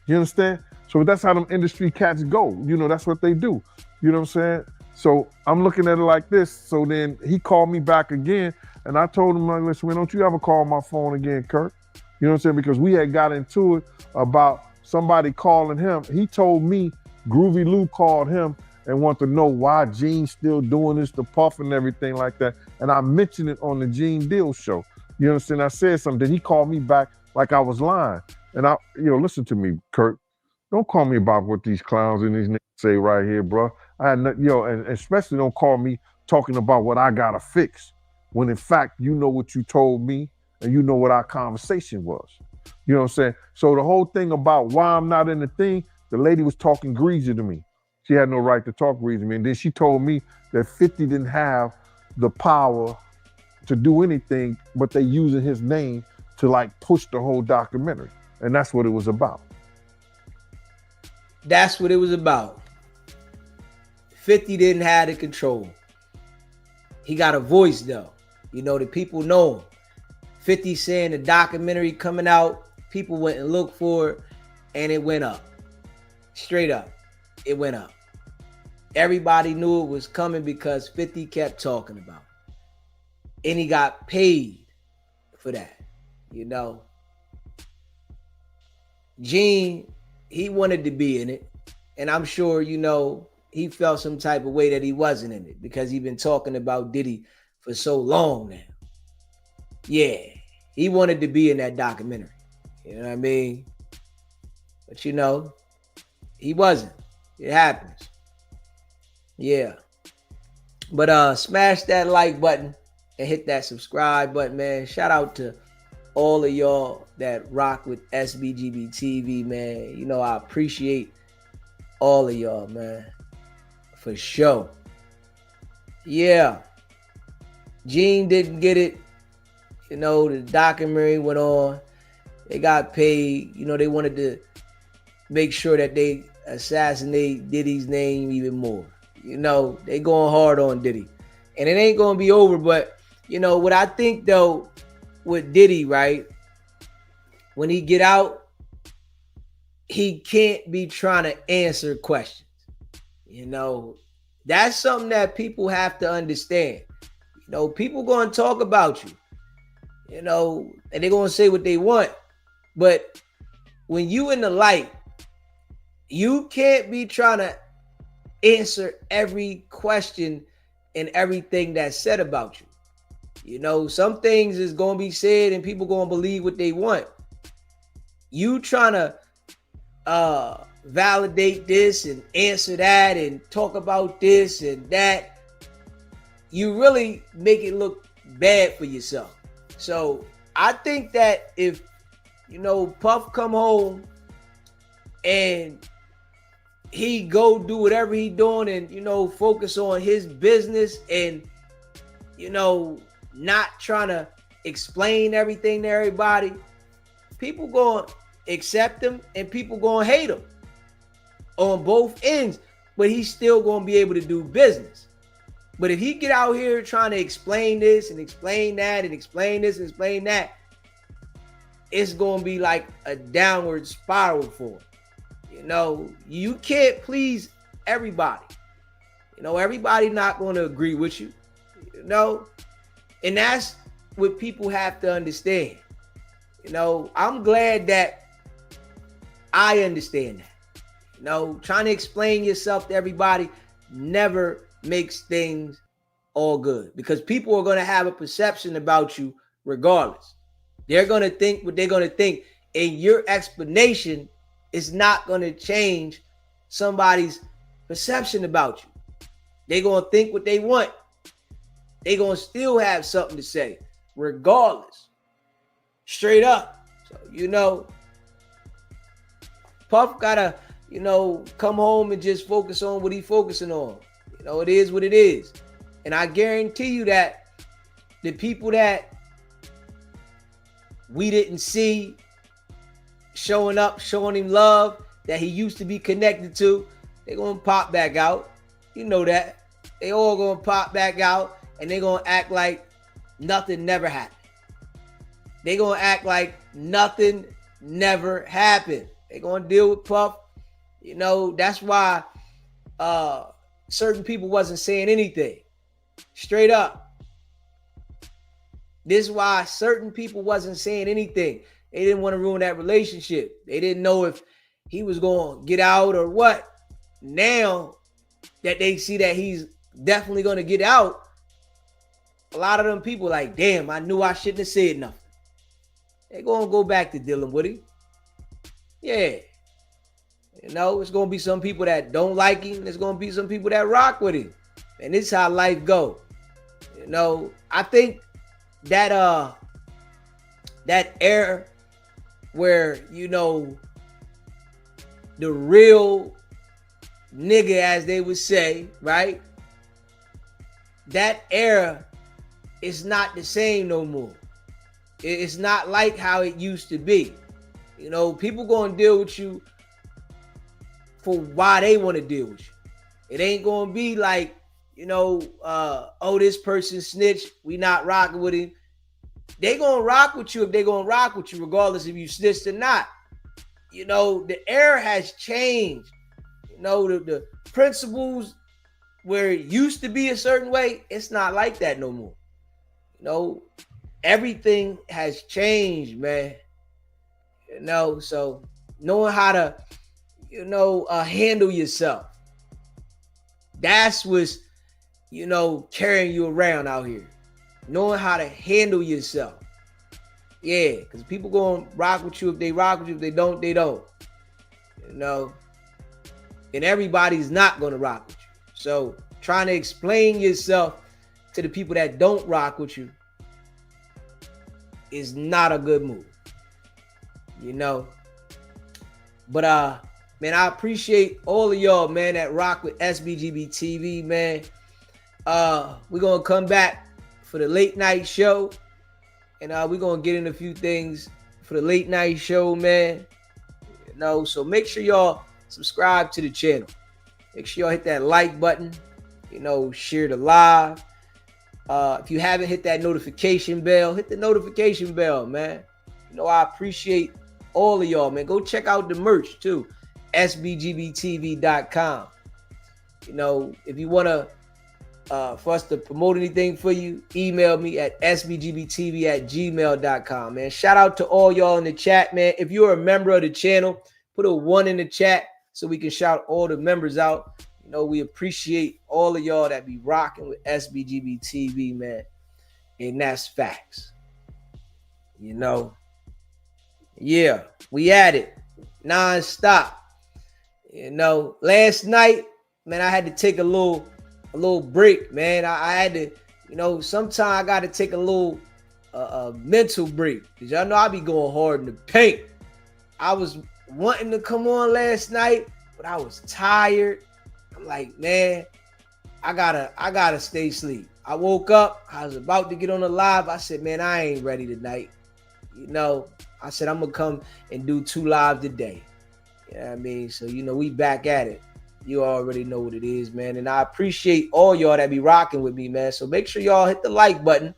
You understand? So that's how them industry cats go. That's what they do. You know what I'm saying? So I'm looking at it like this. So then he called me back again. And I told him, like, listen, don't you ever call my phone again, Kirk? You know what I'm saying? Because we had got into it about somebody calling him. He told me Groovy Lou called him and wanted to know why Gene's still doing this to Puff and everything like that. And I mentioned it on the Gene Deal show. You understand? I said something. Then he called me back like I was lying. And listen to me, Kirk. Don't call me about what these clowns and these niggas say right here, bro. I had nothing, and especially don't call me talking about what I gotta fix. When in fact, you know what you told me and you know what our conversation was. You know what I'm saying? So the whole thing about why I'm not in the thing, the lady was talking greasy to me. She had no right to talk greasy to me. And then she told me that 50 didn't have the power to do anything, but they using his name to push the whole documentary. And that's what it was about. That's what it was about. 50 didn't have the control. He got a voice though. The people know him. 50 saying the documentary coming out, people went and looked for it, and it went up. Straight up, it went up. Everybody knew it was coming because 50 kept talking about it. And he got paid for that, Gene, he wanted to be in it. And I'm sure, he felt some type of way that he wasn't in it because he's been talking about Diddy for so long now. Yeah, he wanted to be in that documentary. You know what I mean? But he wasn't. It happens. Yeah. But smash that like button and hit that subscribe button, man. Shout out to all of y'all that rock with SBGB TV, man. I appreciate all of y'all, man. For sure. Yeah. Gene didn't get it. The documentary went on. They got paid. They wanted to make sure that they assassinate Diddy's name even more. They going hard on Diddy. And it ain't going to be over. But, what I think, though, with Diddy, right? When he get out, he can't be trying to answer questions. That's something that people have to understand. People going to talk about you. And they're going to say what they want. But when you in the light, you can't be trying to answer every question and everything that's said about you. Some things is going to be said and people going to believe what they want. You trying to validate this and answer that and talk about this and that, you really make it look bad for yourself. So I think that if, Puff come home and he go do whatever he doing and, focus on his business and, not trying to explain everything to everybody, people going to accept him and people going to hate him on both ends, but he's still going to be able to do business. But if he get out here trying to explain this and explain that and explain this and explain that, it's going to be like a downward spiral for him. You can't please everybody. Everybody not going to agree with you. And that's what people have to understand. I'm glad that I understand that. Trying to explain yourself to everybody never makes things all good because people are going to have a perception about you regardless. They're going to think what they're going to think, and your explanation is not going to change somebody's perception about you. They're going to think what they want. They're going to still have something to say regardless. Straight up. So, Puff got to, come home and just focus on what he's focusing on. It is what it is. And I guarantee you that the people that we didn't see showing up, showing him love that he used to be connected to, they're going to pop back out. That. They all going to pop back out and they're going to act like nothing never happened. They're going to act like nothing never happened. They're going to deal with Puff. That's why certain people wasn't saying anything. Straight up. This is why certain people wasn't saying anything. They didn't want to ruin that relationship. They didn't know if he was going to get out or what. Now that they see that he's definitely going to get out, a lot of them people like, damn, I knew I shouldn't have said nothing. They're going to go back to dealing with him. Yeah. It's going to be some people that don't like him. There's going to be some people that rock with him. And this is how life go. I think that that era where, the real nigga, as they would say, right? That era is not the same no more. It's not like how it used to be. People going to deal with you for why they want to deal with you. It ain't going to be like, oh, this person snitched, we not rocking with him. They going to rock with you if they going to rock with you, regardless if you snitched or not. The era has changed. The principles where it used to be a certain way, it's not like that no more. Everything has changed, man. So knowing how to, handle yourself. That's what's, carrying you around out here. Knowing how to handle yourself. Yeah, because people going to rock with you if they rock with you. If they don't, they don't. And everybody's not going to rock with you. So trying to explain yourself to the people that don't rock with you is not a good move. But man, I appreciate all of y'all, man, that rock with SBGB TV, man. We're gonna come back for the late night show, and we're gonna get in a few things for the late night show, man. So make sure y'all subscribe to the channel. Make sure y'all hit that like button. Share the live. If you haven't hit that notification bell, hit the notification bell, man. I appreciate all of y'all, man. Go check out the merch too. SBGBTV.com. If you want to for us to promote anything for you, email me at sbgbtv@gmail.com, man. Shout out to all y'all in the chat, man. If you're a member of the channel, put a 1 in the chat so we can shout all the members out. We appreciate all of y'all that be rocking with SBGB TV, man. And that's facts. Yeah, we at it non-stop. Last night, man, I had to take a little break, man. I had to, sometimes I got to take a little mental break. Because y'all know I be going hard in the paint. I was wanting to come on last night, but I was tired. I'm like, man, I gotta stay asleep. I woke up, I was about to get on the live. I said, man, I ain't ready tonight. I said, I'm gonna come and do 2 lives today. You know what I mean? So, we back at it. You already know what it is, man. And I appreciate all y'all that be rocking with me, man. So make sure y'all hit the like button.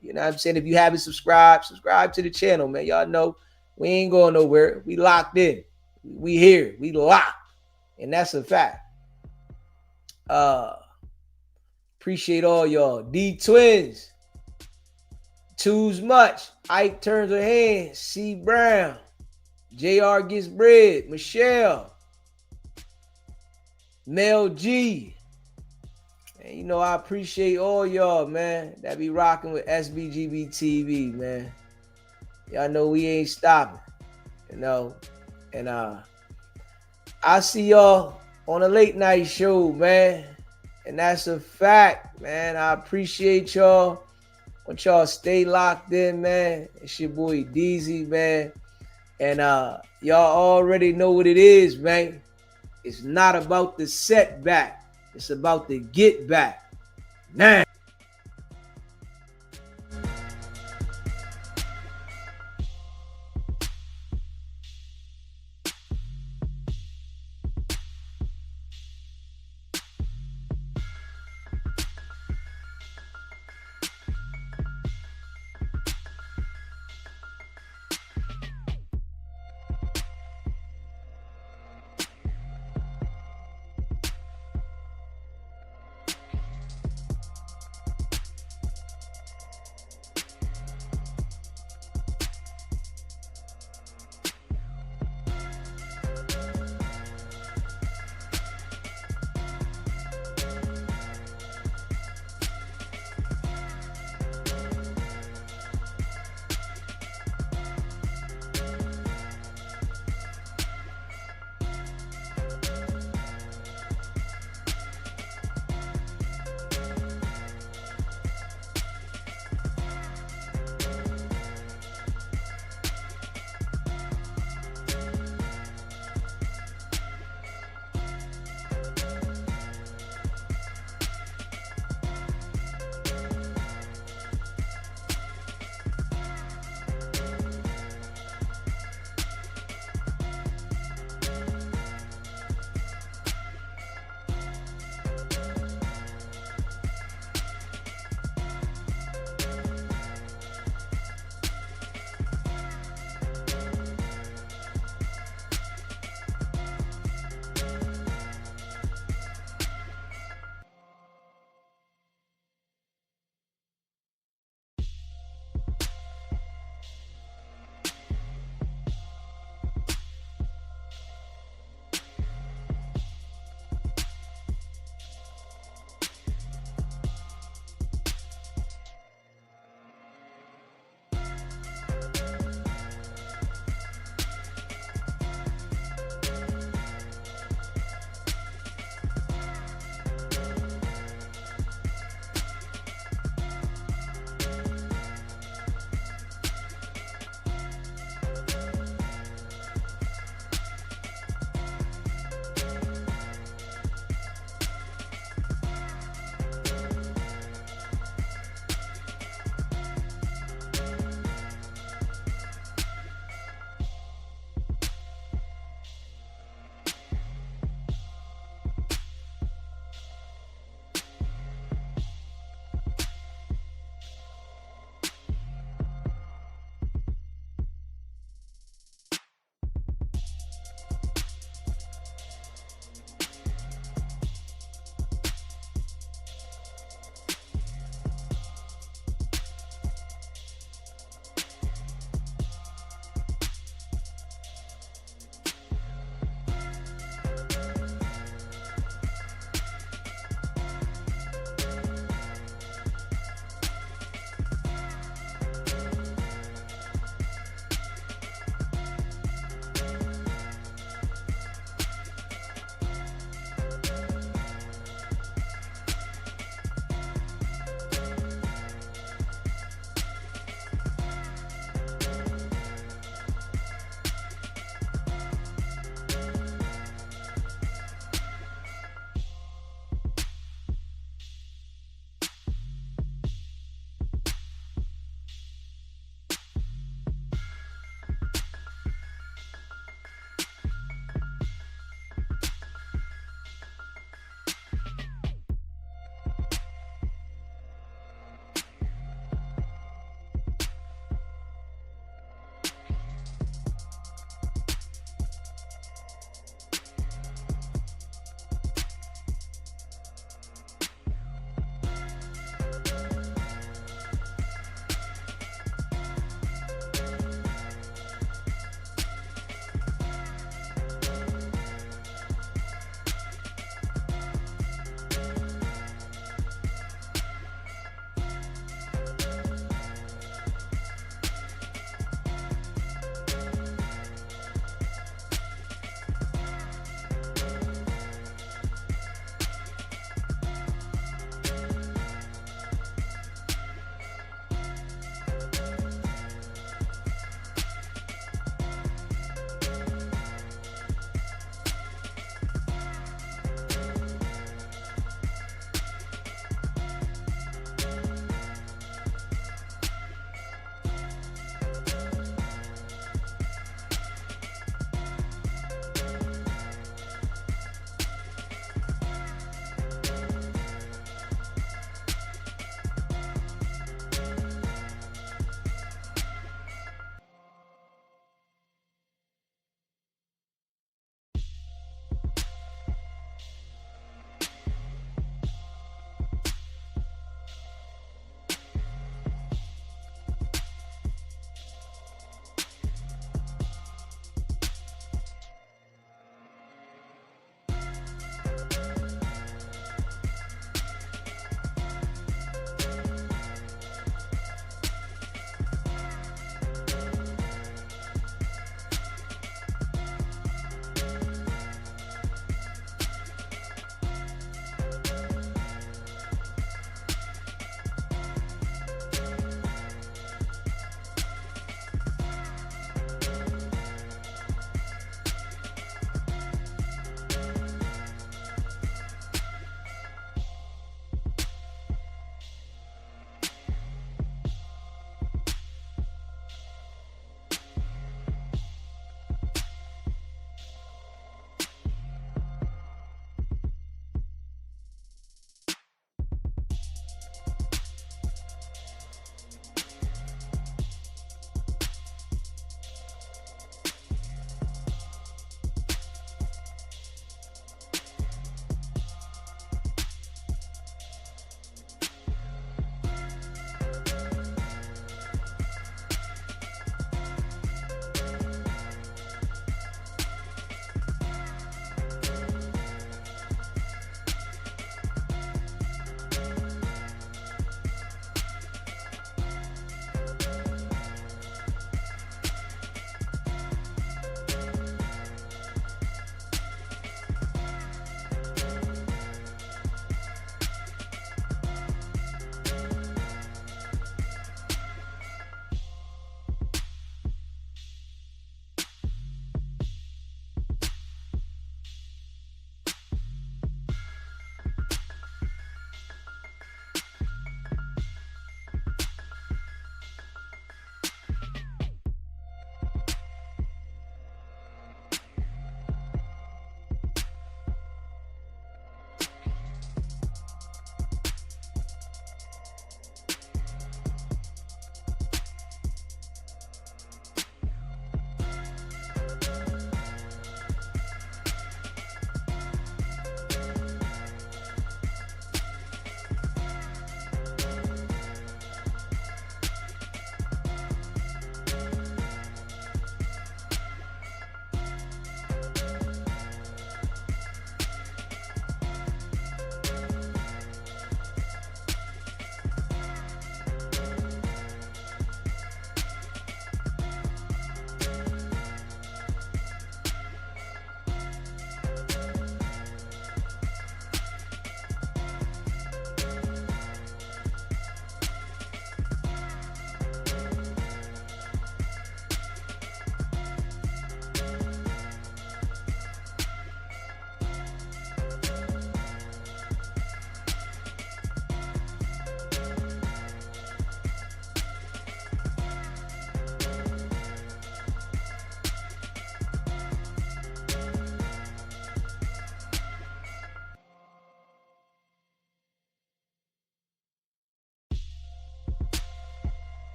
You know what I'm saying? If you haven't subscribed, subscribe to the channel, man. Y'all know we ain't going nowhere. We locked in. We here. We locked. And that's a fact. Appreciate all y'all. D Twins. Two's much. Ike turns her hand. C Brown. JR gets bread. Michelle. Mel G. And I appreciate all y'all, man, that be rocking with SBGB TV, man. Y'all know we ain't stopping. And I see y'all on a late night show, man. And that's a fact, man. I appreciate y'all. Want y'all stay locked in, man. It's your boy Deezy, man. And y'all already know what it is, man. It's not about the setback. It's about the get back. Now.